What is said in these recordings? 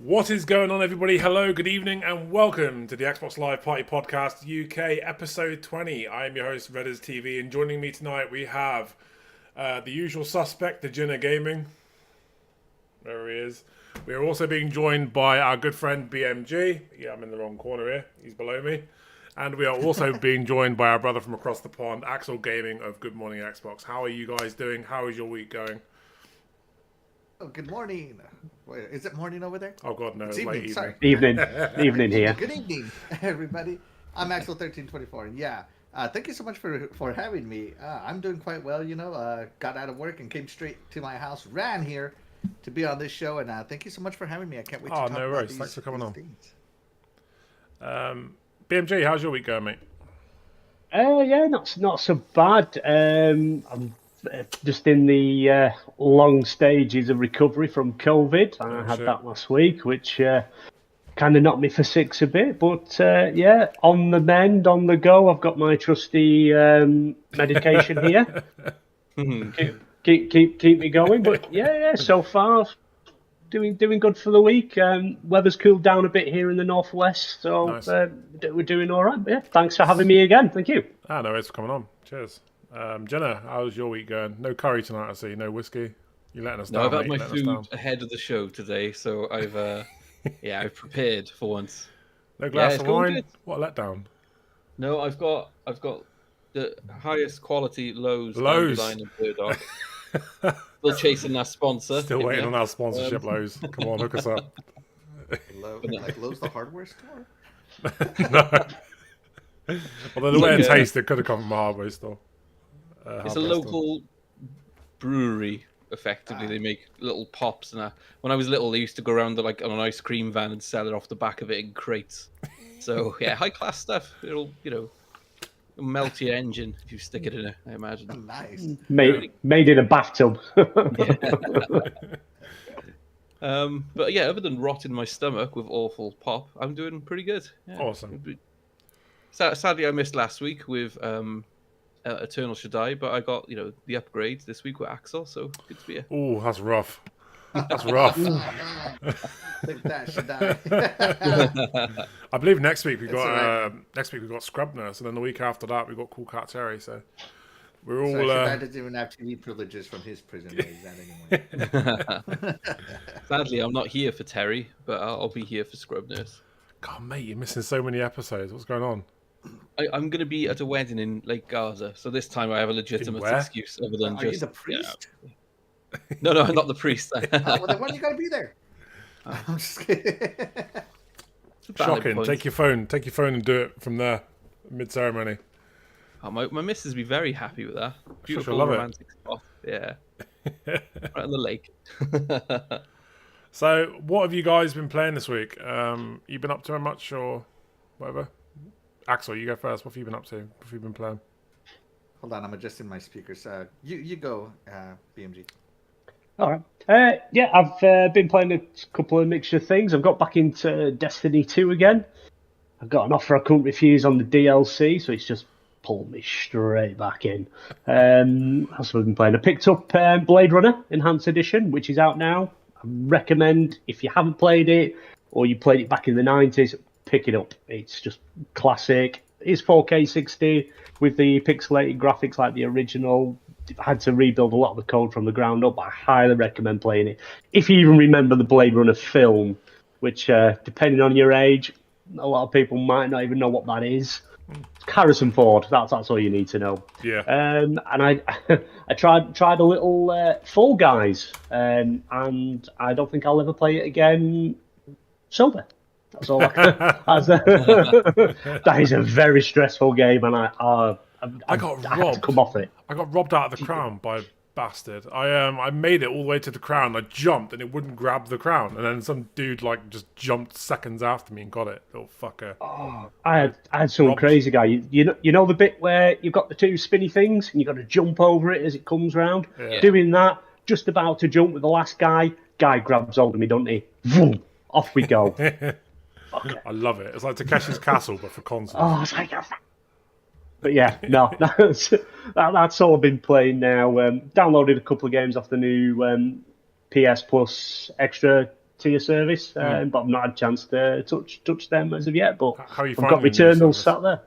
What is going on, everybody? Hello, good evening, and welcome to the Xbox Live Party Podcast UK episode 20. I am your host, Redders TV, and joining me tonight we have the usual suspect, TheGinna Gaming. There he is. We are also being joined by our good friend BMG. Yeah, I'm in the wrong corner here. He's below me. And we are also being joined by our brother from across the pond, Axel Gaming of Good Morning Xbox. How are you guys doing? How is your week going? Oh, good morning. Wait, is it morning over there? Oh God, no, it's late evening. Sorry. Evening here. Good evening, everybody. I'm Axel1324, and thank you so much for having me. I'm doing quite well, got out of work and came straight to my house, ran here to be on this show, and thank you so much for having me. I can't wait to talk no about worries. these, Thanks for coming on. things. BMG, how's your week going, mate? Yeah, not so bad. I'm just in the long stages of recovery from COVID. I had that last week, which kind of knocked me for six a bit. But yeah, on the mend, on the go. I've got my trusty medication here. keep me going. But yeah. So far, doing good for the week. Weather's cooled down a bit here in the northwest, so Nice. We're doing all right. Yeah, thanks for having me again. Thank you. No worries for coming on. Cheers. Jenna, how's your week going? No curry tonight, I see. No whiskey. You're letting us down. No, I've had mate. my food ahead of the show today, so I've I've prepared for once. No glass of wine. Good. What a letdown. No, I've got the highest quality Lowe's line of Burdock. Still chasing that sponsor. Still waiting on our sponsorship, Lowe's. Come on, hook us up. Like Lowe's, the hardware store? No. Although the way it tasted could have come from a hardware store. It's a local brewery. Effectively, they make little pops, and when I was little, they used to go around on an ice cream van and sell it off the back of it in crates. So yeah, high class stuff. It'll melt your engine if you stick it in it, I imagine. Nice. Made in a bathtub. But yeah, other than rotting my stomach with awful pop, I'm doing pretty good. Yeah. Awesome. Sadly, I missed last week with Eternal Should Die, but I got the upgrades this week with Axel, so good to be here. Oh, that's rough. That's rough. Think that should die. I believe next week we've got Scrub Nurse, and then the week after that we've got Cool Cat Terry. So we're all. Shadai doesn't even have TV privileges from his prison days anymore. Sadly, I'm not here for Terry, but I'll be here for Scrub Nurse. God, mate, you're missing so many episodes. What's going on? I'm going to be at a wedding in Lake Gaza, so this time I have a legitimate excuse other than Are you the priest? No, not the priest. Well, then why do you got to be there? I'm just kidding. Shocking. Take your phone and do it from there, mid-ceremony. Oh, my missus would be very happy with that. Beautiful romantic spot. Yeah. Right on the lake. So, what have you guys been playing this week? You been up to much or whatever? Axel, you go first. What have you been up to? What have you been playing? Hold on, I'm adjusting my speakers. You go, BMG. All right. Yeah, I've been playing a couple of mixture of things. I've got back into Destiny 2 again. I've got an offer I couldn't refuse on the DLC, so it's just pulled me straight back in. That's what I've been playing. I picked up Blade Runner Enhanced Edition, which is out now. I recommend, if you haven't played it, or you played it back in the 90s, pick it up. It's just classic. It's 4K 60 with the pixelated graphics like the original. I had to rebuild a lot of the code from the ground up, but I highly recommend playing it. If you even remember the Blade Runner film, which, depending on your age, a lot of people might not even know what that is. Harrison Ford, that's all you need to know. Yeah. And I tried a little Fall Guys, and I don't think I'll ever play it again sober. That's all I can. That is a very stressful game, and I had to come off it. I got robbed out of the crown by a bastard. I made it all the way to the crown. I jumped and it wouldn't grab the crown, and then some dude just jumped seconds after me and got it. Little fucker. Oh, I had some crazy guy. You know the bit where you've got the two spinny things and you got to jump over it as it comes round. Yeah. Doing that, just about to jump with the last guy. Guy grabs hold of me, doesn't he? Vroom, off we go. I love it. It's like Takeshi's Castle, but for consoles. Oh, it's like, but yeah, no, that's all I've been playing now. Downloaded a couple of games off the new PS Plus extra tier service, but I've not had a chance to touch them as of yet. But How are you I've got finding the new Returnal service? sat there.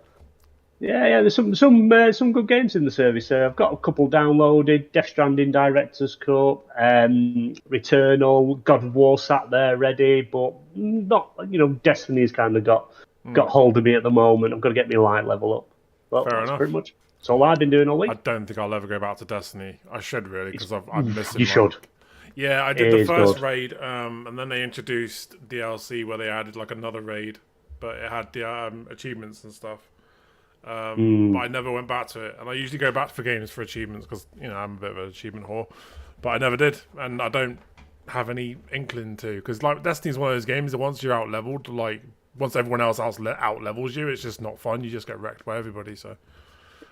Yeah. There's some good games in the service. I've got a couple downloaded. Death Stranding Director's Cut, Returnal, God of War sat there ready, but not. Destiny's kind of got hold of me at the moment. I've got to get my light level up. Well, Fair that's enough. pretty much. That's all I've been doing all I week. don't think I'll ever go back to Destiny. I should really, because I'm missing. You should. Yeah, I did It the is first good. raid, and then they introduced DLC where they added like another raid, but it had the achievements and stuff. But I never went back to it, and I usually go back for games for achievements because I'm a bit of an achievement whore, but I never did, and I don't have any inkling to, because like Destiny's one of those games that once you're out leveled, like once everyone else out levels you, it's just not fun. You just get wrecked by everybody. So.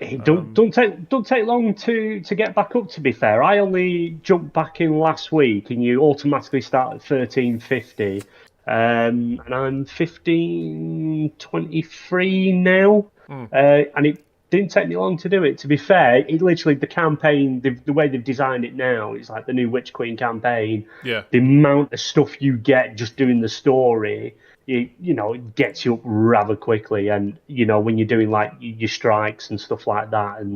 It don't take long to get back up. To be fair, I only jumped back in last week, and you automatically start at 1350, and I'm 1523 now, and it didn't take me long to do it. To be fair, it literally the campaign, the way they've designed it now, it's like the new Witch Queen campaign. Yeah. The amount of stuff you get just doing the story. It gets you up rather quickly, and when you're doing like your strikes and stuff like that, and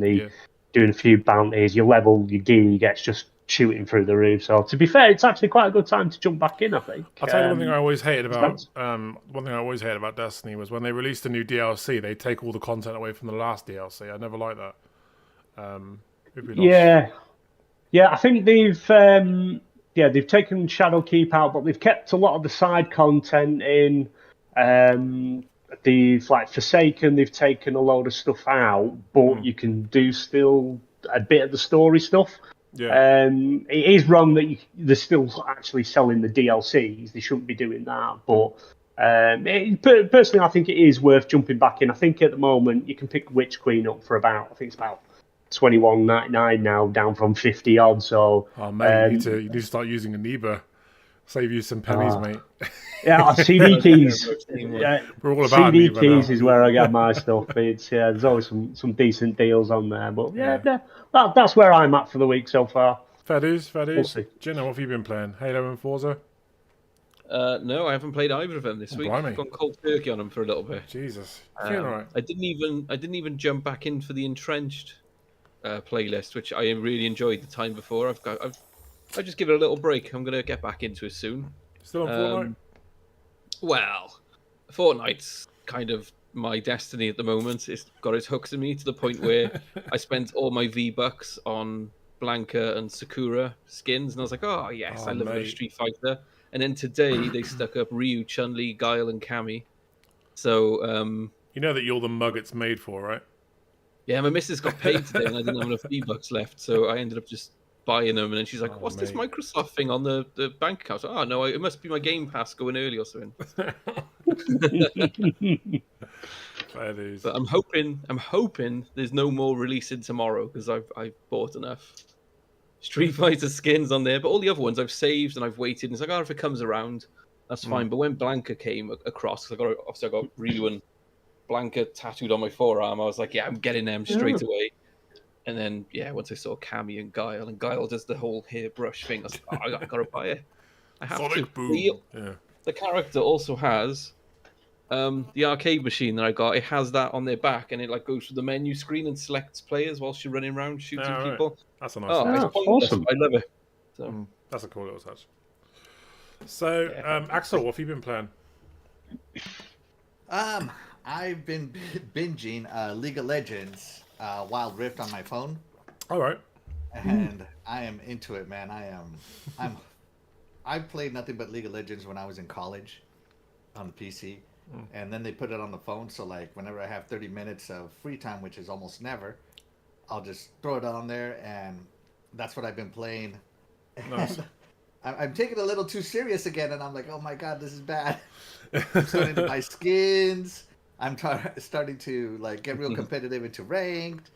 doing a few bounties, your level, your gear gets just shooting through the roof. So to be fair, it's actually quite a good time to jump back in, I think. I'll tell you one thing I always hated about Destiny was when they released a new DLC, they take all the content away from the last DLC. I never liked that. Yeah, I think they've taken Shadowkeep out, but they've kept a lot of the side content in. They've like Forsaken, they've taken a load of stuff out, but you can do still a bit of the story stuff. Yeah. It is wrong that they're still actually selling the DLCs. They shouldn't be doing that, but personally, I think it is worth jumping back in. I think at the moment you can pick Witch Queen up for about $21.99 now, down from 50 odd. So, mate, you need to start using ENEBA. Save you some pennies, mate. Yeah, CD keys. We're all about CD ENEBA keys now. is where I get my stuff. There's always some decent deals on there. But that's where I'm at for the week so far. Fair dues. We'll see. Ginna, what have you been playing? Halo and Forza? No, I haven't played either of them this week. Blimey. I've gone cold turkey on them for a little bit. Jesus, you're all right. I didn't even jump back in for the Entrenched playlist, which I really enjoyed the time before. I just give it a little break. I'm gonna get back into it soon. Still on Fortnite? Well, Fortnite's kind of my destiny at the moment. It's got its hooks in me to the point where I spent all my V-Bucks on Blanca and Sakura skins, and I was like, oh yes, I love a bit of Street Fighter. And then today they stuck up Ryu, Chun-Li, Guile, and Cammy. So you know that you're the mug it's made for, right? Yeah, my missus got paid today, and I didn't have enough V-Bucks left, so I ended up just buying them. And then she's like, "What's this Microsoft thing on the bank account?" Oh no, it must be my Game Pass going early or something. But I'm hoping there's no more releasing tomorrow because I've bought enough Street Fighter skins on there. But all the other ones I've saved and I've waited. And it's like, oh, if it comes around, that's fine. But when Blanca came across, I got Ryu and Blanca tattooed on my forearm. I was like, yeah, I'm getting them straight away. And then, once I saw Cammy and Guile does the whole hairbrush thing, I was like, oh, I gotta buy it. I have Sonic to. Boom. The character also has the arcade machine that I got. It has that on their back, and it like goes through the menu screen and selects players whilst you're running around shooting people. That's a nice. It's awesome. I love it. So. That's a cool little touch. So, Axel, what have you been playing? I've been binging League of Legends Wild Rift on my phone. All right. And I am into it, man. I played nothing but League of Legends when I was in college on the PC. And then they put it on the phone, so like whenever I have 30 minutes of free time, which is almost never, I'll just throw it on there, and that's what I've been playing. Nice. I'm taking it a little too serious again, and I'm like, oh my god, this is bad. I'm starting to buy skins. I'm starting to like get real competitive into ranked.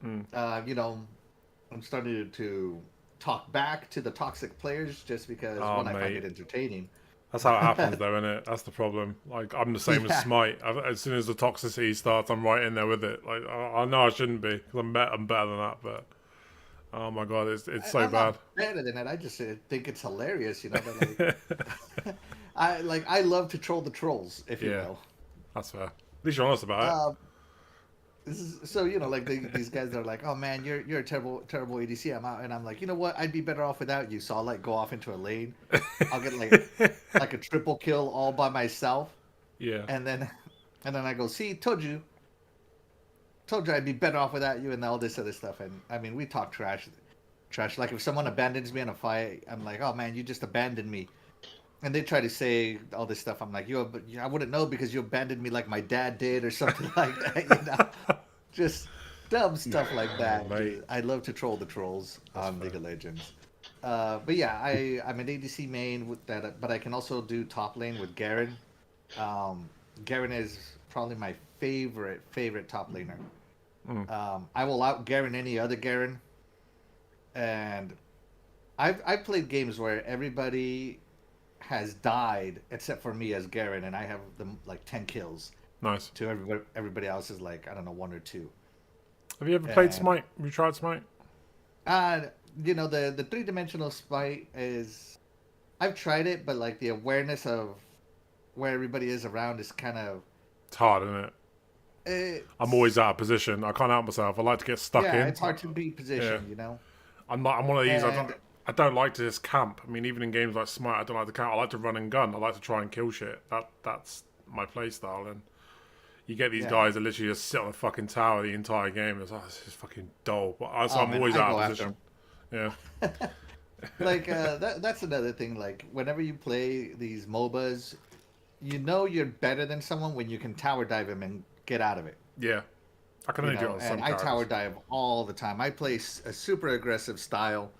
I'm starting to talk back to the toxic players just because I find it entertaining. That's how it happens, though, isn't it? That's the problem. Like, I'm the same as Smite. As soon as the toxicity starts, I'm right in there with it. Like, I know I shouldn't be because I'm better than that, but Oh my god, it's so I'm bad. not better than it. I just think it's hilarious, you know. That, like, I love to troll the trolls, if you Yeah, will. that's fair. At least you're honest about it. This is, so you know, like these guys are like, oh man, you're a terrible ADC. I'm out, and I'm like, you know what? I'd be better off without you. So I'll like go off into a lane. I'll get like a triple kill all by myself, Yeah. and then I go, see, told you I'd be better off without you, and all this other stuff. And I mean, we talk trash. Like if someone abandons me in a fight, I'm like, oh man, you just abandoned me. And they try to say all this stuff. I'm like, I wouldn't know because you abandoned me like my dad did or something like that. You know, just dumb stuff like that. Mate. I love to troll the trolls on League of Legends. But yeah, I'm an ADC main with that, but I can also do top lane with Garen. Garen is probably my favorite top laner. I will out Garen any other Garen. And I've played games where everybody has died except for me as Garen, and I have them like 10 kills. Nice. To everybody else is like, I don't know, 1 or 2. Have you ever played Smite? Have you tried Smite? You know, the 3-dimensional Smite is, I've tried it, but like the awareness of where everybody is around is kind of, It's hard, isn't it? I'm always out of position. I can't help myself. I like to get stuck in. Yeah, it's hard to be positioned, you know. I'm one of these. I don't like to just camp. I mean, even in games like Smite, I don't like to camp. I like to run and gun. I like to try and kill shit. That's my play style. And you get these guys that literally just sit on a fucking tower the entire game. It's like, this is fucking dull. But I'm always out of position. Yeah. Like that's another thing. Like whenever you play these MOBAs, you know you're better than someone when you can tower dive him and get out of it. Yeah. I can only do it on some and I tower dive all the time. I play a super aggressive style.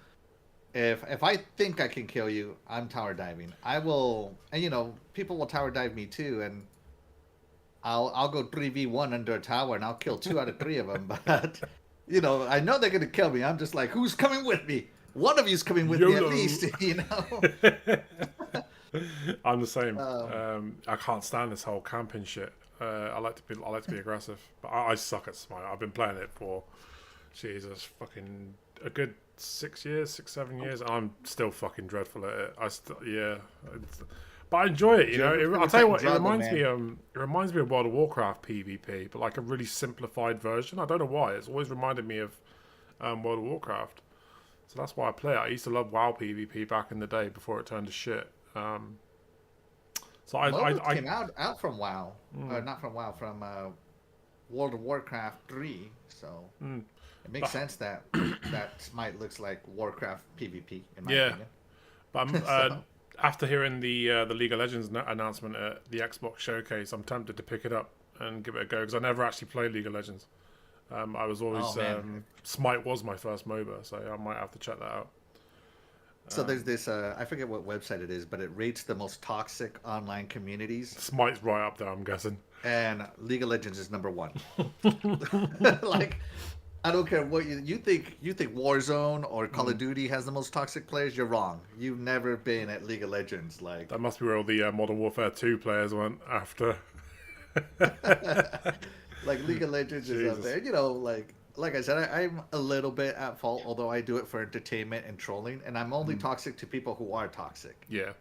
If I think I can kill you, I'm tower diving. I will, and you know, people will tower dive me too, and I'll go 3v1 under a tower, and I'll kill 2 out of 3 of them. But you know, I know they're gonna kill me. I'm just like, who's coming with me? One of you's coming with me at least, you know. I'm the same. I can't stand this whole camping shit. I like to be aggressive, but I suck at Smite. I've been playing it for, Jesus, fucking a good 6 years, 7 years. And I'm still fucking dreadful at it. But I enjoy it. You know, I'll tell you what. It reminds me. It reminds me of World of Warcraft PvP, but like a really simplified version. I don't know why. It's always reminded me of World of Warcraft. So that's why I play it. I used to love WoW PvP back in the day before it turned to shit. So I came out from WoW, not from WoW, from World of Warcraft 3. So it makes sense that Smite looks like Warcraft PvP in my opinion. But after hearing the League of Legends announcement at the Xbox showcase, I'm tempted to pick it up and give it a go because I never actually played League of Legends. I was always Smite was my first MOBA, so I might have to check that out. So there's this, I forget what website it is, but it rates the most toxic online communities. Smite's right up there, I'm guessing. And League of Legends is number 1. Like, I don't care what you think Warzone or Call of Duty has the most toxic players. You're wrong. You've never been at League of Legends. Like that must be where all the Modern Warfare 2 players went after. Like League of Legends is up there. You know, like I said, I'm a little bit at fault, although I do it for entertainment and trolling, and I'm only toxic to people who are toxic. Yeah.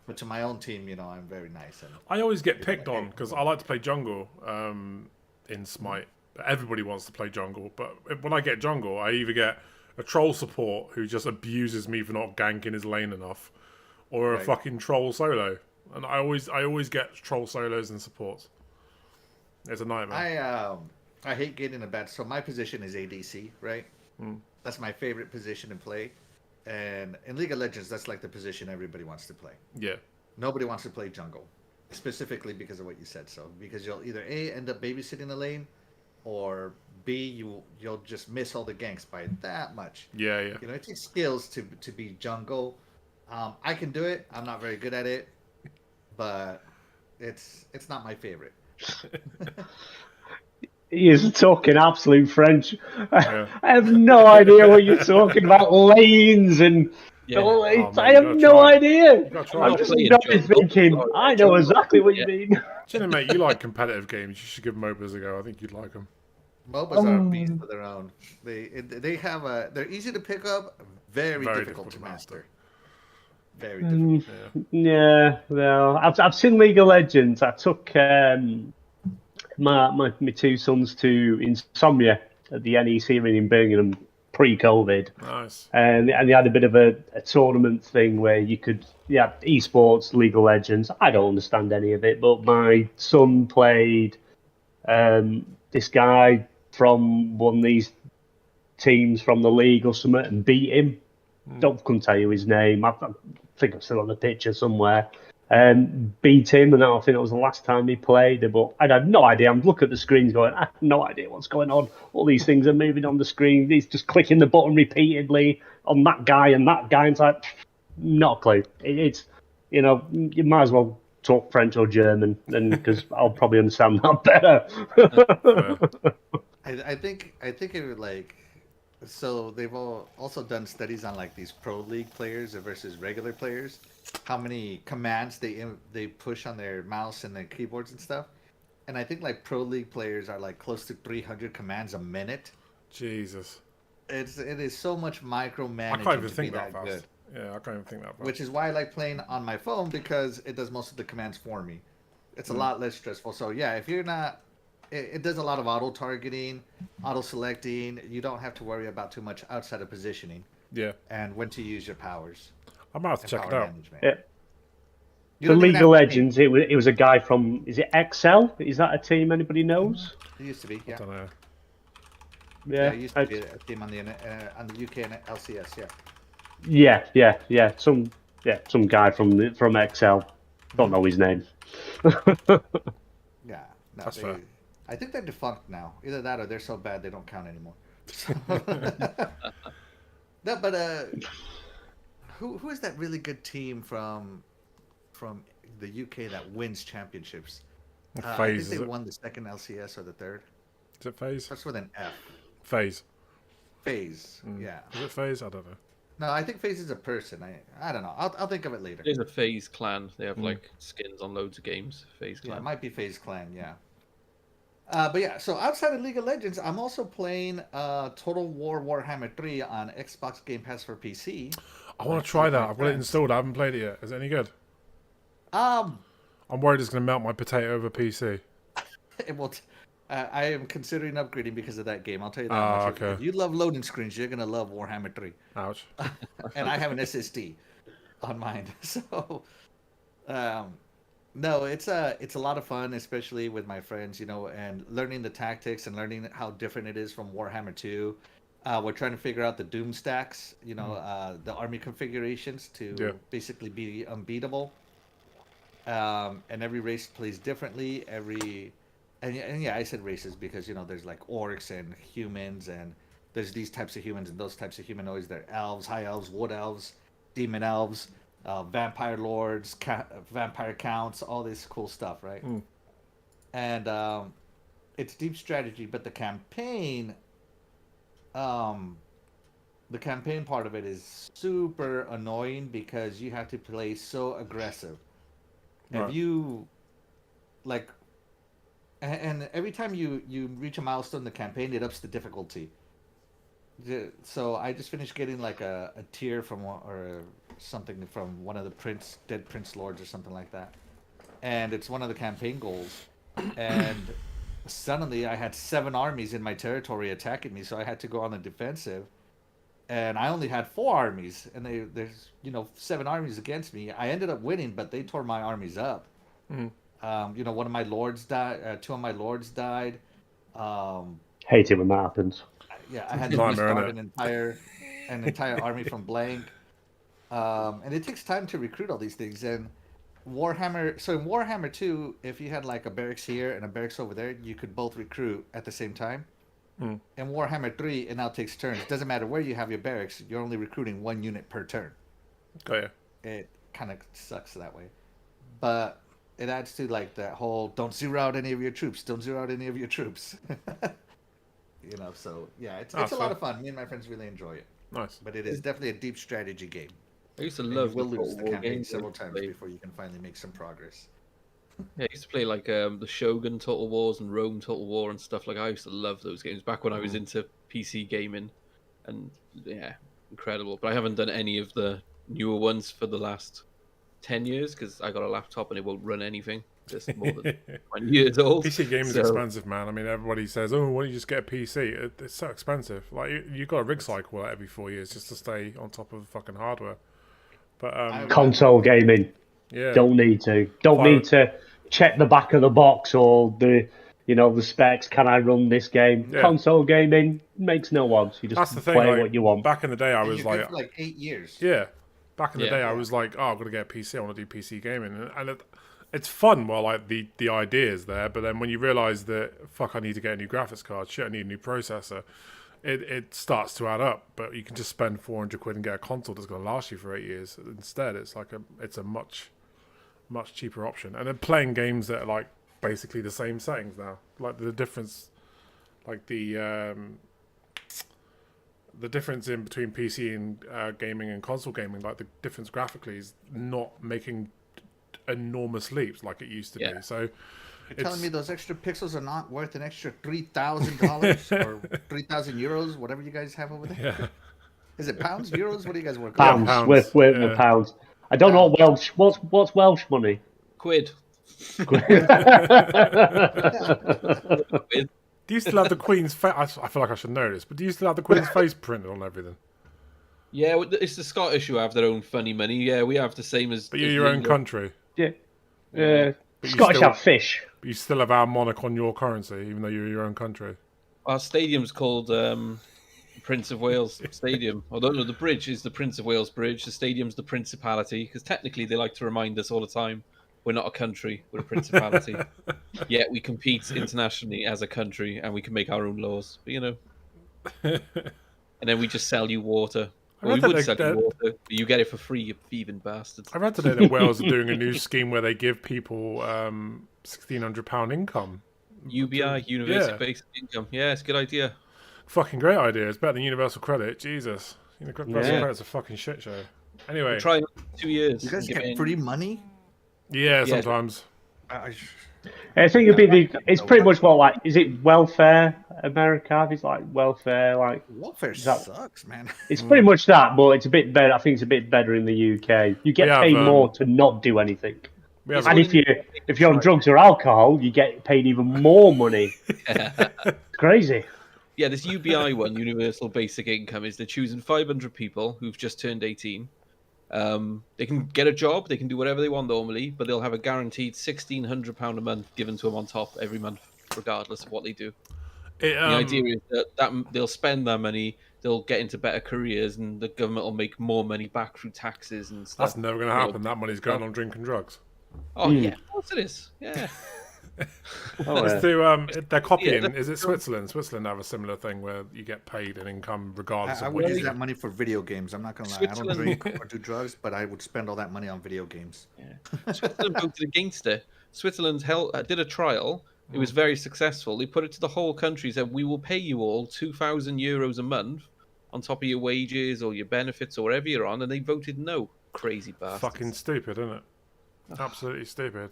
But to my own team, you know, I'm very nice. And I always get picked on because I like to play jungle in Smite. Everybody wants to play jungle, but when I get jungle, I either get a troll support who just abuses me for not ganking his lane enough, or a fucking troll solo. And I always get troll solos and supports. It's a nightmare. I hate getting a bad. So my position is ADC, right? That's my favorite position to play. And in League of Legends, that's like the position everybody wants to play. Yeah. Nobody wants to play jungle, specifically because of what you said. So because you'll either A, end up babysitting the lane, or B, you'll just miss all the ganks by that much. Yeah, yeah. You know, it takes skills to be jungle. I can do it. I'm not very good at it, but it's not my favorite. He is talking absolute French. I have no idea what you're talking about. Lanes and I have no idea. I'm just thinking, I know exactly what you mean. Jenna, mate, you like competitive games. You should give MOBAs a go. I think you'd like them. MOBAs are a beast of their own. They have they're easy to pick up, very difficult to master. Very difficult. Yeah, well, I've seen League of Legends. I took my two sons to Insomnia at the NEC ring in Birmingham pre-COVID. Nice. And they had a bit of a tournament thing where you could, esports, League of Legends. I don't understand any of it, but my son played this guy from one of these teams from the league or something and beat him. Couldn't tell you his name. I think I'm still on the picture somewhere. Beat him, and I think it was the last time he played. But I had no idea. I'm looking at the screens going, I have no idea what's going on. All these things are moving on the screen. He's just clicking the button repeatedly on that guy and that guy. And it's like, not a clue. It's, you might as well talk French or German, because I'll probably understand that better. I think it would so they've also done studies on like these pro league players versus regular players, how many commands they push on their mouse and their keyboards and stuff, and I think like pro league players are like close to 300 commands a minute. Jesus. It is so much micromanaging. I can't even to think be that fast. good. Yeah, I can't even think that fast. Which is why I like playing on my phone, because it does most of the commands for me. It's a lot less stressful. So yeah, if you're not, it does a lot of auto targeting, auto selecting. You don't have to worry about too much outside of positioning. Yeah. And when to use your powers. I might have to check it out. Yeah. The League of Legends, it was a guy from, is it XL? Is that a team anybody knows? It used to be, yeah. I don't know. Yeah, it used to be a team on the UK and LCS, yeah. Some guy from XL. Don't know his name. Yeah, no, that's fair. I think they're defunct now. Either that or they're so bad they don't count anymore. No, but who is that really good team from the UK that wins championships? I think they won the second LCS or the third. Is it FaZe? Starts with an F. FaZe. FaZe, yeah. Is it FaZe? I don't know. No, I think FaZe is a person. I don't know. I'll think of it later. There's a FaZe clan. They have like skins on loads of games. FaZe clan. Yeah, it might be FaZe clan. Yeah. But yeah, so outside of League of Legends, I'm also playing Total War Warhammer 3 on Xbox Game Pass for PC. I want to try that. I've got it installed. I haven't played it yet. Is it any good? I'm worried it's going to melt my potato over PC. It will. I am considering upgrading because of that game. I'll tell you that much. Okay. If you love loading screens, you're gonna love Warhammer 3. Ouch. And I have an SSD on mine, so no, it's a lot of fun, especially with my friends, and learning the tactics and learning how different it is from Warhammer 2. We're trying to figure out the Doom stacks, the army configurations to basically be unbeatable. And every race plays differently. And yeah, I said races because there's like orcs and humans, and there's these types of humans and those types of humanoids. They're elves, high elves, wood elves, demon elves, vampire lords, vampire counts, all this cool stuff, right? And it's deep strategy, but the campaign part of it is super annoying because you have to play so aggressive. Right. If you like. And every time you reach a milestone in the campaign, it ups the difficulty. So I just finished getting like a tier or something from one of the dead prince lords or something like that, and it's one of the campaign goals. And suddenly I had 7 armies in my territory attacking me, so I had to go on the defensive. And I only had 4 armies, and there's 7 armies against me. I ended up winning, but they tore my armies up. One of my lords died. 2 of my lords died. Hate it when that happens. Yeah, I had to restart an entire army from blank. And it takes time to recruit all these things. And Warhammer. So in Warhammer 2, if you had like a barracks here and a barracks over there, you could both recruit at the same time. In Warhammer 3, it now takes turns. It doesn't matter where you have your barracks. You're only recruiting 1 unit per turn. Okay. It kind of sucks that way, but it adds to like that whole don't zero out any of your troops. Don't zero out any of your troops. So yeah, it's a lot of fun. Me and my friends really enjoy it. Nice. But it is definitely a deep strategy game. I used to love you will lose the campaign games several times before you can finally make some progress. Yeah, I used to play like the Shogun Total Wars and Rome Total War and stuff. Like I used to love those games back when I was into PC gaming, and yeah, incredible. But I haven't done any of the newer ones for the last 10 years because I got a laptop and it won't run anything. Just more than 20 years old. PC gaming is So- expensive, man. I mean, everybody says, "Oh, why don't you just get a PC?" It's so expensive. Like you got a rig cycle every 4 years just to stay on top of fucking hardware. But Console gaming. yeah, Don't need to. Don't Fire- need to check the back of the box or the specs. Can I run this game? Yeah. Console gaming makes no odds. You that's just the thing. play Like, what you want. back in the day, I And was you're good like, for like 8 years. yeah. Back in the Yeah. day, I was like, oh, I've got to get a PC. I want to do PC gaming, and it's fun while like the idea is there. But then when you realise that fuck, I need to get a new graphics card. Shit, I need a new processor. It starts to add up. But you can just spend 400 quid and get a console that's going to last you for 8 years. Instead, it's a much cheaper option. And then playing games that are like basically the same settings now. Like the difference, like the difference in between PC and gaming and console gaming, like the difference graphically is not making enormous leaps like it used to Yeah. be. So You're telling me those extra pixels are not worth an extra $3,000 or 3,000 euros, whatever you guys have over there? yeah, Is it pounds, euros? What do you guys work Pounds. pounds, We're yeah. pounds. I don't know what Welsh. What's Welsh money? Quid. do you still have the Queen's face? I feel like I should know this, but do you still have the Queen's face printed on everything? Yeah, it's the Scottish who have their own funny money. Yeah, we have the same as. But you're as your own England. country. Yeah. But you Scottish still- have fish. But you still have our monarch on your currency, even though you're your own country. Our stadium's called Prince of Wales Stadium. Although no, the bridge is the Prince of Wales Bridge. The stadium's the Principality, because technically they like to remind us all the time we're not a country, we're a principality. Yet we compete internationally as a country, and we can make our own laws. But, and then we just sell you water. I Well, we read would that sell they- you water, but you get it for free, you thieving bastards. I read today that Wales are doing a new scheme where they give people £1,600 income. UBI, Universal Yeah. Basic Income. Yeah, it's a good idea. Fucking great idea. It's better than universal credit. Jesus. Universal Yeah. credit's a fucking shit show. Anyway, Try it for 2 years. You guys and get free money? yeah, sometimes. I think it'd be it's pretty much what, like, is it welfare America? It's like welfare, like Welfare that- sucks, man. it's pretty much that, but it's a bit better. I think it's a bit better in the UK. You get We have, paid more to not do anything. We have And if you're on drugs or alcohol, you get paid even more money. It's crazy. Yeah, this UBI one, Universal Basic Income, is they're choosing 500 people who've just turned 18. They can get a job, they can do whatever they want normally, but they'll have a guaranteed £1,600 a month given to them on top every month, regardless of what they do. The idea is that they'll spend that money, they'll get into better careers, and the government will make more money back through taxes and stuff. that's never going to happen. That money's going on drinking drugs. Oh, yeah, of course it is. Yeah. Oh, They're copying. Yeah, Is it Switzerland? Switzerland have a similar thing where you get paid an income regardless I of would what you use do. that money for video games. I'm not gonna lie. I don't Switzerland- drink or do drugs, but I would spend all that money on video games. Switzerland voted against it. Switzerland did a trial. It was very successful. They put it to the whole country. Said we will pay you all €2,000 a month on top of your wages or your benefits or whatever you're on, and they voted no. Crazy bastards. Fucking stupid, isn't it? Absolutely stupid.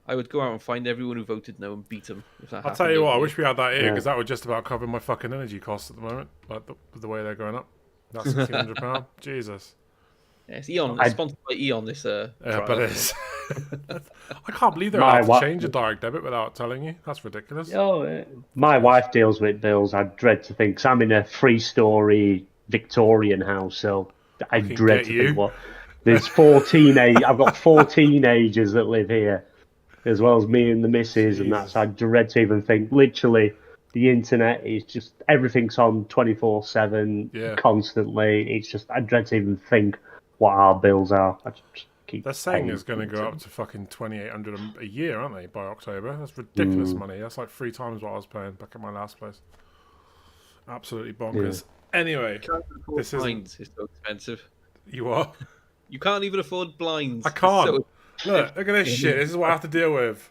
I would go out and find everyone who voted no and beat them. If that I'll tell you what, I happened. wish we had that here Yeah. because that would just about cover my fucking energy costs at the moment, like the way they're going up. That's £1,600. Jesus. Yeah, it's Eon. It's sponsored by Eon. This Yeah, trial. but it's. I can't believe they're My allowed to wa- change a direct debit without telling you. That's ridiculous. My wife deals with bills. I dread to think, 'cause I'm in a 3-story Victorian house, so I Fucking dread get to you. think what. There's I've got 4 teenagers that live here, as well as me and the missus, and that's, I dread to even think. Literally, the internet is just, everything's on 24/7, Yeah. constantly. It's just, I dread to even think what our bills are. I just keep They're saying paying it's going to for go them. up to fucking 2,800 a year, aren't they, by October? That's ridiculous Mm. money. That's like 3 times what I was paying back at my last place. Absolutely bonkers. Anyway, Can't afford This isn't- blinds. It's so expensive. you are. You can't even afford blinds. I It's can't. so- Look at this shit. This is what I have to deal with.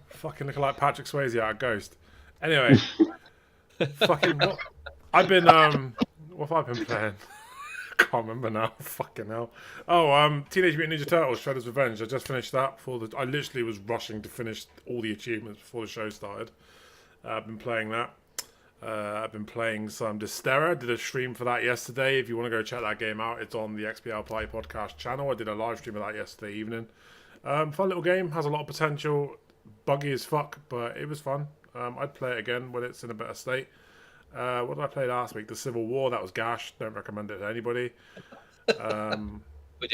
Fucking looking like Patrick Swayze out of Ghost. Anyway, fucking what? I've been what have I been playing? can't remember now. Fucking hell. Oh, Teenage Mutant Ninja Turtles: Shredder's Revenge. I just finished that I literally was rushing to finish all the achievements before the show started. I've been playing that. I've been playing some Distera. Did a stream for that yesterday. If you want to go check that game out, it's on the XBL Party Podcast channel. I did a live stream of that yesterday evening. Fun little game. Has a lot of potential. Buggy as fuck, but it was fun. I'd play it again when it's in a better state. What did I play last week? The Civil War. That was gash. Don't recommend it to anybody.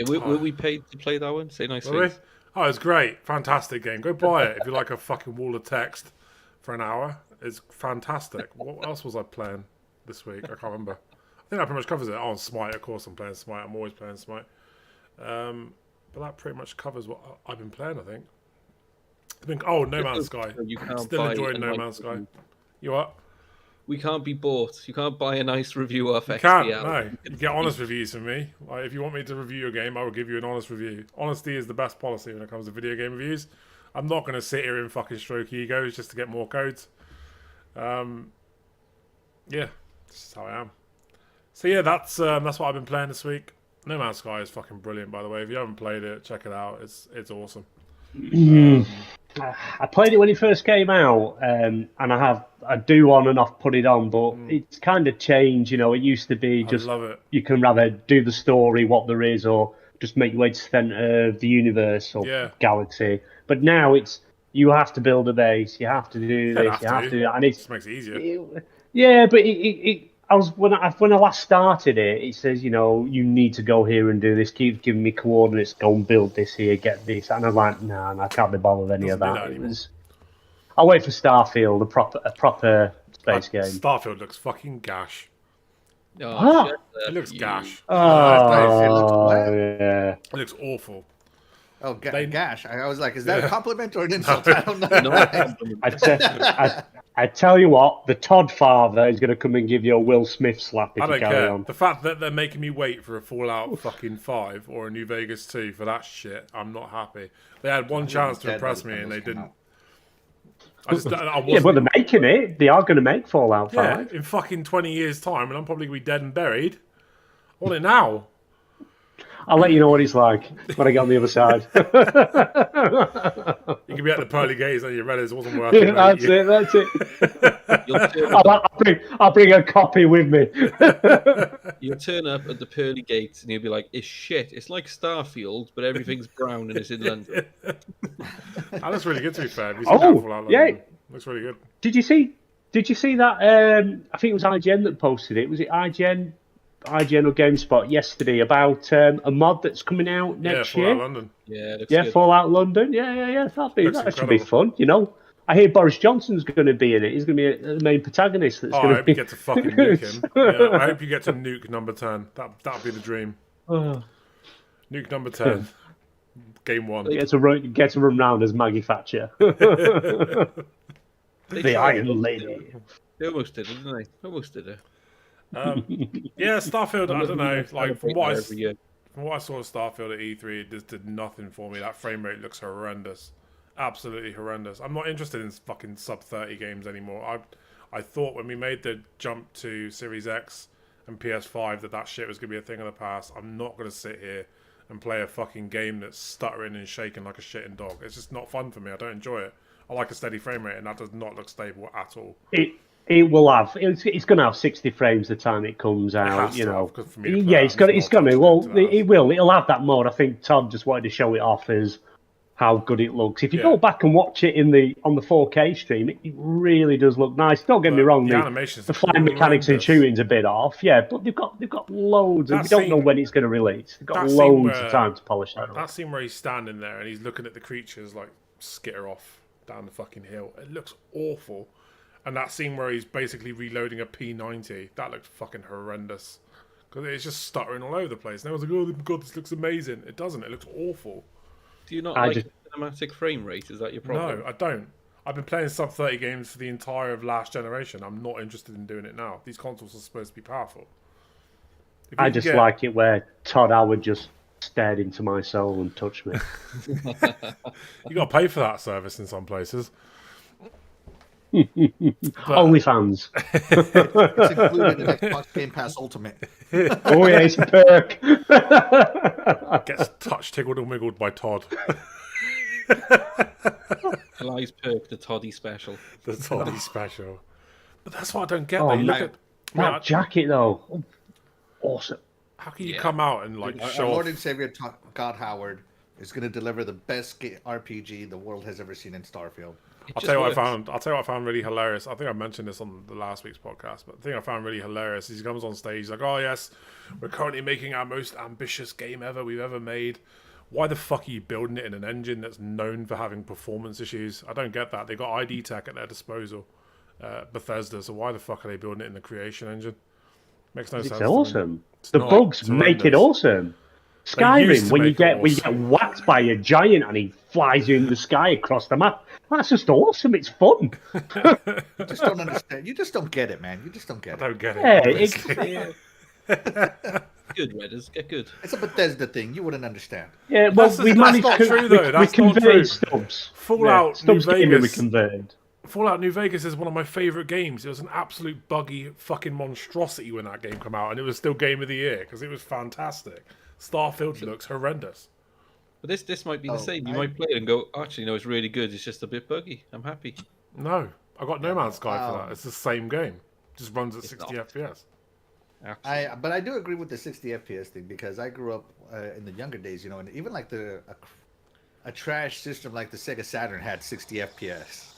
Were we paid to play that one? Say nice things. Oh, it's great. Fantastic game. Go buy it if you like a fucking wall of text for an hour. It's fantastic. What else was I playing this week? I can't remember. I think that pretty much covers it. Oh, and Smite. Of course I'm playing Smite. I'm always playing Smite. But that pretty much covers what I've been playing, I think. No Man's Sky. Still enjoying No Man's Sky. You what? We can't be bought. You can't buy a nice review off XBL. Can't, no. You get honest reviews from me. Like, if you want me to review your game, I will give you an honest review. Honesty is the best policy when it comes to video game reviews. I'm not going to sit here and fucking stroke egos just to get more codes. Yeah, this is how I am. So yeah, that's what I've been playing this week. No Man's Sky is fucking brilliant, by the way. If you haven't played it, check it out. It's awesome. I played it when it first came out, and I do on and off put it on, but it's kind of changed. You know, it used to be just I love it. You can rather do the story, what there is, or just make your way to the centre of the universe or galaxy. But now it's you have to build a base, you have to do this, you have to do that, and it just makes it easier. When I last started it, it says, you know, you need to go here and do this, keep giving me coordinates, go and build this here, get this, and I'm like, nah, I can't be bothered with any of that. I'll wait for Starfield, a proper space game. Starfield looks fucking gash. Oh, it looks gash. Yeah. It looks awful. Oh, gash. I was like, is that a compliment or an insult? I don't know. I tell you what, the Todd father is going to come and give you a Will Smith slap if you carry on. The fact that they're making me wait for a Fallout fucking 5 or a New Vegas 2 for that shit, I'm not happy. They had one chance to impress me and they didn't. But they're making it. They are going to make Fallout 5. In fucking 20 years' time, and I'm probably going to be dead and buried. I want it now. I'll let you know what it's like when I get on the other side. You can be at the pearly gates and you read it wasn't worth it. That's it. I'll bring a copy with me. You'll turn up at the pearly gates and you'll be like, it's shit. It's like Starfield, but everything's brown and it's in London. That looks really good, to be fair. Looks really good. Did you see that? I think it was IGN that posted it. Was it IGN or GameSpot yesterday about a mod that's coming out next year? Fallout London. Good. Fallout London. Yeah. That should be fun. You know, I hear Boris Johnson's going to be in it. He's going to be the main protagonist. I hope you get to fucking nuke him. I hope you get to nuke number 10. That'd be the dream. Nuke number 10. Game 1. Get to run round as Maggie Thatcher. The Iron Lady. They almost did it, didn't they? Almost did it. Starfield, I don't know. Like from what I saw of Starfield at E3, it just did nothing for me. That frame rate looks horrendous. Absolutely horrendous. I'm not interested in fucking sub 30 games anymore. I thought when we made the jump to Series X and PS5 that shit was going to be a thing of the past. I'm not going to sit here and play a fucking game that's stuttering and shaking like a shitting dog. It's just not fun for me. I don't enjoy it. I like a steady frame rate, and that does not look stable at all. It will have. It's going to have 60 frames the time it comes out. It's going to. Well, it will. It'll have that mode. I think Todd just wanted to show it off as how good it looks. If you go back and watch it on the 4K stream, it really does look nice. Don't get me wrong. The flying mechanics and shooting's a bit off. Yeah, but they've got loads. And we don't know when it's going to release. They've got loads of time to polish that. That scene where he's standing there and he's looking at the creatures like skitter off down the fucking hill. It looks awful. And that scene where he's basically reloading a P90, that looked fucking horrendous. Because it's just stuttering all over the place. And everyone's like, oh, God, this looks amazing. It doesn't. It looks awful. Do you not like cinematic frame rate? Is that your problem? No, I don't. I've been playing sub 30 games for the entire of last generation. I'm not interested in doing it now. These consoles are supposed to be powerful. I just like it where Todd Howard just stared into my soul and touched me. You got to pay for that service in some places. OnlyFans. It's included in Xbox Game Pass Ultimate. Oh yeah, it's a perk. Gets touched, tickled, and wiggled by Todd. Eli's perk, the Toddy Special. The Toddy Special. But that's what I don't get. Oh, They look man. at That jacket though, awesome. how can you come out and like Our show Lord off? and Savior God Howard is going to deliver the best RPG the world has ever seen in Starfield. I'll tell you what I found really hilarious. I think I mentioned this on the last week's podcast, but the thing I found really hilarious is he comes on stage he's like, "Oh yes, we're currently making our most ambitious game we've ever made." Why the fuck are you building it in an engine that's known for having performance issues? I don't get that. They got ID Tech at their disposal, Bethesda. So why the fuck are they building it in the Creation engine? Makes no sense. It's to me. awesome. It's The not. bugs It's make it horrendous. awesome. used Skyrim, to when you make it get awesome. whacked by a giant and he flies you in the sky across the map, that's just awesome. It's fun. You just don't understand. You just don't get it, man. You just don't get I it. don't get it. Yeah, honestly. Good, Redders, get good. It's a Bethesda thing. You wouldn't understand. Yeah, well, That's we not managed to true, though. we That's not true. converted Stubbs. Fallout New Stubbs gaming we Vegas. converted. Fallout New Vegas is one of my favourite games. It was an absolute buggy fucking monstrosity when that game came out, and it was still Game of the Year because it was fantastic. Starfield looks horrendous. But this might be the Oh, same. You might play it and go, actually, no, it's really good. It's just a bit buggy. I'm happy. No, I got No Man's Sky for Wow. that. It's the same game, just runs at It's 60 not. FPS. Absolutely. But I do agree with the 60 FPS thing because I grew up in the younger days, you know, and even like a trash system like the Sega Saturn had 60 FPS.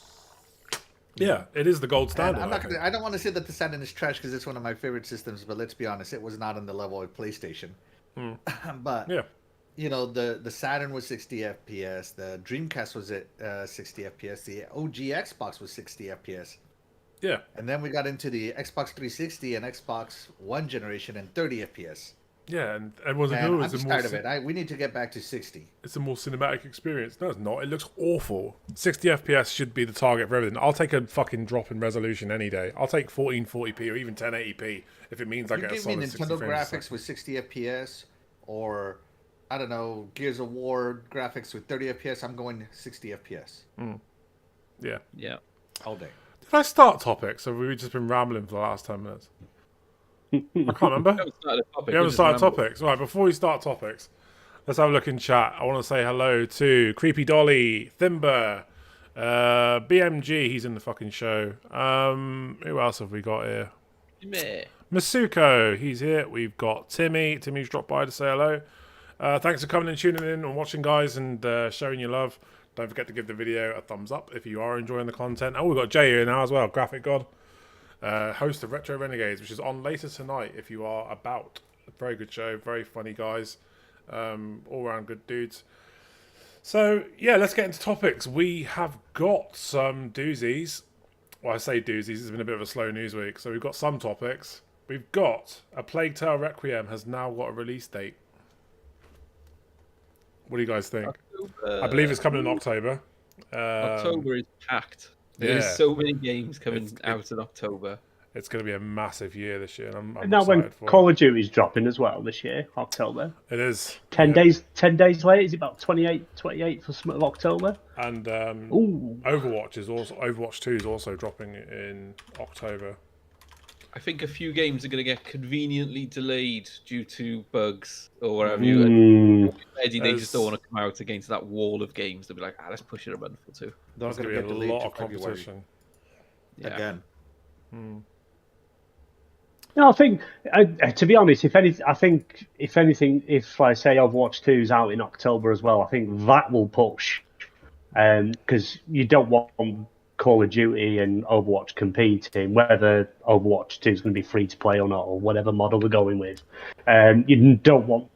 Yeah, it is the gold And standard. I'm not I gonna. think. I don't want to say that the Saturn is trash because it's one of my favorite systems, but let's be honest, it was not on the level of PlayStation. But Yeah, you know, the Saturn was 60 FPS, the Dreamcast was at 60 FPS, the OG Xbox was 60 FPS, yeah, and then we got into the Xbox 360 and Xbox One generation and 30 FPS. yeah, and everyone's like, And "Oh, I'm it's a just more tired of it. We need to get back to 60. it's a more cinematic experience." No, it's not. It looks awful. 60 FPS should be the target for everything. I'll take a fucking drop in resolution any day. I'll take 1440p or even 1080p if it means I You get a give me solid 60 Nintendo frames a graphics second. with 60 FPS, or I don't know, Gears of War graphics with 30 FPS. I'm going 60 FPS Yeah. Yeah. all day. Did I start topics, or have we just been rambling for the last 10 minutes? I can't remember. We haven't started a topic. We haven't just started rambled. topics. Right, before we start topics, let's have a look in chat. I want to say hello to Creepy Dolly, Thimber, BMG, he's in the fucking show. Who else have we got here? Meh. Masuko, he's here. We've got Timmy. Timmy's dropped by to say hello. Thanks for coming and tuning in and watching, guys, and showing your love. Don't forget to give the video a thumbs up if you are enjoying the content. Oh, we've got Jay here now as well, Graphic God. Host of Retro Renegades, which is on later tonight if you are about. A very good show, very funny guys, all around good dudes. So, yeah, let's get into topics. We have got some doozies. Well, I say doozies, it's been a bit of a slow news week. So we've got some topics. We've got A Plague Tale Requiem has now got a release date. What do you guys think? I believe it's coming in October. October is packed. There's yeah. so many games coming out in October. It's going to be a massive year this year, and I'm Now when excited for Call of Duty's dropping as well this year, October. it. It is. 10 yeah. days later, is it about 28 for something of October? And Ooh. Overwatch 2 is also dropping in October. I think a few games are going to get conveniently delayed due to bugs or whatever. Maybe they just don't want to come out against that wall of games. They'll be like, let's push it a month or two. They're There's going going to to get be a delayed lot to of February competition. Yeah. again. No, I think to be honest, if anything, if like say Overwatch 2 is out in October as well, I think that will push, because you don't want Call of Duty and Overwatch competing, whether Overwatch 2 is going to be free to play or not, or whatever model they're going with. You don't want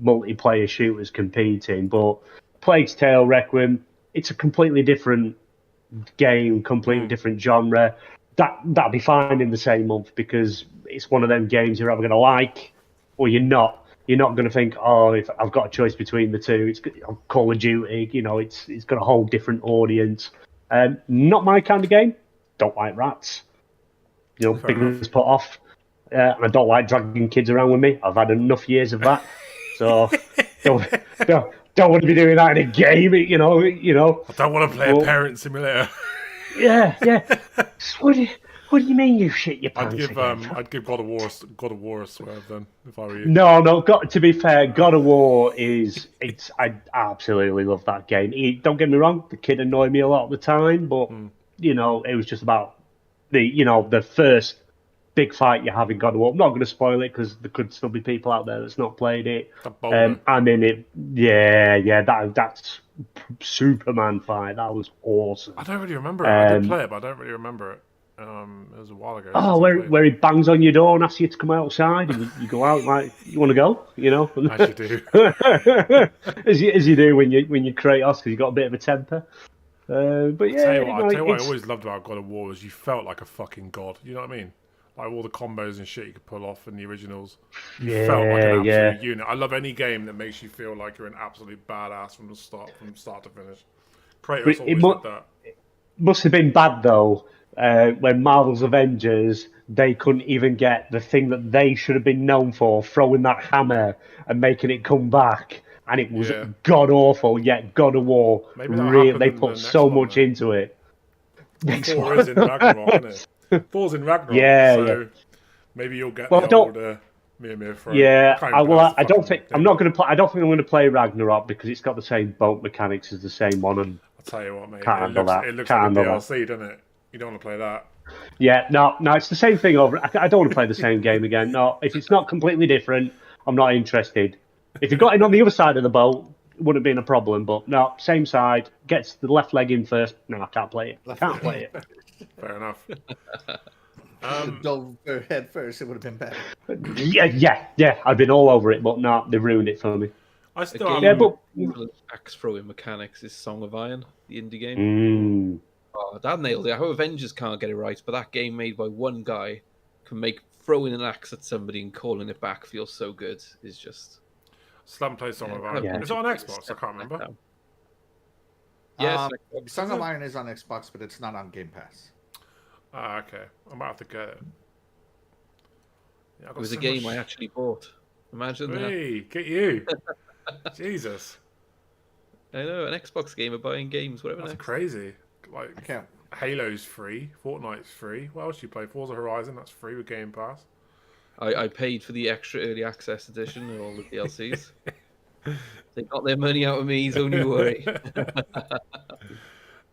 multiplayer shooters competing, but Plague's Tale, Requiem, it's a completely different game, completely different genre. That'll be fine in the same month because it's one of them games you're either going to like or you're not. You're not going to think, oh, if I've got a choice between the two, it's Call of Duty. You know, it's got a whole different audience. Not my kind of game. Don't like rats. You know, biggest put off. And I don't like dragging kids around with me. I've had enough years of that. So don't want to be doing that in a game. You know. I don't want to play a parent simulator. Yeah. What do you mean you shit your pants again? I'd give God of War a swerve then if I were you. No. To be fair, God of War I absolutely love that game. Don't get me wrong, the kid annoyed me a lot of the time, but it was just about the first big fight you have in God of War. I'm not going to spoil it because there could still be people out there that's not played it. And in it, that's Superman fight. That was awesome. I don't really remember it. I did play it, but I don't really remember it. It was a while ago. Oh, where he bangs on your door and asks you to come outside, and you go out like you want to go, As you do. as you do when you Kratos, because you got a bit of a temper. But yeah, I tell you what I always loved about God of War was you felt like a fucking god. You know what I mean? Like all the combos and shit you could pull off in the originals. You felt like an absolute unit. I love any game that makes you feel like you're an absolute badass from start to finish. Kratos always did that. It must have been bad though. When Marvel's Avengers, they couldn't even get the thing that they should have been known for, throwing that hammer and making it come back, and it was god awful. Yet God of War, they put so much into it. Thor is in Ragnarok, isn't it? Thor's in Ragnarok, so maybe you'll get the old Mjolnir throw. Yeah, I don't think I'm going to play Ragnarok because it's got the same boat mechanics as the same one, and I'll tell you what, mate, it looks like a DLC, doesn't it? You don't want to play that. Yeah, no, it's the same thing over. I don't want to play the same game again. No, if it's not completely different, I'm not interested. If you got in on the other side of the boat, it wouldn't have been a problem. But no, same side, gets the left leg in first. No, I can't play it. Can't play it. Fair enough. Dove head first, it would have been better. Yeah. I've been all over it, but no, they ruined it for me. I still but axe throwing mechanics is Song of Iron, the indie game. Oh, that nailed it. How Avengers can't get it right, but that game made by one guy can make throwing an axe at somebody and calling it back feel so good. Is just Slam play Song of Iron. Is it on Xbox? I can't remember. Yes, Song of Iron is on Xbox, but it's not on Game Pass. Okay. I might have to get it. It was a game I actually bought. Imagine that. Get you. Jesus. I know, an Xbox gamer buying games, whatever. That's crazy. Like, Halo's free, Fortnite's free. What else do you play? Forza Horizon, that's free with Game Pass. I paid for the extra early access edition and all the DLCs. They got their money out of me, don't you worry.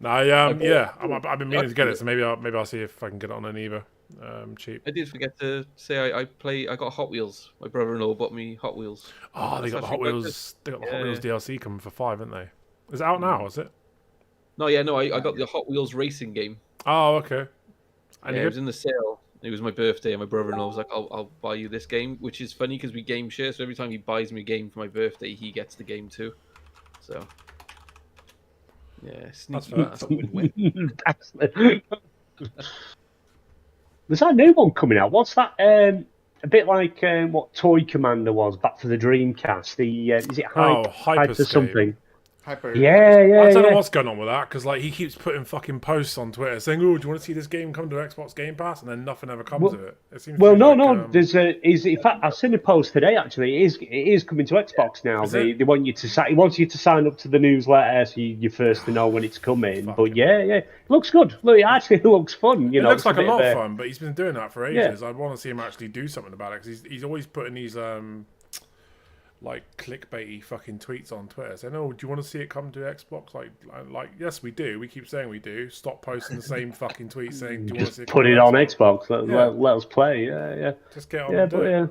No, I've been meaning to get it, so maybe I'll see if I can get it on ENEBA, cheap. I did forget to say I got Hot Wheels. My brother-in-law bought me Hot Wheels. Oh, they got the Hot Wheels. They got the Hot Wheels DLC coming for $5, haven't they? Is it out now? Is it? No, I got the Hot Wheels racing game. Oh, okay. And it was in the sale. It was my birthday, and my brother-in-law was like, "I'll buy you this game," which is funny because we game share. So every time he buys me a game for my birthday, he gets the game too. So. Yeah, sneaky. That's a win-win. There's that new one coming out. What's that? A bit like what Toy Commander was back for the Dreamcast. Is it Hyper something? Hyper. Yeah. I don't know what's going on with that because he keeps putting fucking posts on Twitter saying, "Oh, do you want to see this game come to Xbox Game Pass?" And then nothing ever comes of it. It seems. No. There's in fact I've seen a post today. Actually, it is coming to Xbox now. They want you to sign up to the newsletter so you're first to know when it's coming. But it looks good. Look, it actually looks fun. It looks like a lot of fun, but he's been doing that for ages. I want to see him actually do something about it because he's always putting these like clickbaity fucking tweets on Twitter saying, "Oh, do you want to see it come to Xbox?" Like, yes, we do. We keep saying we do. Stop posting the same fucking tweet saying, "Do you want to see it?" Put it on Xbox. Let us play. Yeah. Just get on and do it.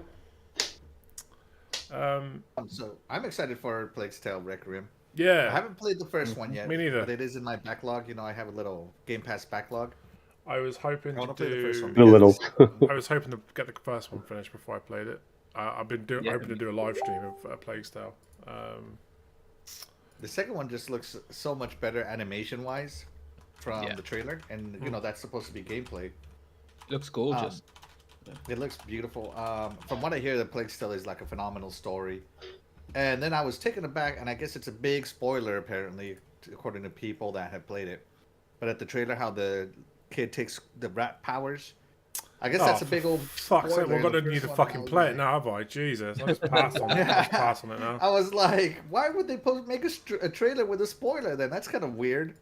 So I'm excited for Plague's Tale Requiem. Yeah, I haven't played the first one yet. Me neither. But it is in my backlog. I have a little Game Pass backlog. I was hoping to do the little. I was hoping to get the first one finished before I played it. I've been hoping to do a live stream of Plague's Tale. The second one just looks so much better animation-wise from the trailer, and that's supposed to be gameplay. It looks gorgeous. It looks beautiful. From what I hear, the Plague's Tale is like a phenomenal story. And then I was taken aback, and I guess it's a big spoiler apparently, according to people that have played it. But at the trailer, how the kid takes the rat powers. I guess that's a big old. Fuck's sake, we're gonna need to fucking play it now, have I? Jesus, I just passed on it. Pass on it now. I was like, why would they make a trailer with a spoiler then? That's kind of weird.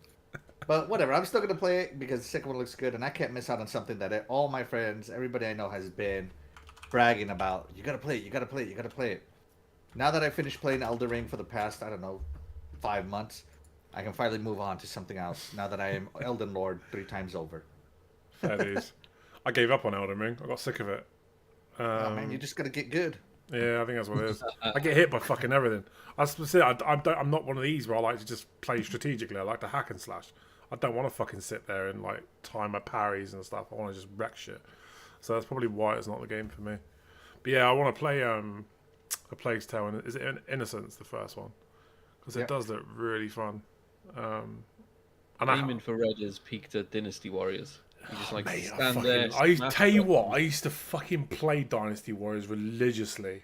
But whatever, I'm still gonna play it because the second one looks good, and I can't miss out on something that all my friends, everybody I know, has been bragging about. You gotta play it. You gotta play it. You gotta play it. Now that I finished playing Elden Ring for the past, I don't know, 5 months, I can finally move on to something else. Now that I am Elden Lord 3 times over. Fair dues. I gave up on Elden Ring. I got sick of it. Oh man, you just gotta get good. Yeah, I think that's what it is. I get hit by fucking everything. I'm not one of these where I like to just play strategically. I like to hack and slash. I don't want to fucking sit there and like time my parries and stuff. I want to just wreck shit. So that's probably why it's not the game for me. But yeah, I want to play A Plague's Tale. And is it Innocence, the first one? Because it does look really fun. And Aiming for Red is peaked at Dynasty Warriors. You just like mate, stand there. I tell you what, I used to fucking play Dynasty Warriors religiously,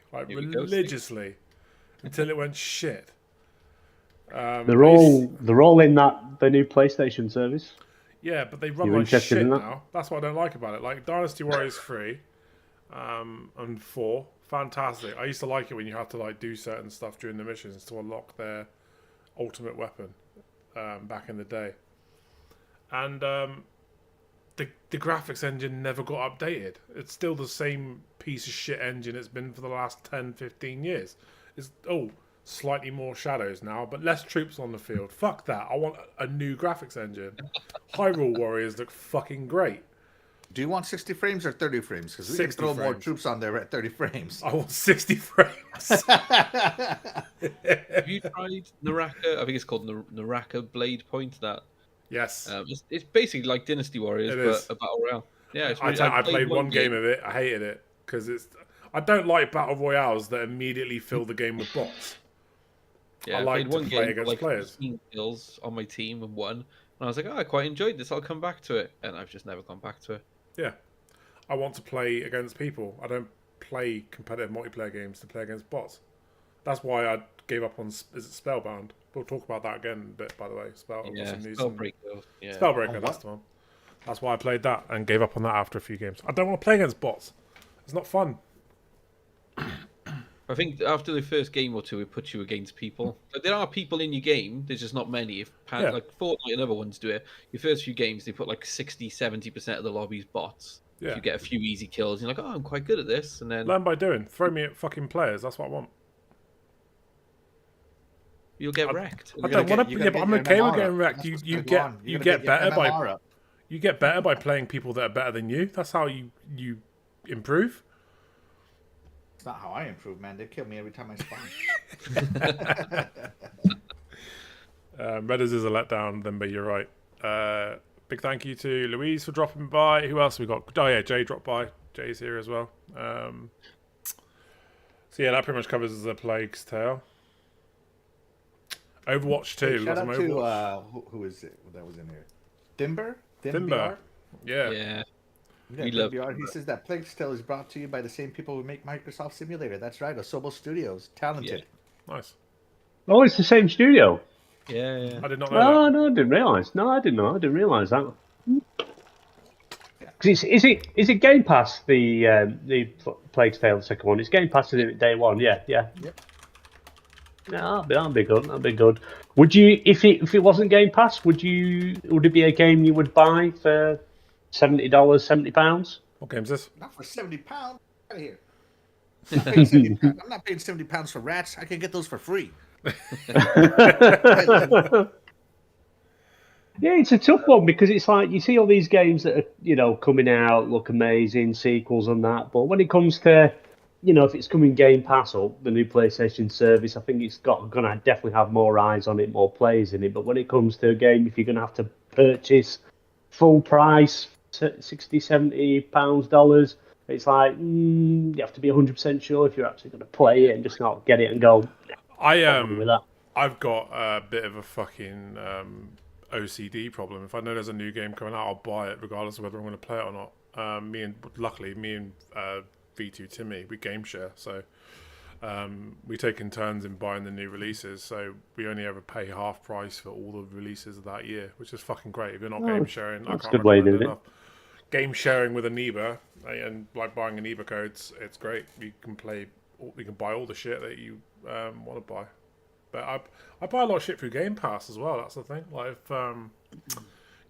until it went shit. They're all in the new PlayStation service. Yeah, but they run You're like interested shit in that? now. That's what I don't like about it. Like Dynasty Warriors 3 and 4, fantastic. I used to like it when you had to like do certain stuff during the missions to unlock their ultimate weapon back in the day. And the graphics engine never got updated. It's still the same piece of shit engine it's been for the last 10, 15 years. It's slightly more shadows now, but less troops on the field. Fuck that. I want a new graphics engine. Hyrule Warriors look fucking great. Do you want 60 frames or 30 frames? Because we can 60 throw more frames. troops on there at 30 frames. I want 60 frames. Have you tried Naraka? I think it's called Naraka Blade Point. That Yes. it's basically like Dynasty Warriors, It but is. a battle royale. Yeah, it's I played one game of it. I hated it because I don't like battle royales that immediately fill the game with bots. Yeah, I like to play against players. 15 kills on my team and won. And I was like, I quite enjoyed this. I'll come back to it. And I've just never gone back to it. Yeah. I want to play against people. I don't play competitive multiplayer games to play against bots. That's why I gave up on is it Spellbound. We'll talk about that again a bit, by the way. Spellbreaker. Yeah. Spellbreaker, that's the one. That's why I played that and gave up on that after a few games. I don't want to play against bots. It's not fun. I think after the first game or two, it puts you against people. Like, there are people in your game. There's just not many. Like Fortnite and other ones do it. Your first few games, they put like 60-70% of the lobbies bots. Yeah. If you get a few easy kills, you're like, I'm quite good at this. And then learn by doing. Throw me at fucking players. That's what I want. You'll get wrecked. I don't want to. Yeah, but I'm okay with getting wrecked. You get better by playing people that are better than you. That's how you improve. It's not how I improve, man. They kill me every time I spawn. Redders is a letdown, then, but you're right. Big thank you to Louise for dropping by. Who else we got? Oh yeah, Jay dropped by. Jay's here as well. So yeah, that pretty much covers The Plague's Tale. Overwatch 2. Hey, shout out to who is it that was in here? Timber. Yeah. We love BR. He says that Plague's Tale is brought to you by the same people who make Microsoft Simulator. That's right, Osobo Studios. Talented. Yeah. Nice. Oh, it's the same studio. Yeah. I did not know Oh, that. no, I didn't realise. No, I didn't know. I didn't realise that. Is it Game Pass, the Plague's Tale, the second one? It's Game Pass day one, yeah. Yep. Yeah, that'd be good. That'd be good. Would you, if it wasn't Game Pass, would it be a game you would buy for $70, £70? What game's this? Not for £70. Out of here. I'm not paying £70 for rats. I can get those for free. Yeah, it's a tough one because it's like you see all these games that are, coming out, look amazing, sequels and that. But when it comes to, if it's coming Game Pass or the new PlayStation service, I think it's gonna definitely have more eyes on it, more players in it. But when it comes to a game, if you're gonna have to purchase full price, £60-70 dollars, it's like you have to be 100% sure if you're actually going to play it and just not get it and go. I've got a bit of a fucking OCD problem. If I know there's a new game coming out, I'll buy it regardless of whether I'm going to play it or not. Me and V2 Timmy, we game share, so we take in turns in buying the new releases. So we only ever pay half price for all the releases of that year, which is fucking great. If you're not game sharing, I can't recommend it enough. Game sharing with ENEBA and like buying ENEBA codes, it's great. You can buy all the shit that you want to buy. But I buy a lot of shit through Game Pass as well. That's the thing. Like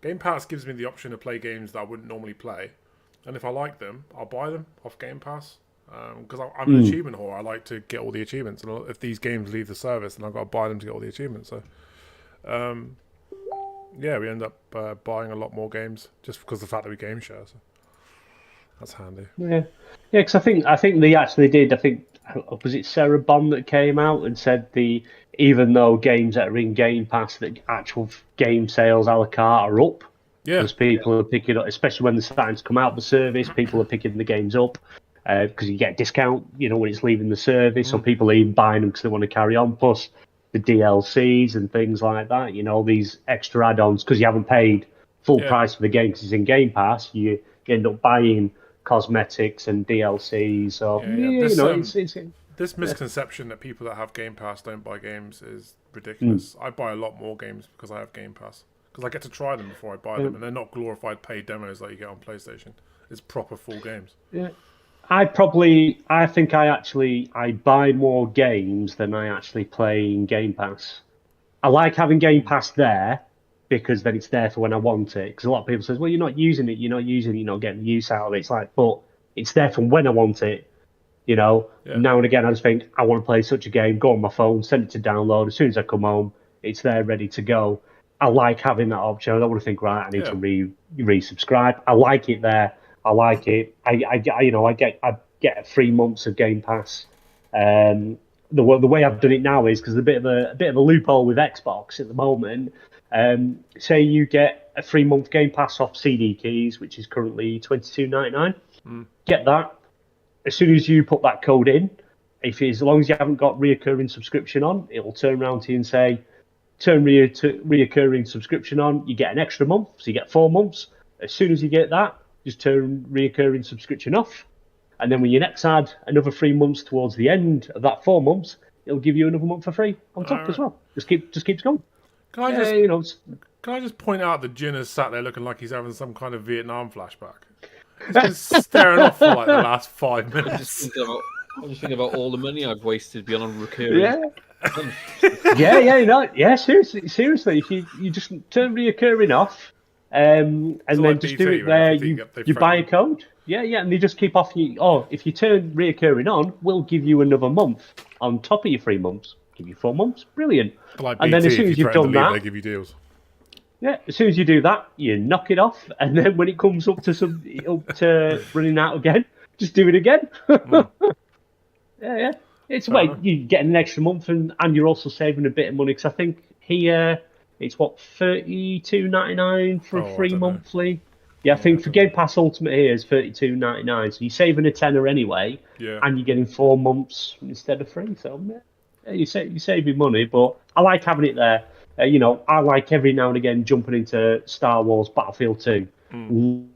Game Pass gives me the option to play games that I wouldn't normally play, and if I like them, I'll buy them off Game Pass. Because I'm an achievement whore. I like to get all the achievements, and if these games leave the service, then I've got to buy them to get all the achievements. So, yeah, we end up buying a lot more games just because of the fact that we game share. So that's handy. Yeah, because I think they actually did. I think was it Sarah Bond that came out and said even though games that are in Game Pass, that actual game sales a la carte are up. Yeah, because people are picking up, especially when they're starting to come out of the service. People are picking the games up because you get a discount, when it's leaving the service. So people are even buying them because they want to carry on. Plus the DLCs and things like that. These extra add-ons because you haven't paid full price for the game because it's in Game Pass. You end up buying cosmetics and DLCs. So this misconception that people that have Game Pass don't buy games is ridiculous. I buy a lot more games because I have Game Pass. Because I get to try them before I buy them, and they're not glorified paid demos like you get on PlayStation. It's proper full games. Yeah, I think I buy more games than I actually play in Game Pass. I like having Game Pass there because then it's there for when I want it. Because a lot of people say, well, you're not using it, you're not getting use out of it. It's like, but it's there for when I want it. Now and again, I just think I want to play such a game. Go on my phone, send it to download. As soon as I come home, it's there ready to go. I like having that option. I don't want to think, right, I need to resubscribe. I like it there. I like it. I get 3 months of Game Pass. The way I've done it now is because there's a bit of a loophole with Xbox at the moment. Say you get a 3-month Game Pass off CD keys, which is currently $22.99. Get that. As soon as you put that code in, as long as you haven't got reoccurring subscription on, it will turn around to you and say, turn reoccurring subscription on, you get an extra month, so you get 4 months. As soon as you get that, just turn reoccurring subscription off. And then when you next add another 3 months towards the end of that 4 months, it'll give you another month for free on top as well. Just keeps going. Can I just point out that Ginna's sat there looking like he's having some kind of Vietnam flashback? He's been staring off for like the last 5 minutes. I'm just thinking about all the money I've wasted beyond on recurring. Seriously, if you just turn reoccurring off, and then like just BT, do it right? there, you buy a code. And they just keep offering you. Oh, if you turn reoccurring on, we'll give you another month on top of your 3 months. Give you 4 months, brilliant. Like and BT, then as soon as you've done that, they give you deals. Yeah, as soon as you do that, you knock it off, and then when it comes up to running out again, just do it again. It's a way you get an extra month, and you're also saving a bit of money. Because I think here it's $32.99 for a free monthly. I think for Game Pass Ultimate here is $32.99, so you're saving a tenner anyway, and you're getting 4 months instead of 3. So you're saving money, but I like having it there. I like every now and again jumping into Star Wars Battlefield 2.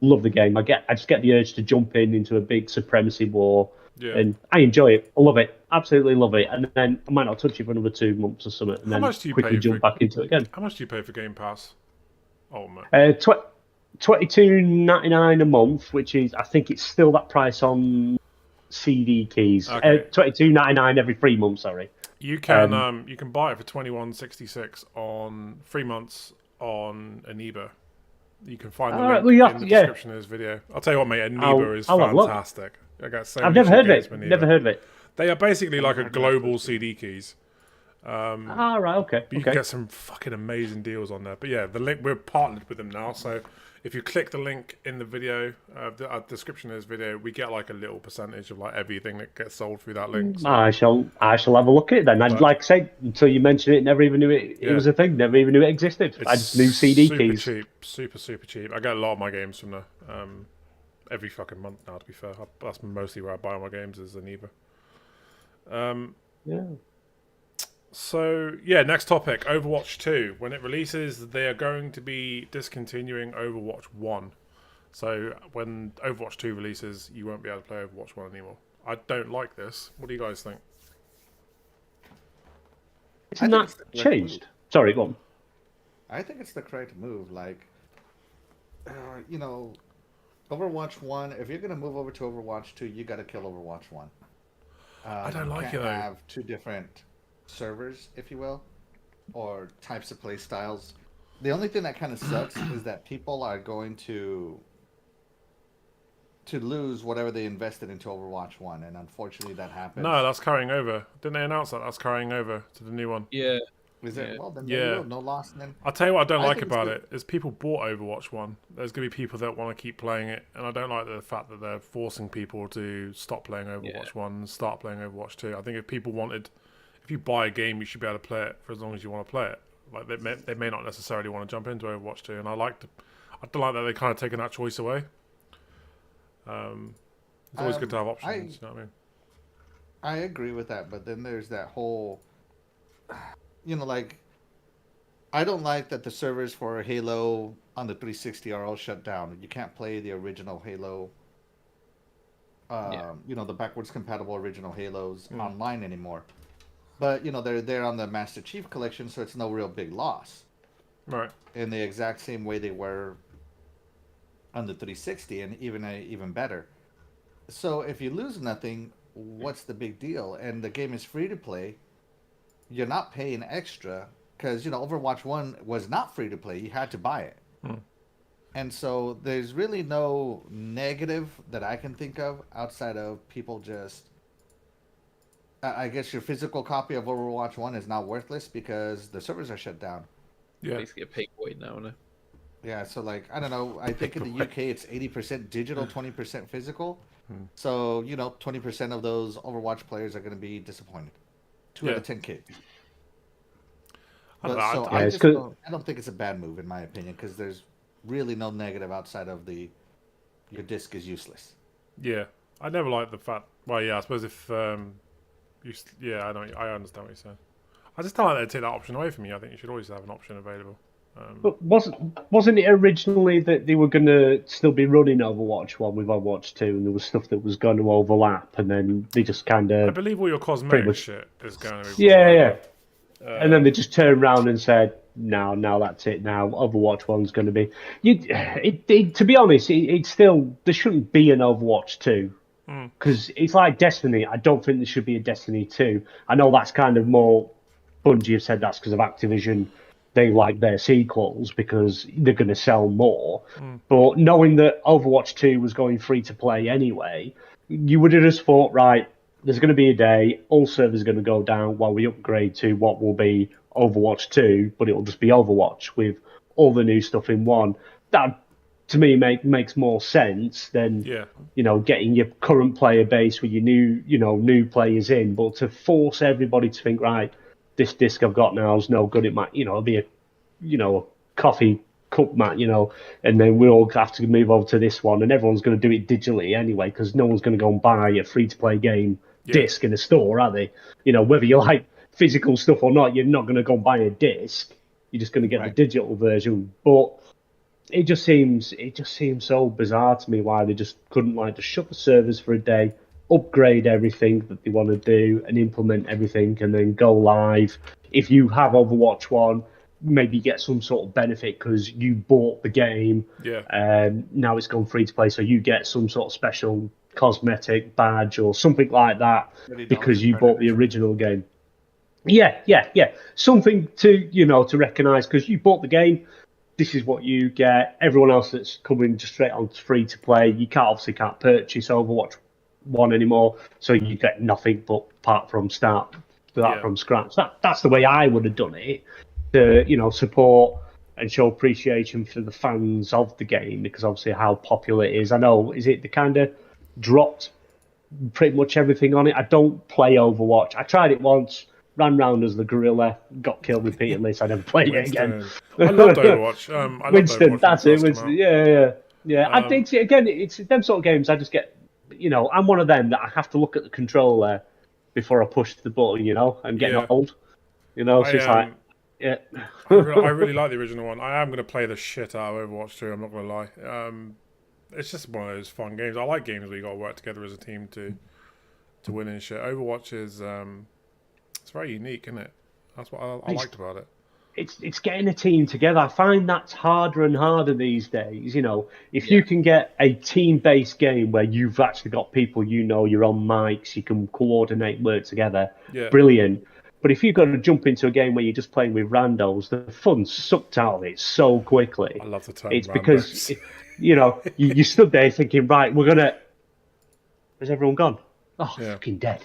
Love the game. I just get the urge to jump into a big supremacy war, and I enjoy it. I love it. Absolutely love it. And then I might not touch it for another 2 months or something, and then quickly jump back into it again. How much do you pay for Game Pass? Oh man. $22.99 a month, which is, I think it's still that price on CD keys. Okay. $22.99 every 3 months. Sorry. You can you can buy it for $21.66 on 3 months on ENEBA. You can find the link in the description of this video. I'll tell you what, mate. ENEBA is fantastic. I got so I've never heard of it. Never heard of it. They are basically like a global CD keys. Right, okay. But you can get some fucking amazing deals on there. But yeah, the link, we're partnered with them now, so if you click the link in the video, the description of this video, we get like a little percentage of like everything that gets sold through that link. So. I shall have a look at it then. I'd like to say, until you mentioned it, never even knew it was a thing. Never even knew it existed. I just knew CD keys. Super cheap. I get a lot of my games from there. Every fucking month now, to be fair. That's mostly where I buy my games, is ENEBA. So, next topic, Overwatch 2. When it releases, they are going to be discontinuing Overwatch 1. So, when Overwatch 2 releases, you won't be able to play Overwatch 1 anymore. I don't like this. What do you guys think? Isn't that changed? Sorry, go on. I think it's the correct move. Like, Overwatch 1, if you're going to move over to Overwatch 2, you got to kill Overwatch 1. I don't like it, though. You have 2 different servers, if you will, or types of play styles. The only thing that kind of sucks is that people are going to lose whatever they invested into Overwatch 1, and unfortunately that happens. No, that's carrying over. Didn't they announce that? That's carrying over to the new one. Yeah. Is it? Yeah. Well, then there you go. No loss then. I'll tell you what I don't like think about it's it is people bought Overwatch 1. There's going to be people that want to keep playing it, and I don't like the fact that they're forcing people to stop playing Overwatch 1 and start playing Overwatch 2. I think if you buy a game, you should be able to play it for as long as you want to play it. Like they may not necessarily want to jump into Overwatch 2, and I don't like that they're kind of taking that choice away. It's always good to have options, you know what I mean? I agree with that, but then there's that whole, like, I don't like that the servers for Halo on the 360 are all shut down. You can't play the original Halo, the backwards compatible original Halos online anymore. But, they're there on the Master Chief Collection, so it's no real big loss. Right. In the exact same way they were on the 360, and even better. So if you lose nothing, what's the big deal? And the game is free to play. You're not paying extra because Overwatch 1 was not free to play. You had to buy it. And so there's really no negative that I can think of outside of people just. I guess your physical copy of Overwatch 1 is now worthless because the servers are shut down. Yeah. Basically a paperweight now, no? Yeah, so I don't know. I think in the UK it's 80% digital, 20% physical. So 20% of those Overwatch players are going to be disappointed. 2 out of 10 kids. I don't think it's a bad move in my opinion because there's really no negative outside of your disc is useless. Yeah, I never liked the fact. Well, yeah, I suppose if I understand what you're saying. I just don't like they take that option away from you. I think you should always have an option available. But wasn't it originally that they were going to still be running Overwatch 1 with Overwatch 2, and there was stuff that was going to overlap, and then they just kind of... I believe all your cosmetic shit is going to be... Yeah. And then they just turned around and said, no, that's it now. Overwatch 1's going to be... to be honest, it's still... There shouldn't be an Overwatch 2. Because it's like Destiny. I don't think there should be a Destiny 2. I know that's kind of more... Bungie have said that's because of Activision... They like their sequels because they're going to sell more. But knowing that Overwatch 2 was going free to play anyway, you would have just thought, right, there's going to be a day, all servers are going to go down while we upgrade to what will be Overwatch 2, but it will just be Overwatch with all the new stuff in one. That, to me, makes more sense than, getting your current player base with your new players in. But to force everybody to think, right, this disc I've got now is no good. It might, it'll be a coffee cup mat, and then we all have to move over to this one, and everyone's going to do it digitally anyway, because no one's going to go and buy a free-to-play game disc in a store, are they? Whether you like physical stuff or not, you're not going to go and buy a disc. You're just going to get the digital version. But it just seems so bizarre to me why they just couldn't just shut the servers for a day, upgrade everything that they want to do and implement everything and then go live. If you have Overwatch 1, maybe get some sort of benefit because you bought the game. Now it's gone free to play, so you get some sort of special cosmetic badge or something like that because you bought the original game. Yeah. Something to recognise because you bought the game. This is what you get. Everyone else that's coming just straight on free to play, you obviously can't purchase Overwatch 1 anymore, so you get nothing but apart from from scratch. That's the way I would have done it to support and show appreciation for the fans of the game because obviously how popular it is. I know they kind of dropped pretty much everything on it. I don't play Overwatch. I tried it once, ran round as the gorilla, got killed repeatedly, so I never played it again. I loved Overwatch. Winston, that's it. Winston, yeah. I think it's them sort of games. I just get. I'm one of them that I have to look at the controller before I push the button, I'm getting old, so it's like, I really like the original one. I am going to play the shit out of Overwatch 2, I'm not going to lie. It's just one of those fun games. I like games where you got to work together as a team to win and shit. Overwatch is, it's very unique, isn't it? That's what I liked about it. It's getting a team together. I find that's harder and harder these days. If you can get a team-based game where you've actually got people, you're on mics, you can coordinate, work together, brilliant. But if you've got to jump into a game where you're just playing with randos, the fun's sucked out of it so quickly. I love the term It's randos. because, you stood there thinking, right, we're going to... Has everyone gone? Oh, fucking dead.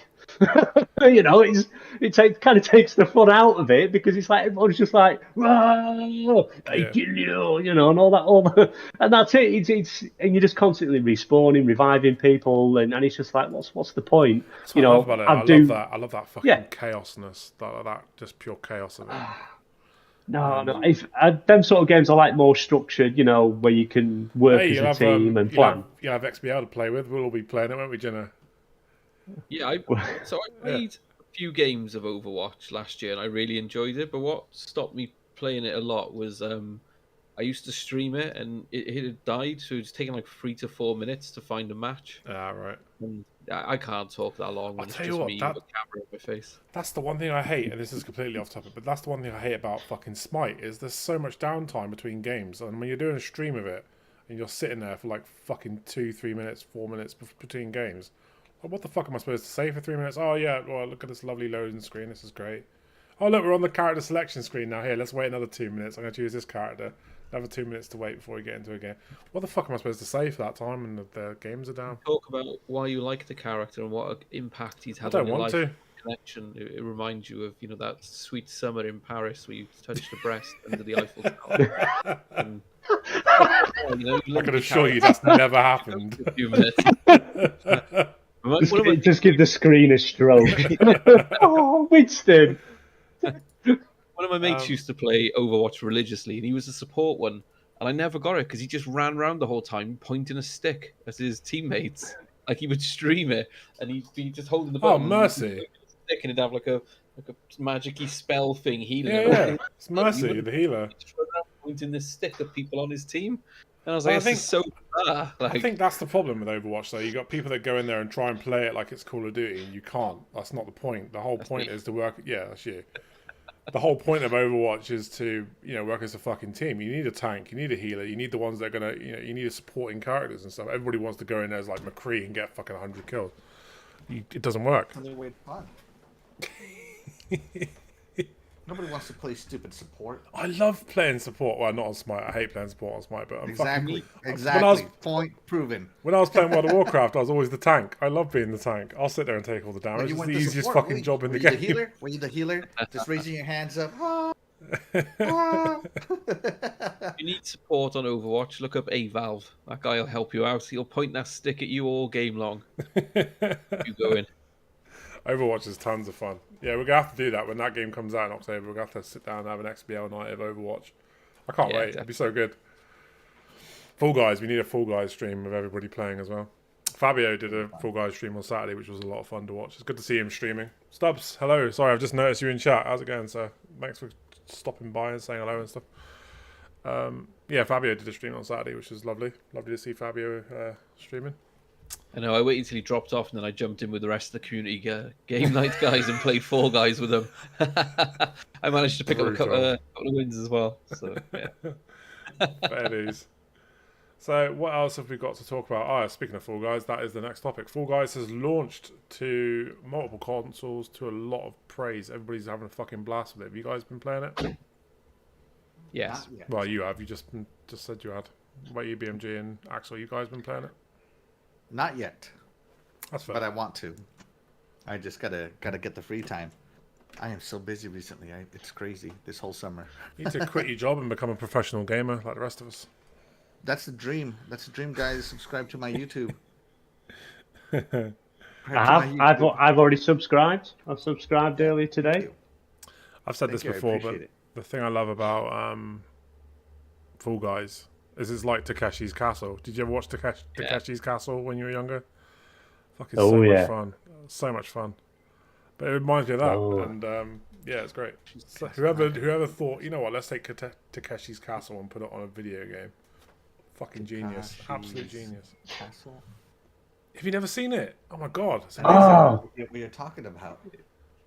It kind of takes the fun out of it because it's like everyone's just like, "Whoa, I kill you," and all that, and that's it. It's and you're just constantly respawning, reviving people, and it's just like, what's the point? I love about it. I love that fucking chaosness, that just pure chaos of it. No. Them sort of games I like more structured, where you can work as a team and plan. You have XBL to play with. We'll all be playing it, won't we, Ginna? Yeah, I played a few games of Overwatch last year and I really enjoyed it. But what stopped me playing it a lot was I used to stream it and it had died, so it's taken like 3 to 4 minutes to find a match. Ah, right. And I can't talk that long when it's just me with a camera in my face. That's the one thing I hate, and this is completely off topic, but that's the one thing I hate about fucking Smite is there's so much downtime between games, and when you're doing a stream of it and you're sitting there for like fucking 2, 3 minutes, 4 minutes between games. What the fuck am I supposed to say for 3 minutes? Oh yeah, well look at this lovely loading screen. This is great. Oh look, we're on the character selection screen now. Here, let's wait another 2 minutes. I'm going to choose this character. Another 2 minutes to wait before we get into a game. What the fuck am I supposed to say for that time? And the games are down. Talk about why you like the character and what impact he's had on your life. Connection. It reminds you of that sweet summer in Paris where you touched a breast under the Eiffel Tower. And, I can assure you that's never happened. A few minutes. Just give the screen a stroke. Oh, Winston. One of my mates used to play Overwatch religiously, and he was a support one, and I never got it because he just ran around the whole time pointing a stick at his teammates. Like he would stream it, and he'd be just holding the button. Oh, Mercy! Stick, and he'd have like a magic-y spell thing healing. Yeah. It's Mercy, the healer. Just run around pointing this stick at people on his team. And I was like, this is so bizarre. I think that's the problem with Overwatch, though. You got people that go in there and try and play it like it's Call of Duty, and you can't. That's not the point. The whole point is to work. Yeah, that's you. The whole point of Overwatch is to work as a fucking team. You need a tank, you need a healer, you need the ones that are gonna you need supporting characters and stuff. Everybody wants to go in there as like McCree and get fucking 100 kills. It doesn't work. Nobody wants to play stupid support. I love playing support. Well, not on Smite. I hate playing support on Smite, but exactly. Point proven. When I was playing World of Warcraft, I was always the tank. I love being the tank. I'll sit there and take all the damage. It's the easiest fucking job in the game. Were you the healer? Just raising your hands up. If you need support on Overwatch, look up A-Valve. That guy will help you out. He'll point that stick at you all game long. You go in. Overwatch is tons of fun. Yeah, we're going to have to do that when that game comes out in October. We're going to have to sit down and have an XBL night of Overwatch. I can't wait. Definitely. It'd be so good. Fall Guys. We need a Fall Guys stream of everybody playing as well. Fabio did a Fall Guys stream on Saturday, which was a lot of fun to watch. It's good to see him streaming. Stubbs, hello. Sorry, I've just noticed you in chat. How's it going, sir? Thanks for stopping by and saying hello and stuff. Yeah, Fabio did a stream on Saturday, which was lovely. Lovely to see Fabio streaming. I know, I waited until he dropped off and then I jumped in with the rest of the community game night guys and played Fall Guys with them. I managed to pick up a couple of wins as well. So, yeah. Fair news. So what else have we got to talk about? Speaking of Fall Guys, that is the next topic. Fall Guys has launched to multiple consoles to a lot of praise. Everybody's having a fucking blast with it. Have you guys been playing it? Yes. Well, you have. You just said you had. What about you, BMG and Axel? You guys been playing it? Not yet. That's fair. But I want to. I just gotta get the free time. I am so busy recently. It's crazy this whole summer. You need to quit your job and become a professional gamer like the rest of us. That's the dream. That's the dream, guys. Subscribe to my YouTube. I've already subscribed. I've subscribed earlier today. I've said this before, but the thing I love about Fall Guys is it's like Takeshi's Castle. Did you ever watch Takeshi's Castle when you were younger? Fucking much fun. So much fun. But it reminds me of that. And yeah, it's great. So whoever thought, you know what, let's take Takeshi's Castle and put it on a video game. Fucking genius. Absolute genius. Castle? Have you never seen it? Oh my god. What you're talking about.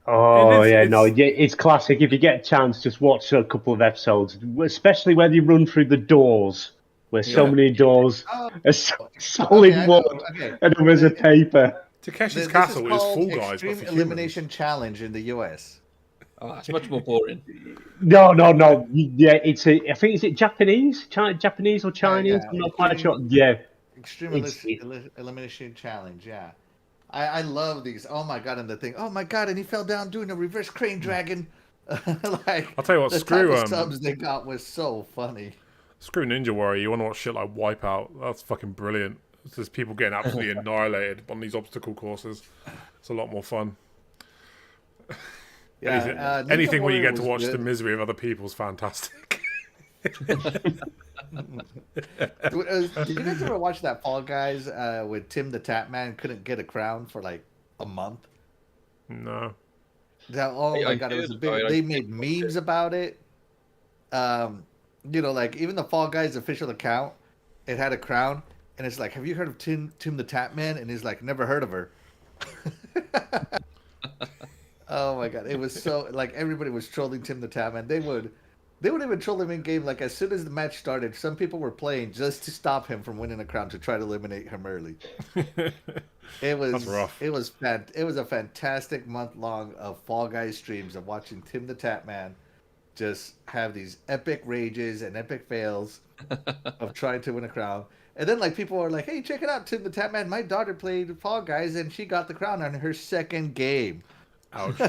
It's classic. If you get a chance, just watch a couple of episodes, especially when you run through the doors, where so many doors are solid wood and others are paper. Takeshi's Castle is Fall Guys. Extreme Elimination Challenge in the US. Oh, that's much more boring. No. Yeah, I think is it Japanese, Japanese or Chinese? Yeah. I'm not quite sure. Yeah, Extreme it's elimination challenge. Yeah. I love these. Oh my god! And the thing. Oh my god! And he fell down doing a reverse crane dragon. Like I'll tell you what, the type of subs they got was so funny. screw Ninja Warrior. You want to watch shit like Wipeout? That's fucking brilliant. It's just people getting absolutely annihilated on these obstacle courses. It's a lot more fun. Yeah, anything where you Warrior get to was watch good. the misery of other people is fantastic. Did you guys ever watch that Fall Guys with Tim the Tap Man couldn't get a crown for like a month? No. Oh my god, it was a big. They made memes about it. Like even the Fall Guys official account, it had a crown, and it's like, have you heard of Tim the Tap Man? And he's like, never heard of her. Oh my god, it was so like everybody was trolling Tim the Tap Man. They would even troll him in game. Like as soon as the match started, some people were playing just to stop him from winning a crown to try to eliminate him early. It was That's rough. It was a fantastic month long of Fall Guys streams of watching Tim the Tap Man just have these epic rages and epic fails of trying to win a crown. And then like people are like, "Hey, check it out, Tim the Tap Man. My daughter played Fall Guys and she got the crown on her second game." Ouch.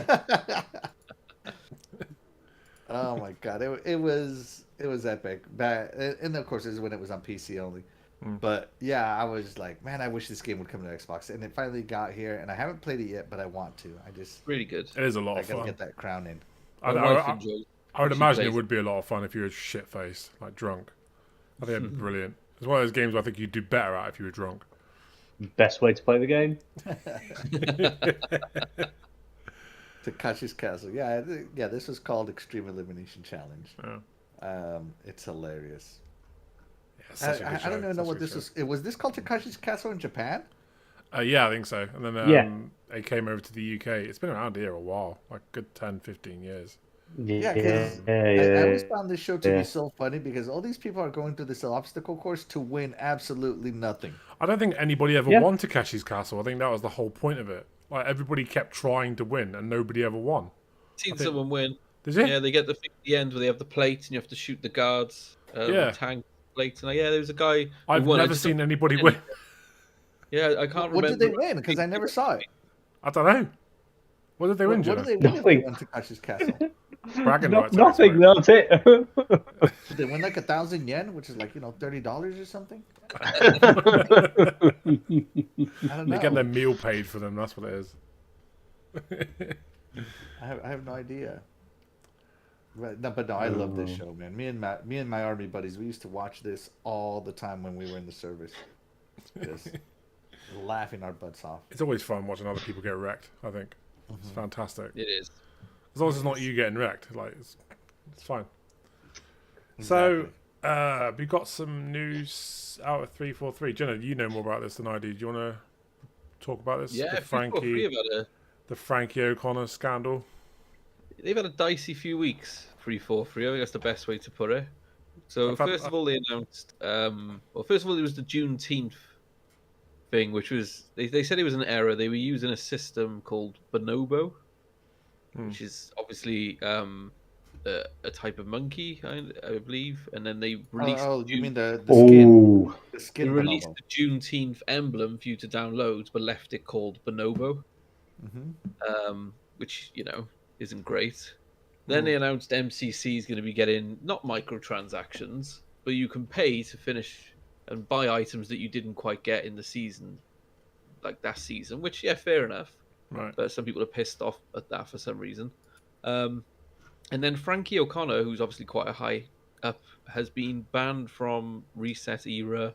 Oh my god, it was epic. And of course, this is when it was on PC only. But yeah, I was like, man, I wish this game would come to Xbox, and it finally got here. And I haven't played it yet, but I want to. I just Really good. It is a lot I of gotta fun. get that crown in. I would imagine it would be a lot of fun if you were shit faced, like drunk. I think it'd be brilliant. It's one of those games where I think you'd do better at if you were drunk. best way to play the game. Takashi's Castle. Yeah, this was called Extreme Elimination Challenge. Yeah. It's hilarious. Yeah, I don't even know what this was. Was this called Takashi's Castle in Japan? Yeah, I think so. And then it came over to the UK. It's been around here a while, like a good 10, 15 years. Yeah, because I always found this show to be so funny because all these people are going through this obstacle course to win absolutely nothing. I don't think anybody ever won Takashi's Castle. I think that was the whole point of it. Like everybody kept trying to win, and nobody ever won. Seen someone win. Did you? Yeah, they get the end where they have the plate, and you have to shoot the guards. The tank plate, and there was a guy. I've never seen anybody win. Yeah, I can't remember. What did they win? Because I never saw it. I don't know. What did they win? What did they win if they won Takashi's Castle? Bragging rights. Nothing. That's it. Did they win like 1,000 yen, which is like $30 or something? I don't know. They get their meal paid for them. That's what it is. I have no idea. But no, I love this show, man. Me and my army buddies, we used to watch this all the time when we were in the service, just laughing our butts off. It's always fun watching other people get wrecked. I think it's fantastic. It is. As long as it's not you getting wrecked, like it's fine. Exactly. So we got some news out of 343. Jenna, you know more about this than I do. Do you want to talk about this? Yeah, the Frankie O'Connor scandal. They've had a dicey few weeks. 343. I think that's the best way to put it. So first of all, they announced. First of all, it was the Juneteenth thing, which was they said it was an error. They were using a system called Bonobo, which is obviously a type of monkey, I believe. And then they released. You mean the skin? The skin. They released the Juneteenth emblem for you to download, but left it called Bonobo, which isn't great. Then they announced MCC is going to be getting not microtransactions, but you can pay to finish and buy items that you didn't quite get in the season, like that season, which, fair enough. Right. But some people are pissed off at that for some reason. And then Frankie O'Connor, who's obviously quite a high up, has been banned from Reset Era,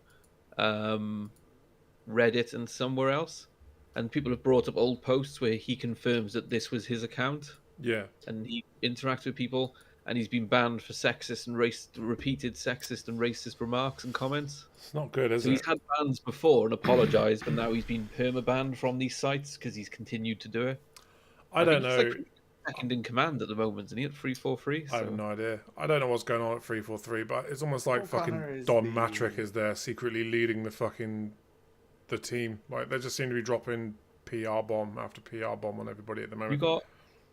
Reddit, and somewhere else. And people have brought up old posts where he confirms that this was his account. Yeah. And he interacts with people, and he's been banned for repeated sexist and racist remarks and comments. It's not good, is it? He's had bans before and apologised, but now he's been perma-banned from these sites because he's continued to do it. I don't know. He's like second in command at the moment, and he at 343. I have no idea. I don't know what's going on at 343, but it's almost like fucking Don Matrick is there secretly leading the team. Like they just seem to be dropping PR bomb after PR bomb on everybody at the moment.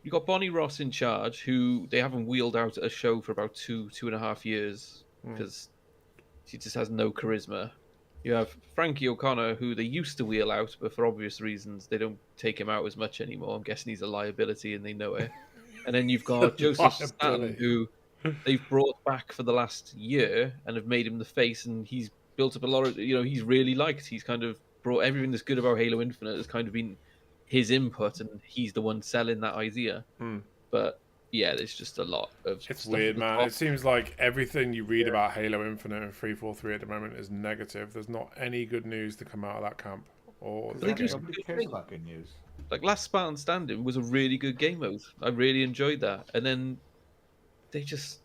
you got Bonnie Ross in charge, who they haven't wheeled out a show for about 2.5 years because she just has no charisma. You have Frankie O'Connor, who they used to wheel out, but for obvious reasons, they don't take him out as much anymore. I'm guessing he's a liability and they know it. And then you've got Joseph Staten, who they've brought back for the last year and have made him the face, and he's built up a lot of, he's really liked. He's kind of brought everything that's good about Halo Infinite has kind of been his input, and he's the one selling that idea. But yeah, there's just a lot of. It's weird, man. It seems like everything you read about Halo Infinite and 343 at the moment is negative. There's not any good news to come out of that camp. Or nobody cares about good news. Like last Spartan Standing was a really good game mode. I really enjoyed that, and then they just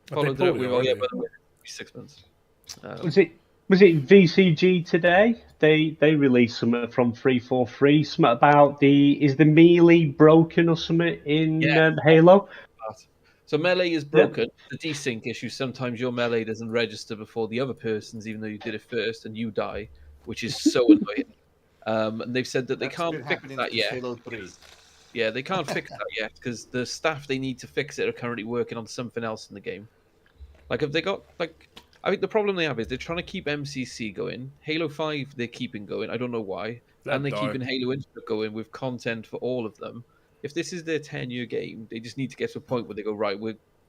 followed it up with, by the way, 6 months. Was it VCG today? They released something from 343, something about is the melee broken or something in Halo? So melee is broken. The desync issue, sometimes your melee doesn't register before the other person's, even though you did it first, and you die, which is so annoying. And they've said that they can't fix that yet. Halo 3. Yeah, they can't fix that yet because the staff they need to fix it are currently working on something else in the game. Like, have they got I think the problem they have is they're trying to keep MCC going. Halo 5 they're keeping going. I don't know why. And they're keeping Halo Infinite going with content for all of them. If this is their 10-year game, they just need to get to a point where they go, right,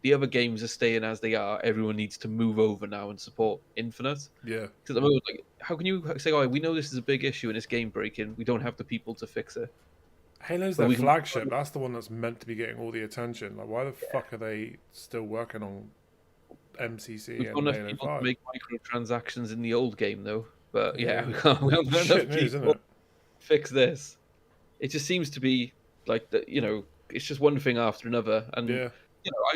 the other games are staying as they are. Everyone needs to move over now and support Infinite. Yeah. Because at the moment, how can you say, we know this is a big issue and it's game breaking. We don't have the people to fix it. Halo's their flagship. That's the one that's meant to be getting all the attention. Like, why the fuck are they still working on MCC and Halo 5? People to make microtransactions in the old game, though. But we haven't got Shit enough news, people isn't it? to fix this. It just seems to be like that. It's just one thing after another. And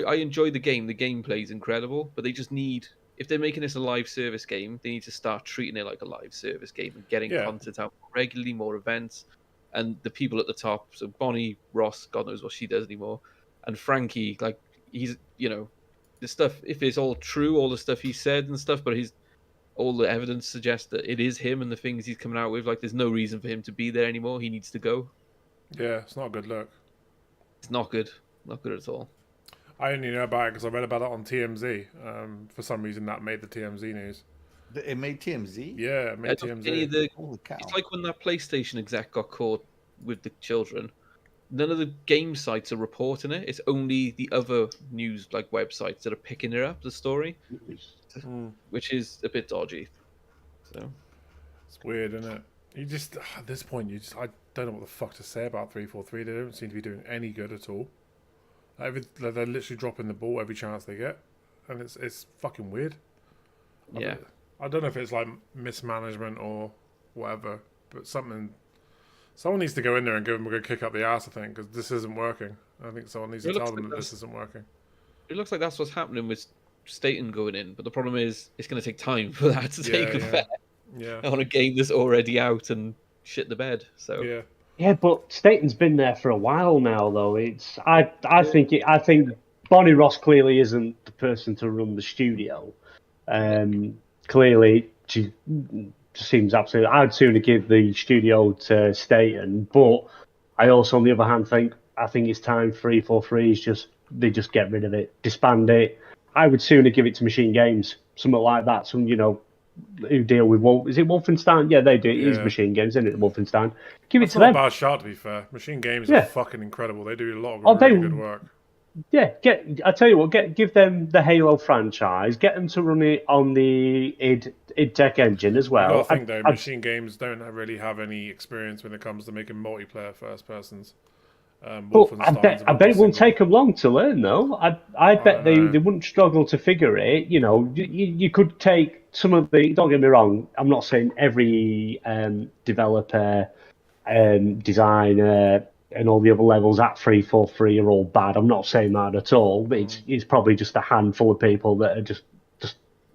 I enjoy the game. The gameplay is incredible, but they just need. If they're making this a live service game, they need to start treating it like a live service game and getting content out regularly, more events. And the people at the top, so Bonnie Ross, God knows what she does anymore, and Frankie, he's, the stuff, if it's all true, all the stuff he said and stuff, but all the evidence suggests that it is him and the things he's coming out with, there's no reason for him to be there anymore. He needs to go. Yeah, it's not a good look. It's not good. Not good at all. I only know about it because I read about it on TMZ. For some reason, that made the TMZ news. It made TMZ? Yeah, it made TMZ. Holy cow. It's like when that PlayStation exec got caught with the children. None of the game sites are reporting it. It's only the other news websites that are picking it up, the story, which is a bit dodgy. So it's weird, isn't it? You just at this point, I don't know what the fuck to say about 343. They don't seem to be doing any good at all. They're literally dropping the ball every chance they get, and it's fucking weird. Yeah. I don't know if it's mismanagement or whatever, but someone needs to go in there and give them a good kick up the ass, I think, because this isn't working. I think someone needs to tell them that this isn't working. It looks like that's what's happening with Staten going in, but the problem is it's going to take time for that to take effect on a game that's already out and shit the bed. So yeah, but Staten's been there for a while now, though. I think Bonnie Ross clearly isn't the person to run the studio. Clearly, she seems absolutely. I'd sooner give the studio to Staten, but I also, on the other hand, think it's time 343 they just get rid of it, disband it. I would sooner give it to Machine Games, something like that. Who deal with Is it Wolfenstein? Yeah, they do. It is Machine Games, isn't it? Wolfenstein. Give it to them. That's not a bad shot, to be fair. Machine Games are fucking incredible. They do a lot of really good work. Yeah, I tell you what, give them the Halo franchise, get them to run it on the id Tech engine as well. I think though, Machine Games don't really have any experience when it comes to making multiplayer first persons. But I bet it won't take them long to learn, though. I bet they wouldn't struggle to figure it. You could take some of the. Don't get me wrong. I'm not saying every developer, designer, and all the other levels at 343 are all bad. I'm not saying that at all. But it's probably just a handful of people that are just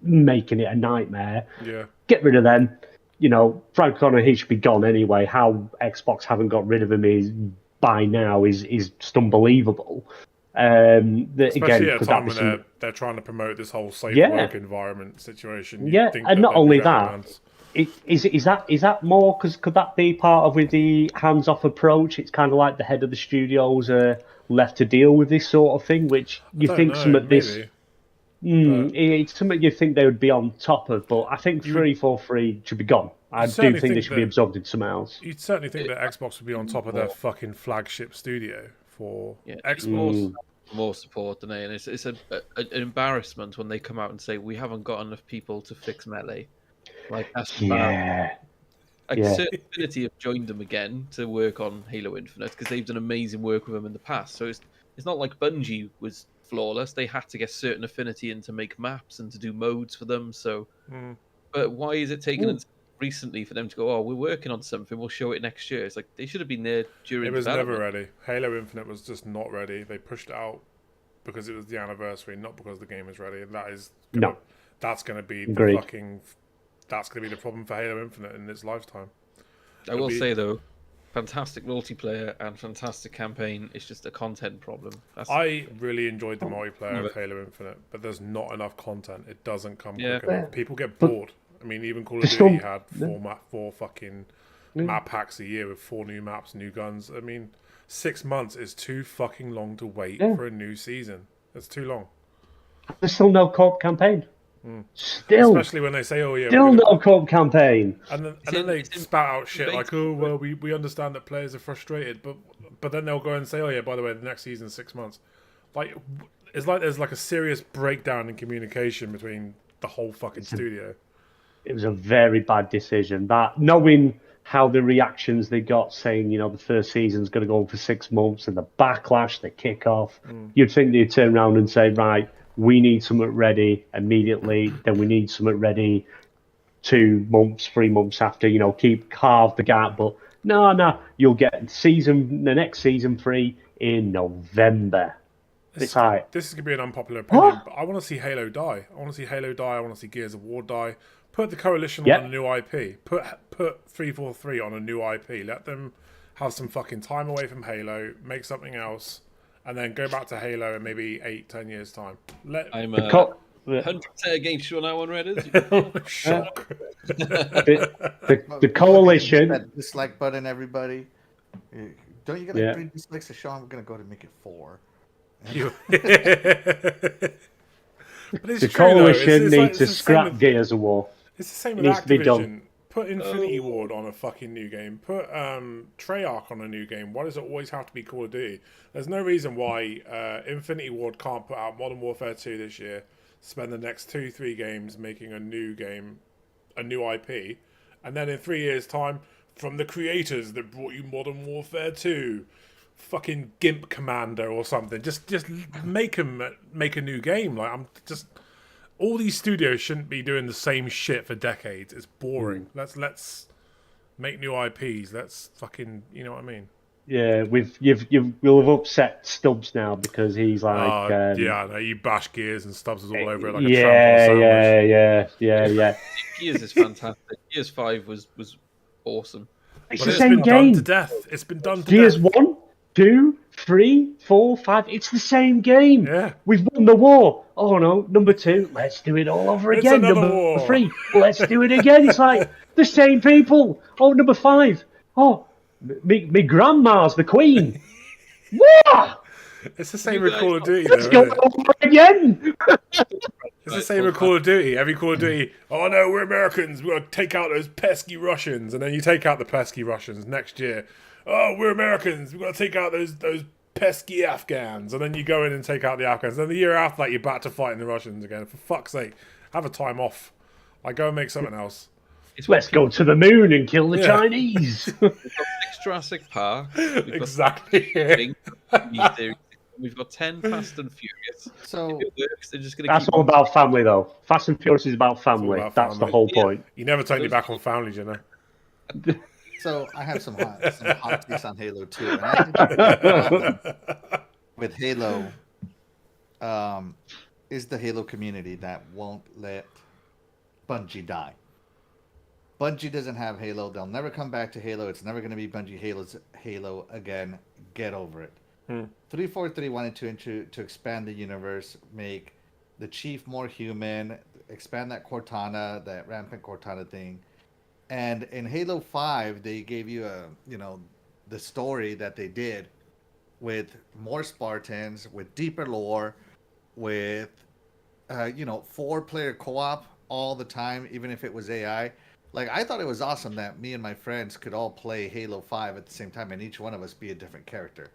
making it a nightmare. Yeah. Get rid of them. Frank Connor, he should be gone anyway. How Xbox haven't got rid of him is just unbelievable. Especially at a time when they're trying to promote this whole safe work environment situation. And not only that, Is that more? Because could that be part of with the hands-off approach? It's kind of like the head of the studios are left to deal with this sort of thing, which I you don't think some know, of this. maybe. But It's something you think they would be on top of, but I think You would- 343 should be gone. I do certainly think they think should be that absorbed in something else. you'd certainly think that Xbox would be on top of their More. fucking flagship studio for Yeah, Xbox. more support than they, and it's an embarrassment when they come out and say we haven't got enough people to fix Melee. Like that's bad. Like Yeah. Certain Affinity have joined them again to work on Halo Infinite because they've done amazing work with them in the past. So it's not like Bungie was flawless. They had to get Certain Affinity in to make maps and to do modes for them. So, but why is it taken recently for them to go? Oh, we're working on something. We'll show it next year. It's like they should have been there during. It was development. never ready. Halo Infinite was just not ready. They pushed it out because it was the anniversary, not because the game is ready. And that's going to be Agreed. that's going to be the problem for Halo Infinite in its lifetime. I will say though, fantastic multiplayer and fantastic campaign. It's just a content problem. I really enjoyed the multiplayer of Halo Infinite, but there's not enough content. It doesn't come quick enough. People get bored. I mean, even Call of Duty had four fucking map packs a year with 4 new maps, new guns. I mean, 6 months is too fucking long to wait for a new season. It's too long. There's still no co-op campaign. Still, especially when they say, "Oh yeah, still no co-op campaign," and then they spout out shit like, "Oh well, we understand that players are frustrated," but then they'll go and say, "Oh yeah, by the way, the next season's 6 months." Like it's like there's like a serious breakdown in communication between the whole fucking studio. It was a very bad decision. That knowing how the reactions they got, saying the first season's going to go on for 6 months, and the backlash, the kickoff, you'd think they'd turn around and say, "Right, we need something ready immediately, then we need something ready 2 months, 3 months after, carve the gap." But no, you'll get the next season 3 in November. This is going to be an unpopular opinion, but I want to see Halo die. I want to see Halo die. I want to see Gears of War die. Put the Coalition on a new IP. Put 343 on a new IP. Let them have some fucking time away from Halo, make something else, and then go back to Halo in maybe 8-10 years time. I'm 100% against you on that one, Redders. Shock. The Coalition. That dislike button, everybody. Don't you get 3 dislikes to show? I'm gonna go to make it 4. The Coalition needs to scrap Gears of War. It's the same with Activision. Put Infinity Ward on a fucking new game. Put Treyarch on a new game. Why does it always have to be Call of Duty? There's no reason why Infinity Ward can't put out Modern Warfare 2 this year, spend the next 2-3 games making a new game, a new IP, and then in 3 years' time, from the creators that brought you Modern Warfare 2, fucking Gimp Commander or something. Just make them make a new game. All these studios shouldn't be doing the same shit for decades. It's boring. Let's make new IPs. Let's fucking, you know what I mean? Yeah, you'll have upset Stubbs now because he's like, no, you bash Gears and Stubbs is all over it like a trample sandwich. Yeah. Gears is fantastic. Gears 5 was awesome. It's the same game. Done to death. It's been done to Gears death. 1, 2, 3, 4, 5. It's the same game. Yeah. We've won the war. Oh no, number 2, let's do it all over It's again. another Number war. 3, let's do it again. It's like the same people. Oh, number 5. Oh, me grandma's the queen. Wah! It's the same with Call of Duty, Let's though, go isn't it? over again. It's the same with Call of Duty. Every Call of Duty, oh no, we're Americans. We've got to take out those pesky Russians. And then you take out the pesky Russians next year. Oh, we're Americans. We've got to take out those pesky Afghans. And then you go in and take out the Afghans. Then the year after that, you're back to fighting the Russians again. For fuck's sake, have a time off. Go and make something else. Let's go to the moon and kill the Chinese. We've got Jurassic Park. Exactly. We've got 10 Fast and Furious. So if it works, they're just going That's all about family, though. Fast and Furious is about family. about That's family. the whole point. You never turn your back on family, you know. So I have some hot takes on Halo 2. And I think the problem with Halo is the Halo community that won't let Bungie die. Bungie doesn't have Halo. They'll never come back to Halo. It's never going to be Bungie Halo again. Get over it. 343 wanted to expand the universe, make the Chief more human, expand that Cortana, that rampant Cortana thing. And in Halo 5, they gave you the story that they did with more Spartans, with deeper lore, with 4-player co-op all the time, even if it was AI. Like, I thought it was awesome that me and my friends could all play Halo 5 at the same time and each one of us be a different character.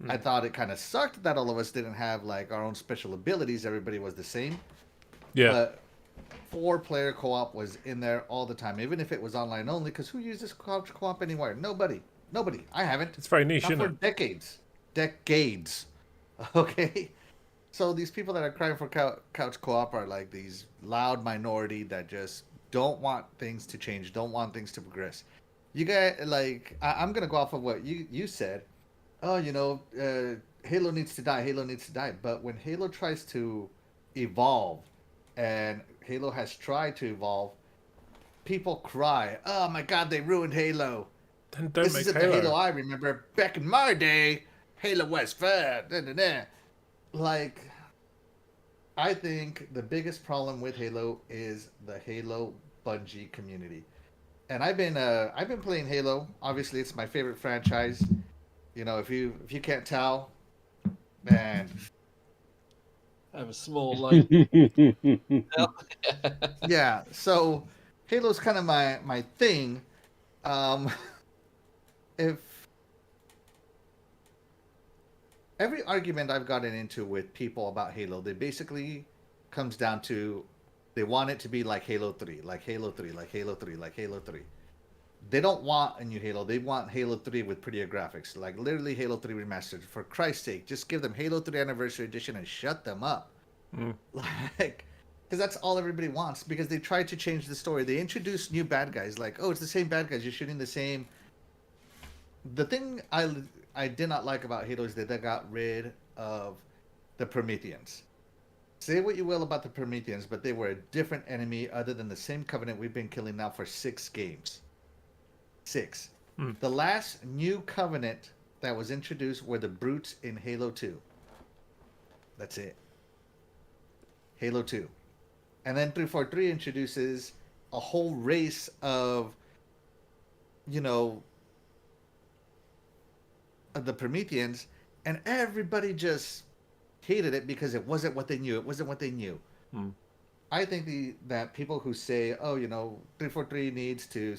I thought it kind of sucked that all of us didn't have like our own special abilities. Everybody was the same. Yeah. But 4-player co-op was in there all the time, even if it was online only, because who uses couch co-op anywhere? Nobody. I haven't. It's very niche, Not isn't for it? decades. Okay? So these people that are crying for couch co-op are like these loud minority that just don't want things to change, don't want things to progress. You get like I'm gonna go off of what you said. Oh, Halo needs to die. But when Halo tries to evolve, and Halo has tried to evolve, people cry, "Oh my God, they ruined Halo! Then don't This make isn't Halo. the Halo I remember back in my day. Halo was fun." Like, I think the biggest problem with Halo is the Halo Bungie community. And I've been playing Halo. Obviously, it's my favorite franchise. If you can't tell, man. I have a small light. Yeah. So Halo's kind of my thing. If every argument I've gotten into with people about Halo, they basically comes down to they want it to be like Halo 3, like Halo 3, like Halo 3, like Halo 3. They don't want a new Halo. They want Halo 3 with prettier graphics, like literally Halo 3 remastered. For Christ's sake, just give them Halo 3 Anniversary Edition and shut them up. Like, because that's all everybody wants. Because they tried to change the story. They introduced new bad guys. Like, oh, it's the same bad guys. You're shooting the same. The thing I did not like about Halo is that they got rid of the Prometheans. Say what you will about the Prometheans, but they were a different enemy other than the same Covenant we've been killing now for 6 games. 6. The last new Covenant that was introduced were the Brutes in Halo 2. That's it. Halo 2. And then 343 introduces a whole race of, the Prometheans, and everybody just hated it because it wasn't what they knew. I think that people who say, oh, 343 needs to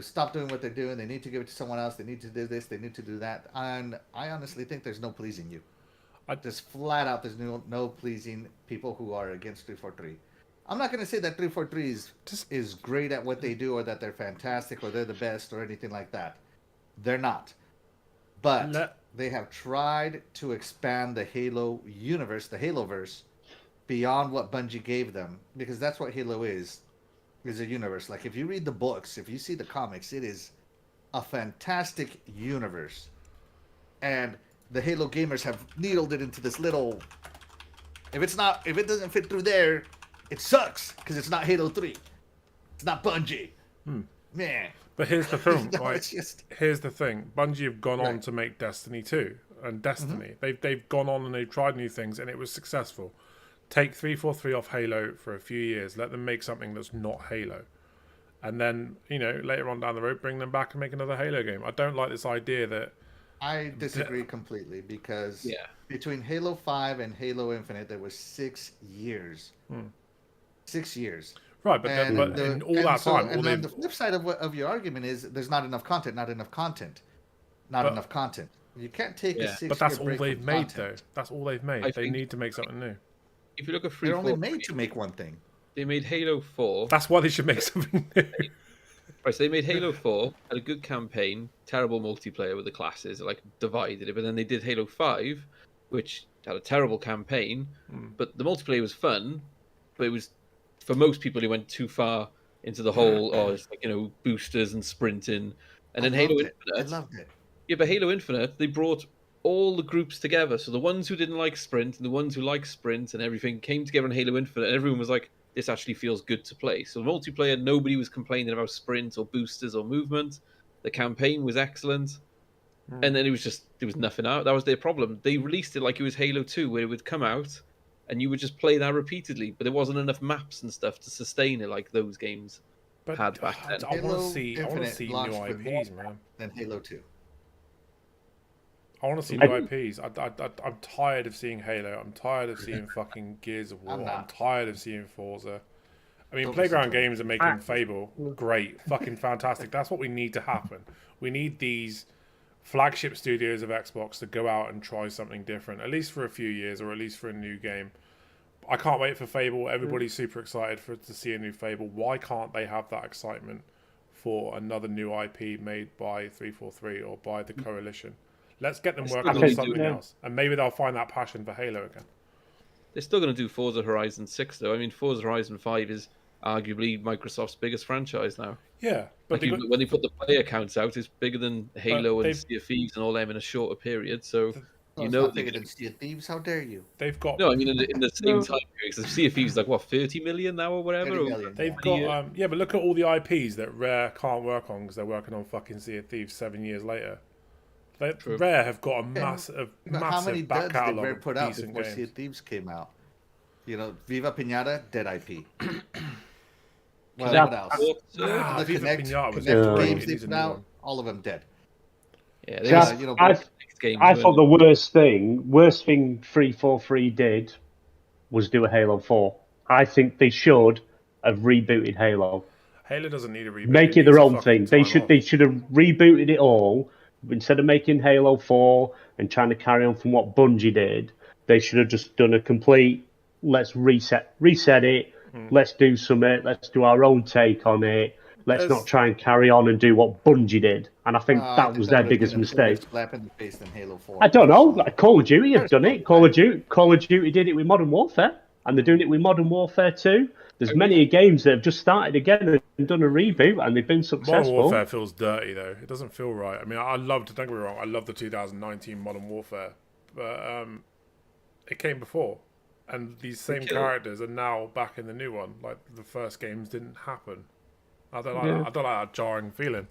stop doing what they're doing, they need to give it to someone else, they need to do this, they need to do that, and I honestly think there's no pleasing you. Just flat out, there's no pleasing people who are against 343. I'm not going to say that 343 is great at what they do, or that they're fantastic, or they're the best, or anything like that. They're not. But they have tried to expand the Halo universe, the Haloverse, beyond what Bungie gave them, because that's what Halo is a universe. Like, if you read the books, if you see the comics, it is a fantastic universe. And the Halo gamers have needled it into this little... If it doesn't fit through there, it sucks, because it's not Halo 3. It's not Bungie. Man. But here's the thing, right? Just... Here's the thing. Bungie have gone on to make Destiny 2 and Destiny. They've gone on and they've tried new things, and it was successful. Take 343 off Halo for a few years. Let them make something that's not Halo. And then, later on down the road, bring them back and make another Halo game. I don't like this idea that... I disagree completely, because between Halo 5 and Halo Infinite, there was 6 years. 6 years. Right, but in all that time... And then the flip side of your argument is there's not enough content. Enough content. You can't take a 6-year break. But that's all they've made, content. though. That's all they've made. They need to make something new. If you look at they're only made to make one thing. They made Halo 4. That's why they should make something new. Right, so they made Halo 4, had a good campaign, terrible multiplayer with the classes, divided it. But then they did Halo 5, which had a terrible campaign, but the multiplayer was fun, but it was, for most people, they went too far into the whole, it's boosters and sprinting. And then Halo Infinite. I loved it. Yeah, but Halo Infinite, they brought all the groups together. So the ones who didn't like sprint and the ones who liked sprint and everything came together in Halo Infinite, and everyone was like, this actually feels good to play. So the multiplayer, nobody was complaining about sprint or boosters or movement. The campaign was excellent. And then there was nothing out. That was their problem. They released it like it was Halo 2, where it would come out and you would just play that repeatedly, but there wasn't enough maps and stuff to sustain it like those games. But had back then. I want to Halo see Infinite new launched with more IPs, man. than Halo 2. I want to see new IPs. I'm tired of seeing Halo. I'm tired of seeing fucking Gears of War. I'm tired of seeing Forza. I mean, Playground Games are making Fable. Great. Fucking fantastic. That's what we need to happen. We need these flagship studios of Xbox to go out and try something different, at least for a few years, or at least for a new game. I can't wait for Fable. Everybody's super excited to see a new Fable. Why can't they have that excitement for another new IP made by 343 or by the Coalition? Let's get them working on something else, and maybe they'll find that passion for Halo again. They're still going to do Forza Horizon 6, though. I mean, Forza Horizon 5 is arguably Microsoft's biggest franchise now. Yeah, but like when they put the player counts out, it's bigger than Halo and Sea of Thieves and all them in a shorter period. So you know, bigger than Sea of Thieves. How dare you? They've got no. I mean, in the same time period, because Sea of Thieves is like what 30 million now or whatever. 30 million, they've got yeah, but look at all the IPs that Rare can't work on because they're working on fucking Sea of Thieves 7 years later. Rare have got a massive how many back duds did catalog Rare put out before games. Sea of Thieves came out? You know, Viva Pinata, dead IP. What else? The Viva Pinata was games they put out, all of them dead. Yeah, you know, I thought the worst thing 343 did was do a Halo 4. I think they should have rebooted Halo. Halo doesn't need a reboot. Make it their own thing. They should have rebooted it all instead of making Halo 4 and trying to carry on from what Bungie did. They should have just done a complete let's reset it. Let's do something. Let's do our own take on it. Let's not try and carry on and do what Bungie did. And I think that was their biggest mistake. Slap in the face than Halo 4. I don't know. Like Call of Duty have done it. Call of Duty did it with Modern Warfare, and they're doing it with Modern Warfare 2. There's many games that have just started again and done a reboot, and they've been successful. Modern Warfare feels dirty, though. It doesn't feel right. I mean, don't get me wrong, I love the 2019 Modern Warfare, but it came before. And these same characters are now back in the new one. Like, the first games didn't happen. I don't like that jarring feeling.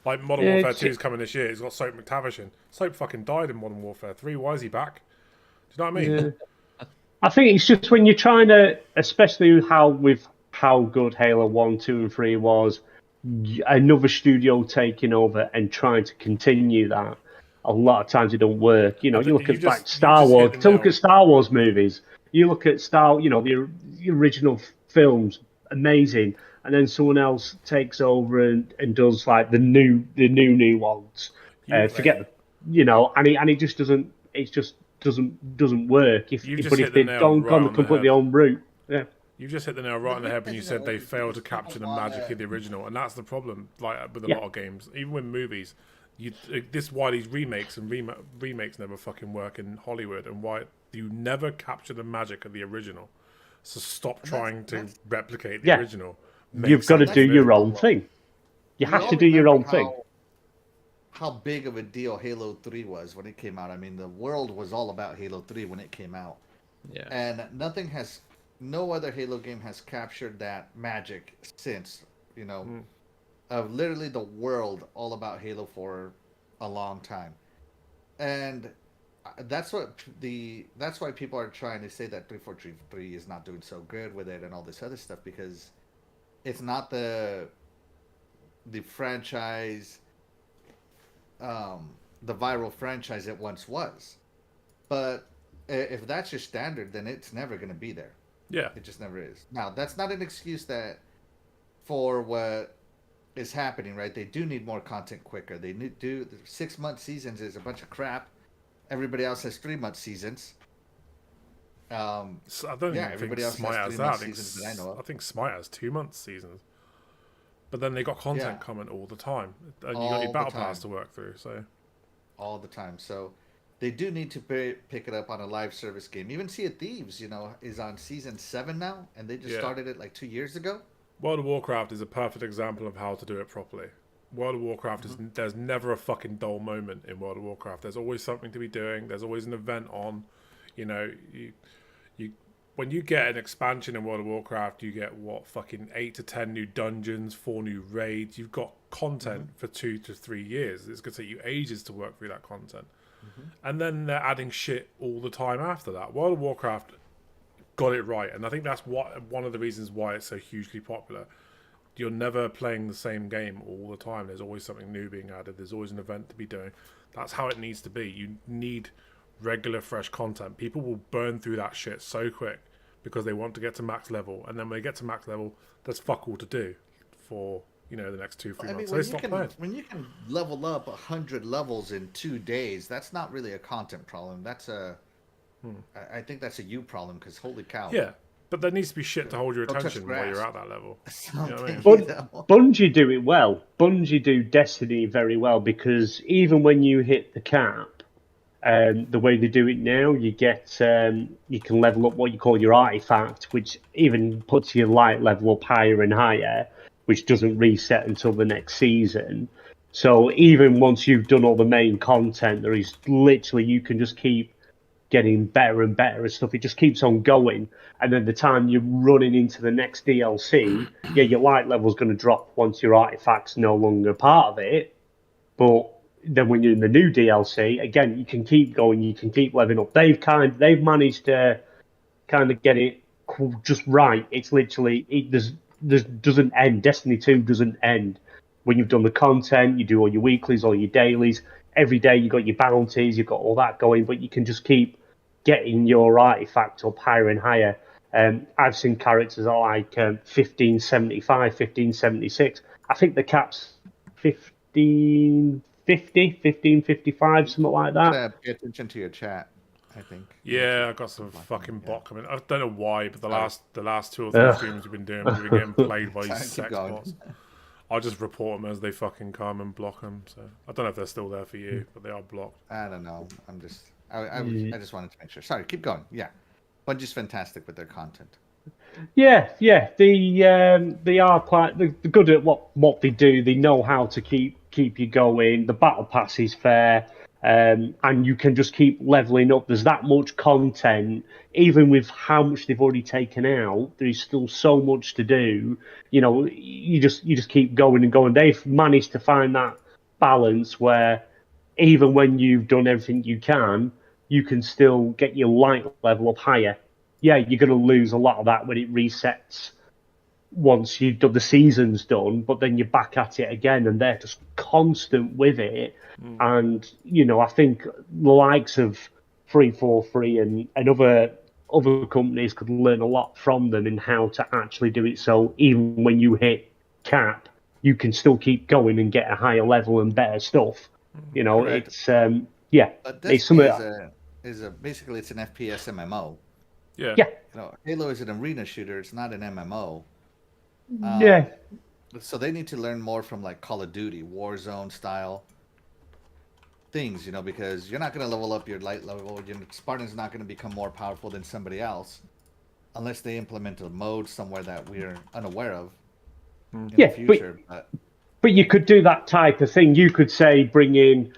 Like, Modern Warfare 2 is coming this year. It's got Soap McTavish. Soap fucking died in Modern Warfare 3. Why is he back? Do you know what I mean? Yeah. I think it's just when you're trying to, especially how good Halo 1, 2, and 3 was, another studio taking over and trying to continue that, a lot of times it don't work. You know, you look at Star Wars. Look at Star Wars movies. You look at the original films, amazing, and then someone else takes over and does like the new ones. Forget, and it just doesn't. It just doesn't work. If they'd gone the completely own route, yeah. You've just hit the nail right on the head when you said they failed to capture the magic of the original, and that's the problem. Like with a lot of games, even with movies. This is why these remakes and remakes never fucking work in Hollywood, and why you never capture the magic of the original. So stop trying to replicate the original. You've got to do your own thing. You have to do your own thing. How big of a deal Halo 3 was when it came out. I mean, the world was all about Halo 3 when it came out. Yeah. And no other Halo game has captured that magic since, of literally the world all about Halo for a long time. And that's why people are trying to say that 343 is not doing so good with it and all this other stuff, because it's not the franchise, the viral franchise it once was. But if that's your standard, then it's never going to be there. Yeah, it just never is. Now, that's not an excuse for what is happening, right? They do need more content quicker. They need 6-month seasons is a bunch of crap. Everybody else has 3-month seasons. So I don't think Smite has that. I think Smite has 2-month seasons. But then they got content coming all the time, and you got your battle pass to work through. So all the time. So they do need to pick it up on a live service game. Even Sea of Thieves, is on season 7 now, and they just started it like 2 years ago. World of Warcraft is a perfect example of how to do it properly. World of Warcraft there's never a fucking dull moment in World of Warcraft. There's always something to be doing. There's always an event on. When you get an expansion in World of Warcraft, you get fucking 8 to 10 new dungeons, 4 new raids. You've got content for 2 to 3 years. It's going to take you ages to work through that content. And then they're adding shit all the time after that. World of Warcraft got it right, and I think that's one of the reasons why it's so hugely popular. you're never playing the same game all the time. There's always something new being added. There's always an event to be doing. That's how it needs to be. You need regular, fresh content. People will burn through that shit so quick because they want to get to max level, and then when they get to max level, there's fuck all to do for the next 2-3 months. So they stop playing. When you can level up 100 levels in 2 days, that's not really a content problem. That's I think that's a you problem, because holy cow. Yeah, but there needs to be shit to hold your attention while you're at that level. You know what I mean? Bungie do it well. Bungie do Destiny very well, because even when you hit the cap, the way they do it now, you get you can level up what you call your artifact, which even puts your light level up higher and higher, which doesn't reset until the next season. So even once you've done all the main content, there is literally, you can just keep getting better and better and stuff. It just keeps on going. And then the time you're running into the next DLC, yeah, your light level's going to drop once your artifact's no longer part of it. But then when you're in the new DLC, again, you can keep going, you can keep leveling up. They've managed to kind of get it just right. It's literally, there doesn't end. Destiny 2 doesn't end. When you've done the content, you do all your weeklies, all your dailies. Every day you've got your bounties, you've got all that going, but you can just keep getting your artifact up higher and higher. I've seen characters that are like 1575, 1576. I think the cap's 1550, 1555, something like that. Pay attention to your chat, I think. Yeah, I got some fucking bot coming. I don't know why, but the last 2 or 3 streams we've been doing, we've been getting played by these sex bots. I'll just report them as they fucking come and block them. So I don't know if they're still there for you, but they are blocked. I don't know. I just wanted to make sure. Sorry, keep going. Yeah, Bungie's fantastic with their content. Yeah. They are quite they're good at what they do. They know how to keep you going. The battle pass is fair. And you can just keep leveling up. There's that much content, even with how much they've already taken out. There's still so much to do. You just keep going and going. They've managed to find that balance where even when you've done everything you can still get your light level up higher. Yeah, you're going to lose a lot of that when it resets once you've done the season's done, but then you're back at it again, and they're just constant with it. And I think the likes of 343 and other companies could learn a lot from them in how to actually do it. So even when you hit cap, you can still keep going and get a higher level and better stuff. Correct. It's But it's something. Basically it's an FPS MMO. Yeah. Halo is an arena shooter. It's not an MMO. Yeah. So they need to learn more from like Call of Duty, Warzone style things, because you're not going to level up your light level. Spartan's not going to become more powerful than somebody else unless they implement a mode somewhere that we're unaware of in the future. But you could do that type of thing. You could say bring in,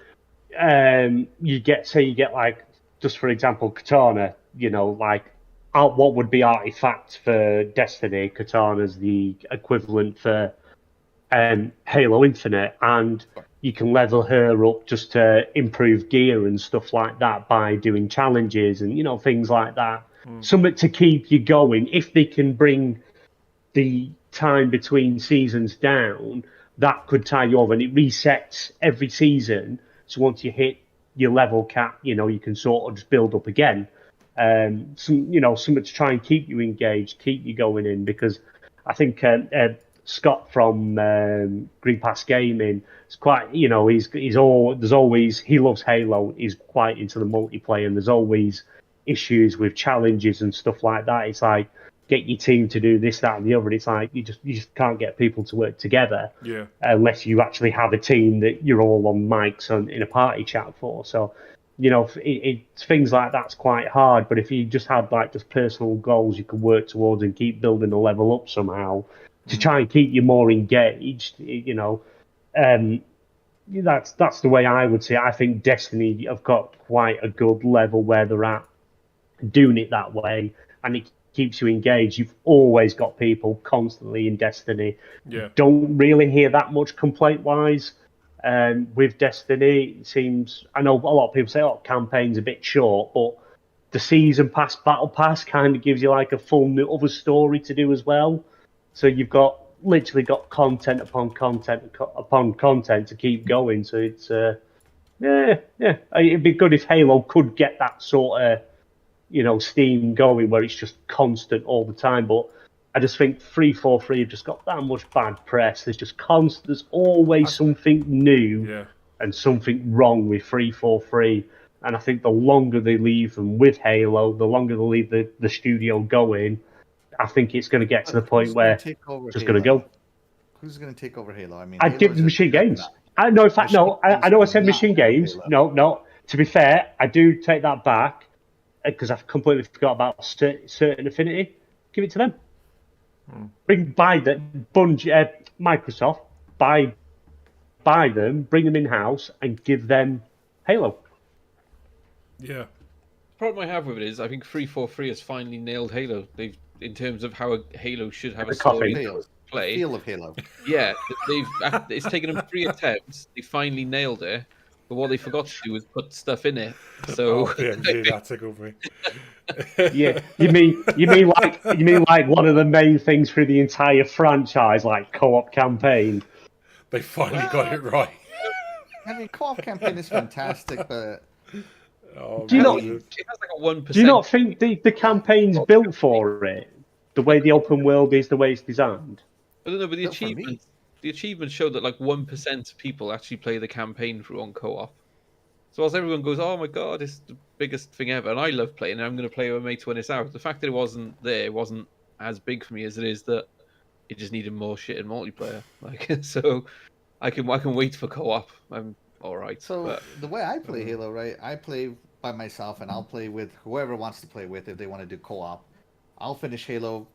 you get like, just for example, Katana, what would be artifacts for Destiny? Katana's the equivalent for Halo Infinite, and you can level her up just to improve gear and stuff like that by doing challenges and things like that. Something to keep you going. If they can bring the time between seasons down, that could tie you over, and it resets every season. So once you hit your level cap, you can sort of just build up again. Something to try and keep you engaged, keep you going in, because I think Scott from Green Pass Gaming is quite, he loves Halo. He's quite into the multiplayer, and there's always issues with challenges and stuff like that. It's like, get your team to do this, that, and the other. And it's like you just can't get people to work together, unless you actually have a team that you're all on mics in a party chat for. So, it's things like that's quite hard. But if you just had just personal goals you could work towards and keep building the level up somehow to try and keep you more engaged, that's the way I would say it. I think Destiny have got quite a good level where they're at doing it that way, and it keeps you engaged. You've always got people constantly in Destiny. Don't really hear that much complaint wise with Destiny. It seems, I know a lot of people say, campaign's a bit short, but the season pass, battle pass kind of gives you like a full new other story to do as well. So you've got literally got content upon content upon content to keep going. So it's it'd be good if Halo could get that sort of steam going where it's just constant all the time. But I just think 343 have just got that much bad press. There's just constant. There's always something new and something wrong with 343. And I think the longer they leave them with Halo, the longer they leave the studio going, I think it's going to get to the point where it's just going to go. Who's going to take over Halo? I mean, I did Machine Games. I know I said Machine Games. No. To be fair, I do take that back because I've completely forgot about Certain Affinity. Give it to them. Microsoft, buy them, bring them in house, and give them Halo. Yeah. The problem I have with it is I think 343 has finally nailed Halo. They've, in terms of how a Halo should have a story to play. The feel of Halo. Yeah, it's taken them 3 attempts. They finally nailed it. But what they forgot to do was put stuff in it. So that tickled me. Yeah, you mean like one of the main things for the entire franchise, like co-op campaign. They finally got it right. I mean, co-op campaign is fantastic, but do you not? It has like a 1%. Do you not think the campaign's built for it? The way the open world is, the way it's designed. I don't know, but the achievements show that like 1% of people actually play the campaign through on co-op. So as everyone goes, oh my god, it's the biggest thing ever, and I love playing it, I'm going to play with mates when it's out. The fact that it wasn't as big for me as it is that it just needed more shit in multiplayer. Like, so I can wait for co-op. I'm all right. So the way I play Halo, right? I play by myself, and I'll play with whoever wants to play with. If they want to do co-op, I'll finish Halo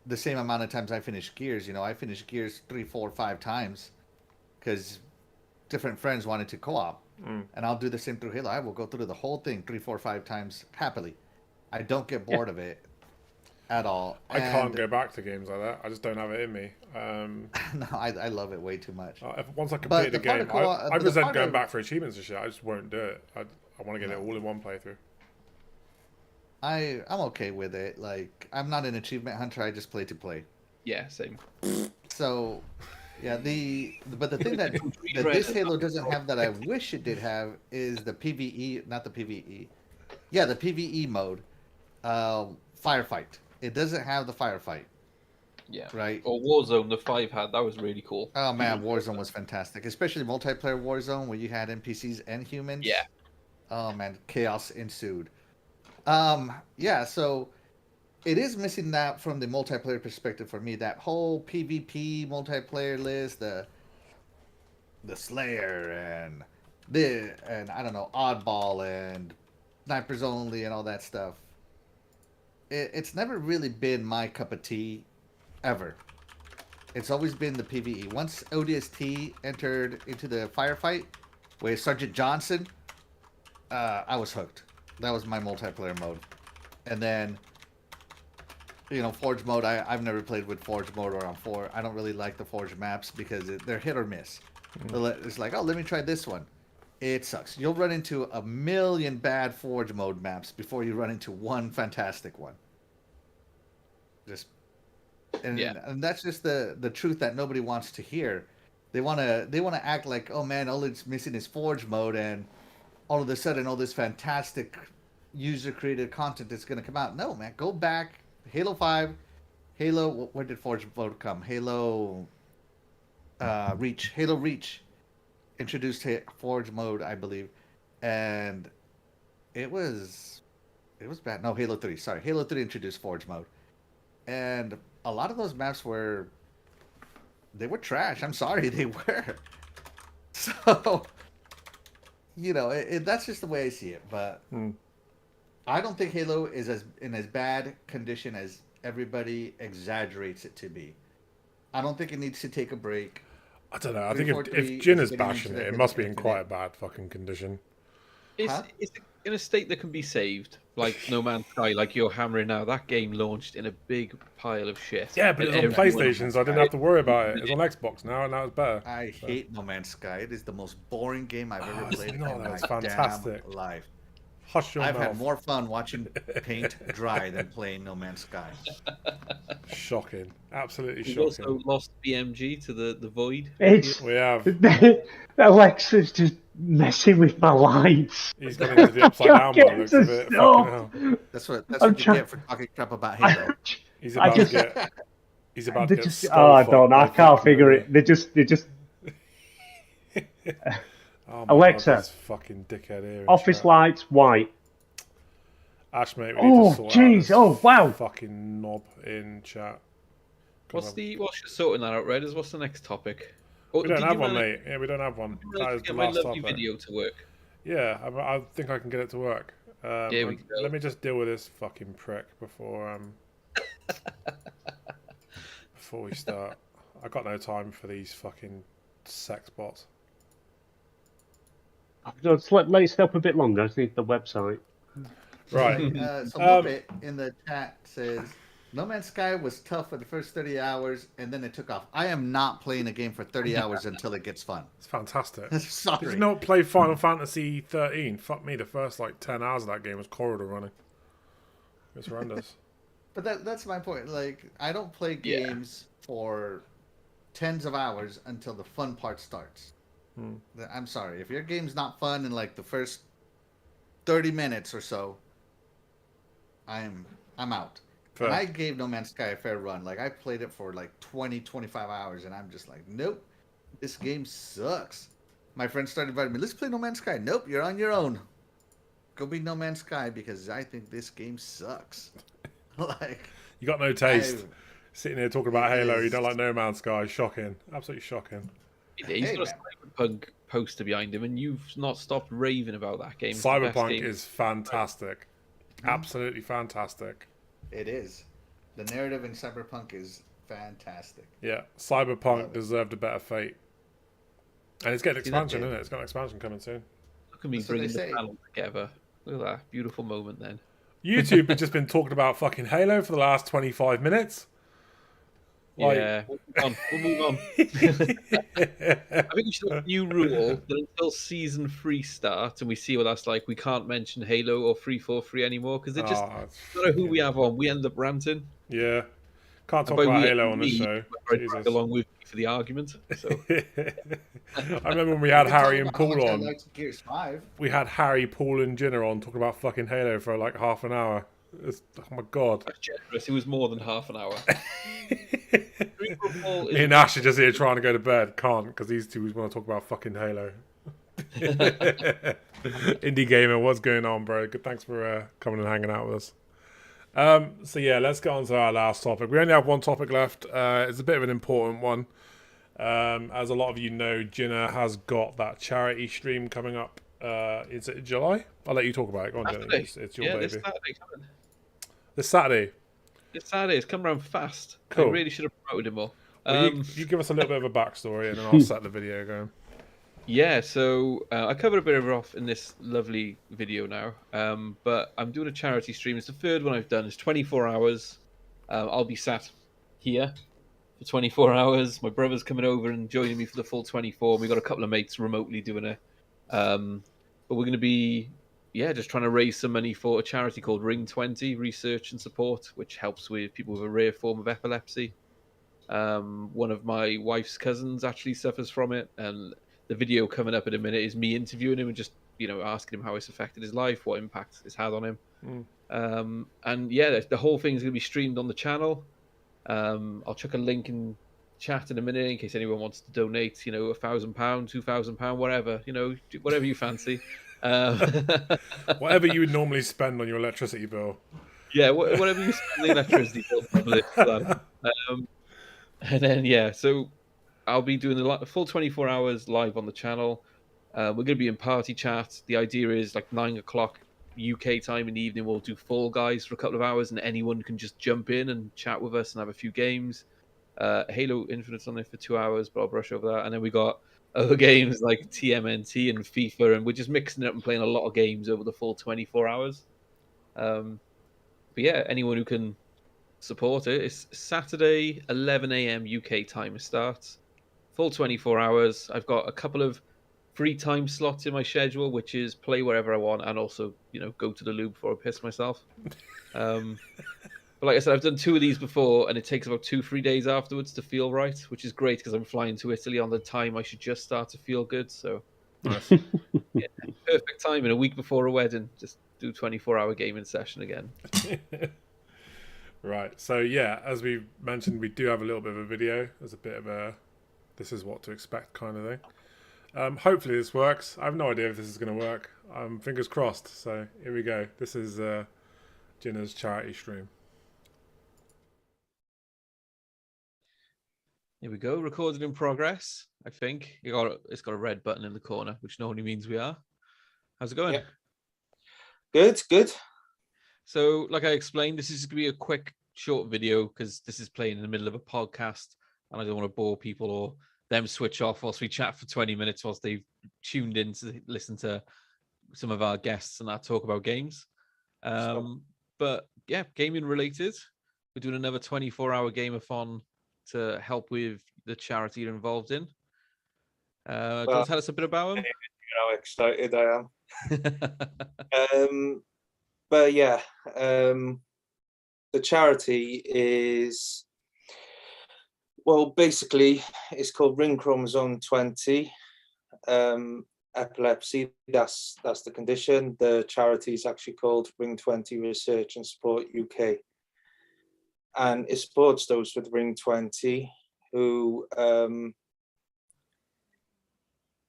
the same amount of times I finish Gears. I finished Gears 3, 4, 5 times because different friends wanted to co-op, and I'll do the same through Halo. I will go through the whole thing 3, 4, 5 times happily. I don't get bored of it at all. I can't go back to games like that. I just don't have it in me. No, I love it way too much. Once I complete the game, I resent going back for achievements and shit. I just won't do it. I want to get it all in one playthrough. I'm okay with it. Like, I'm not an achievement hunter. I just play to play. Yeah, same. So, yeah. But the thing that this Halo doesn't have that I wish it did have is the PVE, not the PVE. Yeah, the PVE mode, firefight. It doesn't have the firefight. Yeah. Right. Or Warzone, the 5 had. That was really cool. Oh man, Warzone was fantastic, especially multiplayer Warzone where you had NPCs and humans. Yeah. Oh man, chaos ensued. Yeah, so it is missing that from the multiplayer perspective for me. That whole PvP multiplayer list, the Slayer and I don't know, Oddball and Snipers Only and all that stuff. It's never really been my cup of tea, ever. It's always been the PvE. Once ODST entered into the firefight with Sergeant Johnson, I was hooked. That was my multiplayer mode. And then, Forge mode, I've never played with Forge mode or on 4. I don't really like the Forge maps because they're hit or miss. It's like, let me try this one. It sucks. You'll run into a million bad Forge mode maps before you run into one fantastic one. And that's just the truth that nobody wants to hear. They wanna act like, oh man, all it's missing is Forge mode, and all of a sudden all this fantastic user created content is gonna come out. No man, go back. Halo 5, Halo, where did Forge mode come? Halo Reach. Halo Reach introduced Forge mode, I believe, and it was bad. No, Halo 3. Sorry, Halo 3 introduced Forge mode, and a lot of those maps were trash. I'm sorry, they were. So, that's just the way I see it. But I don't think Halo is in as bad condition as everybody exaggerates it to be. I don't think it needs to take a break. I don't know. I think if Jin is bashing it must be in quite a bad fucking condition. It's in a state that can be saved, like No Man's Sky, like you're hammering now. That game launched in a big pile of shit. Yeah, but it was on PlayStation, so I didn't have to worry about it. It's on Xbox now, and now it's better. I hate No Man's Sky. It is the most boring game I've ever played in my fantastic. damn life. Hush your I've mouth. had more fun watching paint dry than playing No Man's Sky. Shocking. Absolutely We've shocking. also lost BMG to the void. It's We have. Alexa's just messing with my lights. He's gone into the upside I down can't by the get looks of to it. Fucking hell. That's what I'm you trying- get for talking crap about Halo. He's I about just- to get. He's about They to get just, skull I fucked don't know. I by can't Vecna, figure isn't it. They just. he? Oh my Alexa, God, this fucking dickhead here. in Office chat. lights white. Ash, mate, we need Oh, to sort jeez. out this Oh, wow. fucking knob in chat. Whilst you're sorting that out, Redders, what's the next topic? Oh, We don't did have you one, manage- mate. Yeah, we don't have one. did you That manage is to the get my last lovely topic. video to work. Yeah, I think I can get it to work. There we go. Let me just deal with this fucking prick before before we start. I got no time for these fucking sex bots. Let's let it stop a bit longer. I just need the website. Right. So Muppet in the chat says, No Man's Sky was tough for the first 30 hours, and then it took off. I am not playing a game for 30 hours until it gets fun. It's fantastic. Sorry. Did you not play Final Fantasy 13? Fuck me, the first like 10 hours of that game was corridor running. It's horrendous. But that's my point. Like, I don't play games for tens of hours until the fun part starts. I'm sorry. If your game's not fun in like the first 30 minutes or so, I'm out. Fair. And I gave No Man's Sky a fair run. Like, I played it for like 20, 25 hours, and I'm just like, nope, this game sucks. My friend started inviting me, let's play No Man's Sky. Nope, you're on your own. Go be No Man's Sky because I think this game sucks. Like, You got no taste. I- Sitting here talking about It Halo, you is- don't like No Man's Sky. Shocking. Absolutely shocking. He's Hey, got a Cyberpunk poster behind him, and you've not stopped raving about that game. It's the best Cyberpunk game. is fantastic. Absolutely fantastic. It is. The narrative in Cyberpunk is fantastic. Yeah, Love Cyberpunk it. deserved a better fate. And it's getting See, that expansion, game- isn't it? It's got an expansion coming soon. Look at me That's what they bringing the say. panel together. Look at that beautiful moment then. YouTube has just been talking about fucking Halo for the last 25 minutes. Like- Yeah, we'll move on. I think we should have a new rule that until season 3 starts and we see what that's like, we can't mention Halo or 343 anymore because it just, Oh, it's no matter who we have on, we end up ranting. yeah. Can't talk And by about we, Halo on this me, show. I drag Jesus. along with me for the argument. So I remember when we had We can Harry talk and about how Paul much I on. liked Gears 5. We had Harry, Paul, and Ginner on talking about fucking Halo for like half an hour. Oh my god. that's generous. It was more than half an hour. Me and Ash are just here trying to go to bed. Can't because these two want to talk about fucking Halo. Indie Gamer, what's going on, bro? Good, thanks for coming and hanging out with us. So yeah, let's get on to our last topic. We only have one topic left. It's a bit of an important one. As a lot of you know, Ginna has got that charity stream coming up. Is it July? I'll let you talk about it. Go on, Ginna. It's your baby. This Saturday coming. This Saturday. This Saturday, it's come around fast. Cool. I really should have promoted it more. Well, you give us a little bit of a backstory and then I'll set the video going. Yeah, so I covered a bit of it off in this lovely video now, but I'm doing a charity stream. It's the third one I've done. It's 24 hours. I'll be sat here for 24 hours. My brother's coming over and joining me for the full 24. We've got a couple of mates remotely doing it. But we're going to be, just trying to raise some money for a charity called Ring 20 Research and Support, which helps with people with a rare form of epilepsy. One of my wife's cousins actually suffers from it, and the video coming up in a minute is me interviewing him and just asking him how it's affected his life, what impact it's had on him. And the whole thing's going to be streamed on the channel. I'll chuck a link in chat in a minute in case anyone wants to donate, £1,000, £2,000, whatever, whatever you fancy. Whatever you would normally spend on your electricity bill. Yeah, whatever you spend the electricity bill, probably. And then, so I'll be doing the full 24 hours live on the channel. We're going to be in party chat. The idea is like 9 o'clock UK time in the evening, we'll do Fall Guys for a couple of hours and anyone can just jump in and chat with us and have a few games. Halo Infinite's on there for 2 hours, but I'll brush over that. And then we got other games like TMNT and FIFA, and we're just mixing it up and playing a lot of games over the full 24 hours. But yeah, anyone who can support it. It's Saturday, 11 a.m. UK time it starts. Full 24 hours. I've got a couple of free time slots in my schedule, which is play wherever I want and also, go to the loo before I piss myself. But like I said, I've done 2 of these before, and it takes about 2-3 days afterwards to feel right, which is great because I'm flying to Italy on the time I should just start to feel good. So, Nice. yeah, perfect time in a week before a wedding. Just do 24-hour gaming session again. Right. So yeah, as we mentioned, we do have a little bit of a video. There's a bit of a this is what to expect kind of thing. Hopefully this works. I have no idea if this is going to work. Fingers crossed. So here we go. This is Ginna's charity stream. Here we go. Recorded in progress. I think it's got a red button in the corner, which normally means we are. How's it going? Yeah. Good. So, like I explained, this is going to be a quick, short video because this is playing in the middle of a podcast, and I don't want to bore people or them switch off whilst we chat for 20 minutes whilst they've tuned in to listen to some of our guests and our talk about games. But yeah, gaming related. We're doing another 24-hour game-a-thon to help with the charity you're involved in. Do you want to tell us a bit about them? How excited I am. But yeah, the charity is, well, basically it's called Ring Chromosome 20. Epilepsy, that's the condition. The charity is actually called Ring 20 Research and Support UK. And it supports those with Ring 20 who,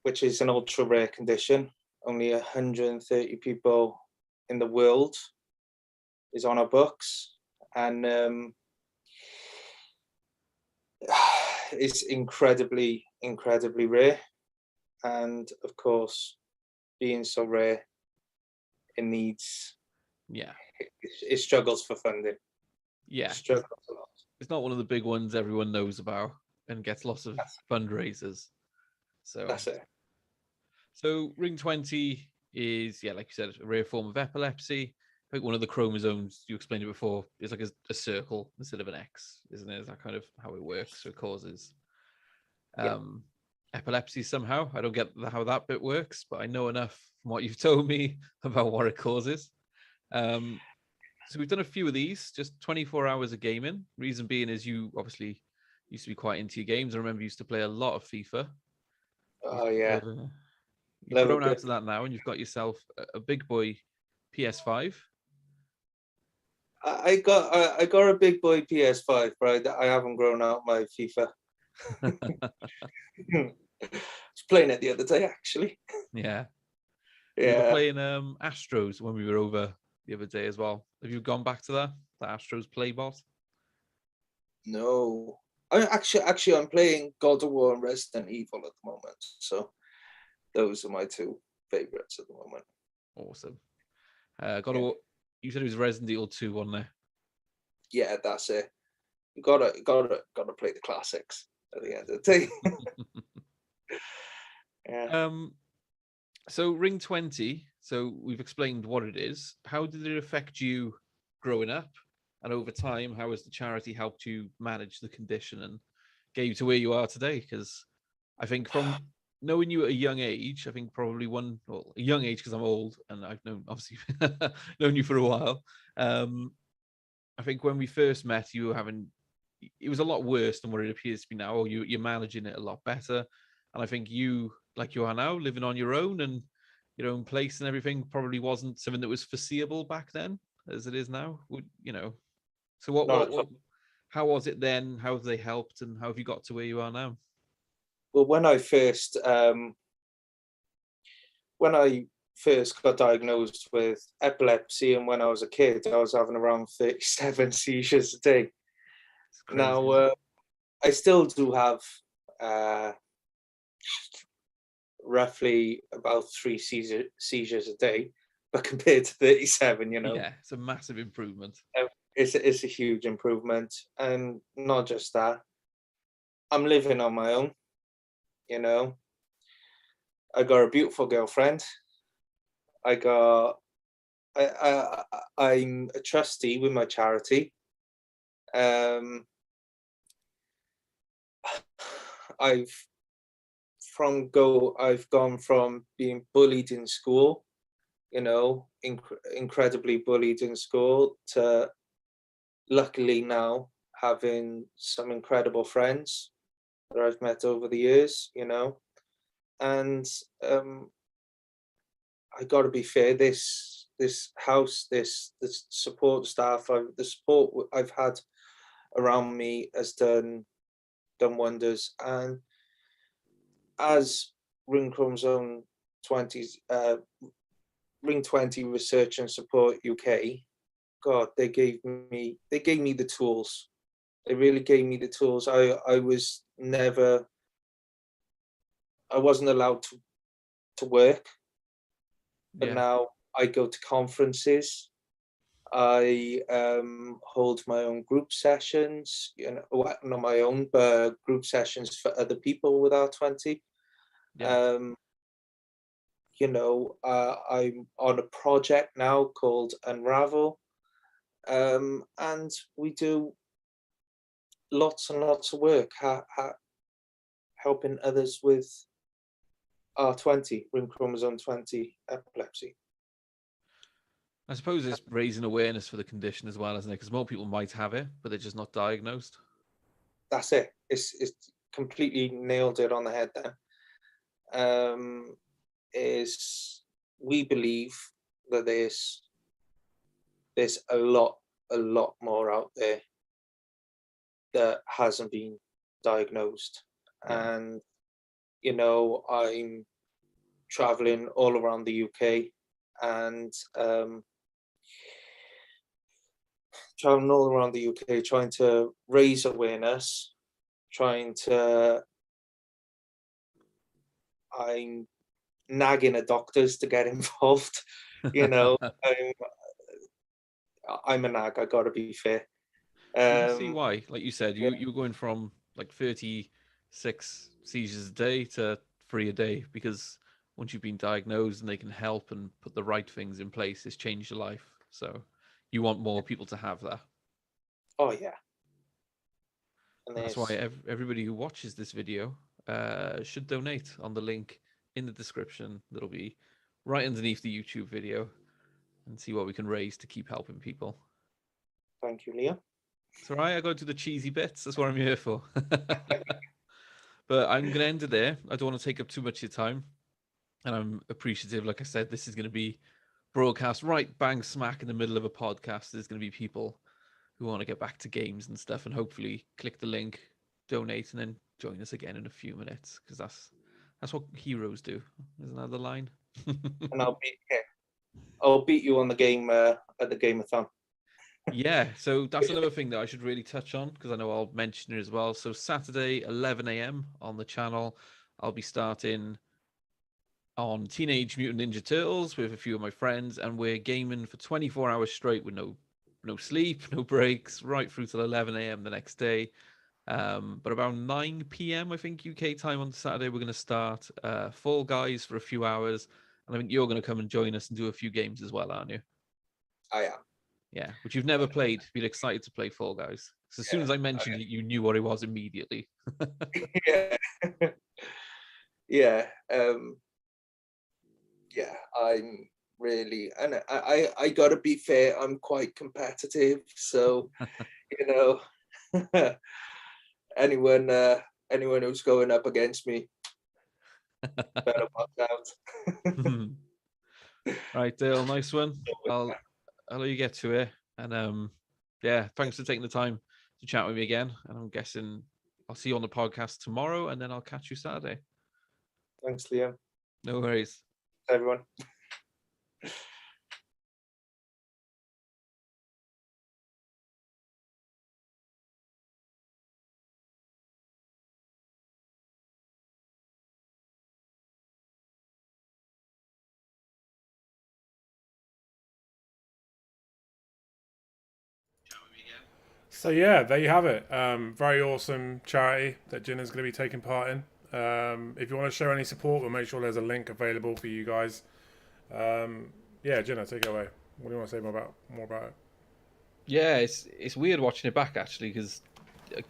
which is an ultra rare condition. Only 130 people in the world is on our books. And it's incredibly rare. And of course, being so rare, it needs, it struggles for funding. Yeah, it struggles a lot. It's not one of the big ones everyone knows about and gets lots of fundraisers. So that's it. So Ring 20 is, like you said, a rare form of epilepsy. I think one of the chromosomes, you explained it before, is like a circle instead of an X, isn't it? Is that kind of how it works? So it causes epilepsy somehow. I don't get how that bit works, but I know enough from what you've told me about what it causes. So we've done a few of these, just 24 hours of gaming. Reason being is you obviously used to be quite into your games. I remember you used to play a lot of FIFA. Oh yeah. You've grown out of that now, and you've got yourself a big boy PS5. I got a big boy PS5, but I haven't grown out my FIFA. I was playing it the other day, actually. Yeah. We were playing Astros when we were over the other day as well. Have you gone back to that? The Astros Playbot? No. Actually, I'm playing God of War and Resident Evil at the moment. So those are my two favorites at the moment. Awesome. God of War, you said it was Resident Evil 2 on there. Yeah, that's it. You gotta play the classics at the end of the day. Yeah. So Ring 20, so we've explained what it is. How did it affect you growing up? And over time, how has the charity helped you manage the condition and get you to where you are today? Because I think from knowing you at a young age, I think probably a young age because I'm old and I've obviously known you for a while. I think when we first met, you were it was a lot worse than what it appears to be now. Or you're managing it a lot better. And I think you, like you are now, living on your own and your own place and everything, probably wasn't something that was foreseeable back then as it is now. So how was it then? How have they helped, and how have you got to where you are now? Well, when I first got diagnosed with epilepsy, and when I was a kid, I was having around 37 seizures a day. Now, I still do have roughly about 3 seizures a day, but compared to 37, Yeah, it's a massive improvement. It's a huge improvement. And not just that, I'm living on my own, I got a beautiful girlfriend. I'm a trustee with my charity. I've I've gone from being bullied in school, incredibly bullied in school, to luckily now having some incredible friends that I've met over the years, and I got to be fair. This house, this support staff, the support I've had around me has done wonders. And as Ring Chromosome 20's Ring 20 Research and Support UK, God, they gave me the tools. They really gave me the tools. I wasn't allowed to work, but now I go to conferences. I hold my own group sessions, not my own, but group sessions for other people with R20. I'm on a project now called Unravel, and we do lots and lots of work helping others with R20, Ring Chromosome 20 epilepsy. I suppose it's raising awareness for the condition as well, isn't it? Because more people might have it, but they're just not diagnosed. That's it. It's completely nailed it on the head then. We believe that there's a lot more out there that hasn't been diagnosed. And I'm traveling all around the UK and trying to raise awareness, I'm nagging at doctors to get involved. I'm a nag, I gotta be fair. You can see why. Like you said, you're going from like 36 seizures a day to 3 a day, because once you've been diagnosed and they can help and put the right things in place, it's changed your life. So you want more people to have that. Oh yeah. And that's why everybody who watches this video should donate on the link in the description that'll be right underneath the YouTube video, and see what we can raise to keep helping people. Thank you, Liam. It's all right. I go to the cheesy bits. That's what I'm here for. But I'm going to end it there. I don't want to take up too much of your time. And I'm appreciative. Like I said, this is going to be broadcast right bang smack in the middle of a podcast. There's going to be people who want to get back to games and stuff, and hopefully click the link, donate, and then join us again in a few minutes, because that's what heroes do. Isn't that the line? And I'll beat you on the game at the Gameathon. Yeah, so that's another thing that I should really touch on, because I know I'll mention it as well. So Saturday, 11 a.m. on the channel, I'll be starting on Teenage Mutant Ninja Turtles with a few of my friends, and we're gaming for 24 hours straight with no sleep, no breaks, right through till 11 a.m. the next day. But about 9 p.m. I think UK time on Saturday, we're going to start Fall Guys for a few hours, and I think you're going to come and join us and do a few games as well, aren't you? I am. Yeah, which you've never played. You'd be excited to play Fall Guys. So as soon as I mentioned it, you knew what it was immediately. Yeah. Yeah. Yeah, I'm really, and I gotta be fair, I'm quite competitive, so anyone who's going up against me better watch out. Right, Dale, nice one. I'll let you get to it, and yeah, thanks for taking the time to chat with me again. And I'm guessing I'll see you on the podcast tomorrow, and then I'll catch you Saturday. Thanks, Liam. No worries. Everyone. So yeah, there you have it. Very awesome charity that Ginna's going to be taking part in. If you want to show any support, we'll make sure there's a link available for you guys. Yeah, Ginna, take it away. What do you want to say more about it? Yeah, it's weird watching it back, actually, because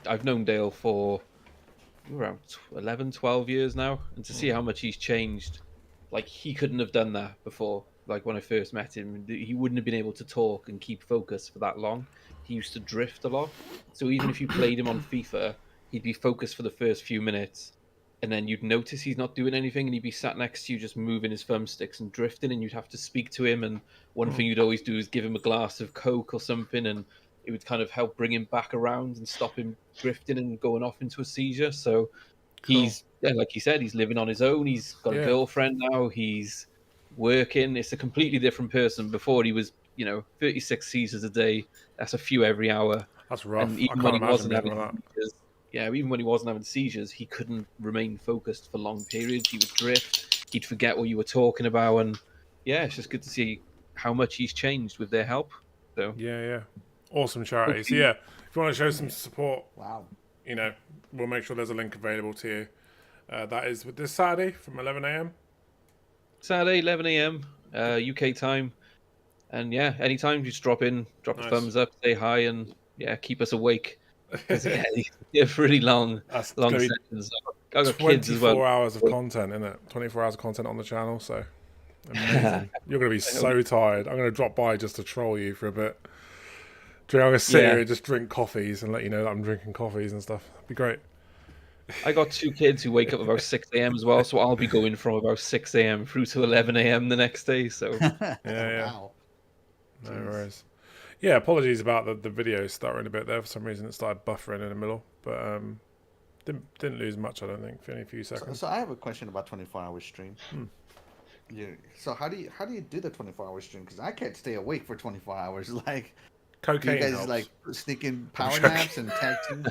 I've known Dale for around 11, 12 years now, and to see how much he's changed. Like, he couldn't have done that before. Like, when I first met him, he wouldn't have been able to talk and keep focus for that long. He used to drift a lot. So even if you played him on FIFA, he'd be focused for the first few minutes, and then you'd notice he's not doing anything, and he'd be sat next to you just moving his thumbsticks and drifting, and you'd have to speak to him. And one thing you'd always do is give him a glass of Coke or something, and it would kind of help bring him back around and stop him drifting and going off into a seizure. So he's, like you said, he's living on his own. He's got a girlfriend now. He's working. It's a completely different person. Before, he was, 36 seizures a day. That's a few every hour. That's rough. And even when he wasn't having seizures, even when he wasn't having seizures, he couldn't remain focused for long periods. He would drift. He'd forget what you were talking about. And yeah, it's just good to see how much he's changed with their help. So yeah. Awesome charity. So yeah, if you want to show some support, we'll make sure there's a link available to you. That is with this Saturday from 11 a.m. Saturday, 11 a.m. UK time. And yeah, anytime, just drop in, drop a thumbs up, say hi, and keep us awake. They're pretty long sessions. I got kids as well. 24 hours of content, isn't it? 24 hours of content on the channel, so amazing. You're going to be so tired. I'm going to drop by just to troll you for a bit. I'm going to sit here and just drink coffees and let you know that I'm drinking coffees and stuff. It'd be great. I got 2 kids who wake up about 6 a.m. as well, so I'll be going from about 6 a.m. through to 11 a.m. the next day. So Wow. No worries. Yeah, apologies about the video stuttering a bit there. For some reason, it started buffering in the middle, but didn't lose much. I don't think, for only a few seconds. So I have a question about 24-hour stream. Yeah. So how do you do the 24-hour stream? Because I can't stay awake for 24 hours. Like, cocaine. You guys helps. like sneaking power naps and tag team?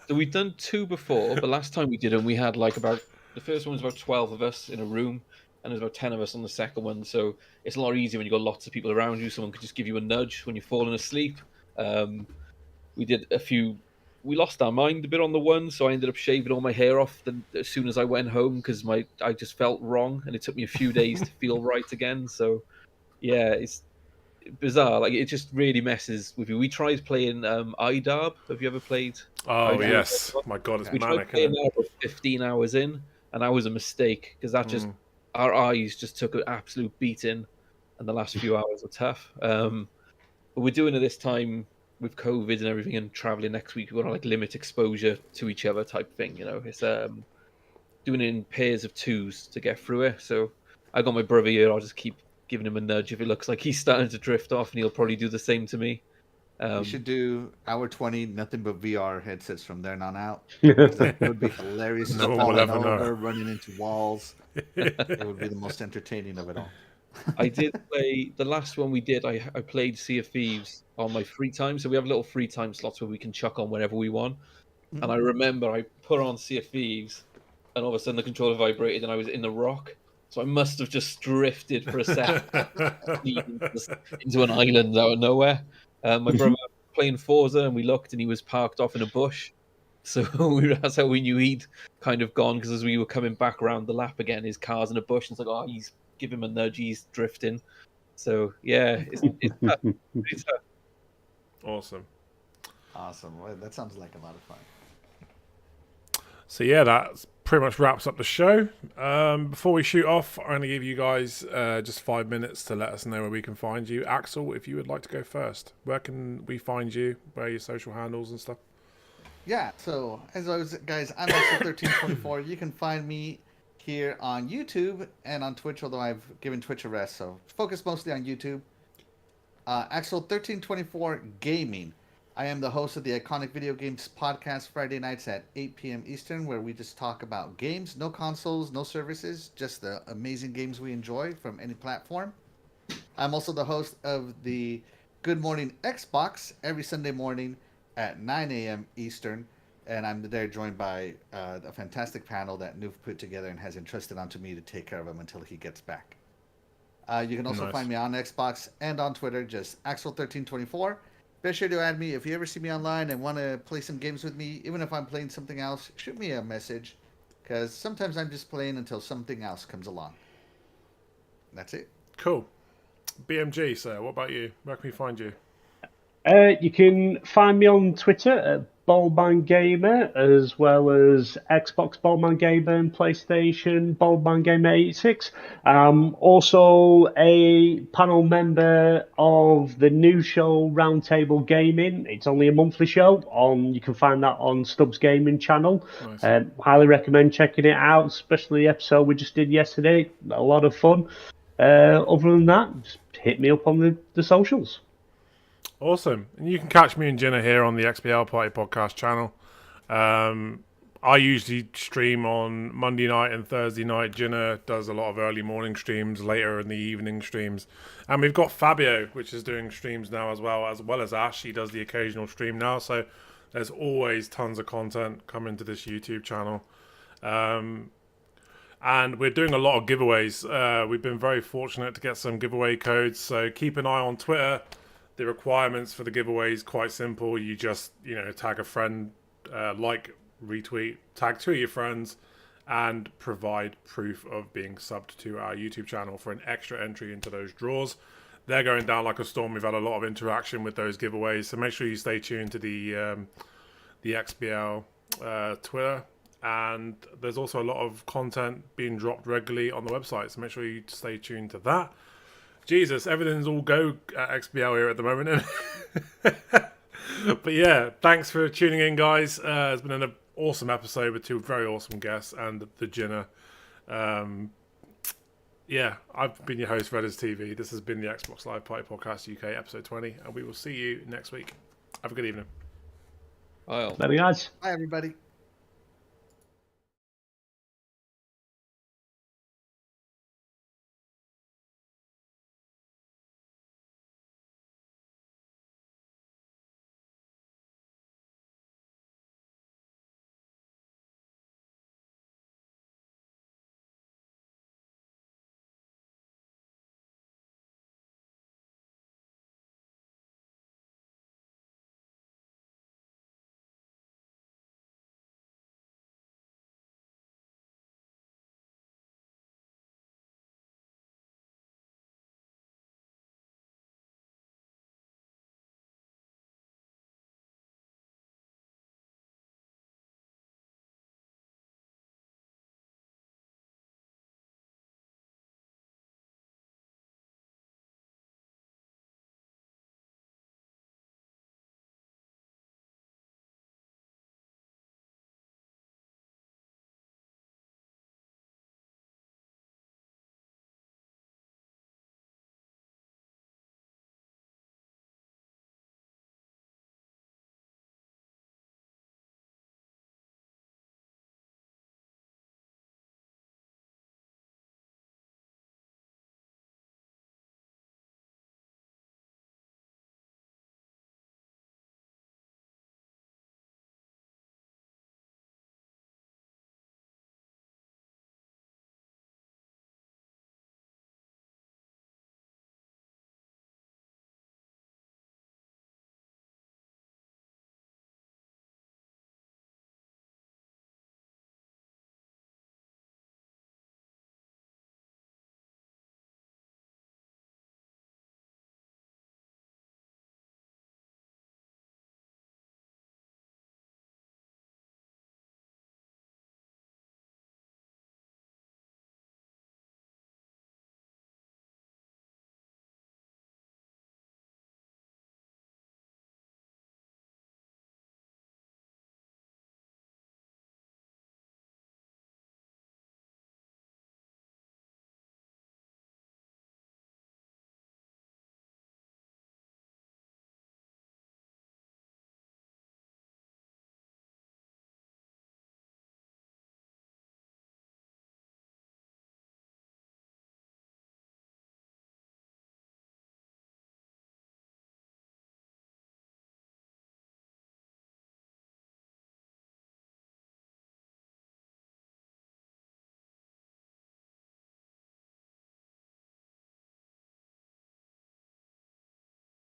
So we've done 2 before, but last time we did them, we had like the first one was about 12 of us in a room, and there's about 10 of us on the second one. So it's a lot easier when you've got lots of people around you. Someone could just give you a nudge when you're falling asleep. We did a few. We lost our mind a bit on the one, so I ended up shaving all my hair off as soon as I went home because I just felt wrong, and it took me a few days to feel right again. So yeah, it's bizarre. Like, it just really messes with you. We tried playing IDARB. Have you ever played? Oh IDARB? yes, my god, it's We manic. tried playing that for 15 hours in, and that was a mistake because that just our eyes just took an absolute beating, and the last few hours were tough. But we're doing it this time with COVID and everything, and traveling next week. We want to like limit exposure to each other, type thing. It's doing it in pairs of 2s to get through it. So I got my brother here. I'll just keep giving him a nudge if it looks like he's starting to drift off, and he'll probably do the same to me. You should do hour 20, nothing but VR headsets from there on out. It would be hilarious. No one will ever know. Running into walls. It would be the most entertaining of it all. I did play the last one we did. I played Sea of Thieves on my free time, so we have little free time slots where we can chuck on whenever we want. And I remember I put on Sea of Thieves, and all of a sudden the controller vibrated, and I was in the rock. So I must have just drifted for a second into an island out of nowhere. My brother was playing Forza, and we looked, and he was parked off in a bush. So that's how we knew he'd kind of gone, because as we were coming back around the lap again, his car's in a bush, and it's like, he's give him a nudge, he's drifting. So yeah, it's tough. It's tough. Awesome. Well, that sounds like a lot of fun. So yeah, that pretty much wraps up the show. Before we shoot off, I'm going to give you guys just 5 minutes to let us know where we can find you. Axel, if you would like to go first, where can we find you? Where are your social handles and stuff? Yeah, so as always, guys, I'm Axel1324. You can find me here on YouTube and on Twitch, although I've given Twitch a rest, so focus mostly on YouTube. Axel1324 Gaming. I am the host of the Iconic Video Games podcast Friday nights at 8 p.m. Eastern, where we just talk about games, no consoles, no services, just the amazing games we enjoy from any platform. I'm also the host of the Good Morning Xbox every Sunday morning at 9 a.m. Eastern, and I'm there joined by a fantastic panel that Noof put together and has entrusted onto me to take care of him until he gets back. You can also find me on Xbox and on Twitter, just Axel1324. Be sure to add me if you ever see me online and want to play some games with me. Even if I'm playing something else, shoot me a message, because sometimes I'm just playing until something else comes along. That's it. Cool. BMG, sir, what about you? Where can we find you? You can find me on Twitter at Ballman Gamer, as well as Xbox Ballman Gamer and PlayStation Ballman Gamer 86. Also a panel member of the new show Roundtable Gaming. It's only a monthly show. You can find that on Stubbs Gaming channel. Nice. Highly recommend checking it out, especially the episode we just did yesterday. A lot of fun. Other than that, just hit me up on the socials. Awesome. And you can catch me and Ginna here on the XBL Party Podcast channel. I usually stream on Monday night and Thursday night. Ginna does a lot of early morning streams, later in the evening streams. And we've got Fabio, which is doing streams now as well as Ash. He does the occasional stream now. So there's always tons of content coming to this YouTube channel. And we're doing a lot of giveaways. We've been very fortunate to get some giveaway codes. So keep an eye on Twitter. The requirements for the giveaway is quite simple. You just, tag a friend, retweet, tag 2 of your friends, and provide proof of being subbed to our YouTube channel for an extra entry into those draws. They're going down like a storm. We've had a lot of interaction with those giveaways, so make sure you stay tuned to the XBL Twitter. And there's also a lot of content being dropped regularly on the website, so make sure you stay tuned to that. Jesus, everything's all go at XBL here at the moment. But yeah, thanks for tuning in, guys. It's been an awesome episode with 2 very awesome guests and TheGinna. I've been your host, Redders TV. This has been the Xbox Live Party Podcast UK, episode 20, and we will see you next week. Have a good evening. Bye. Bye, guys. Bye, everybody.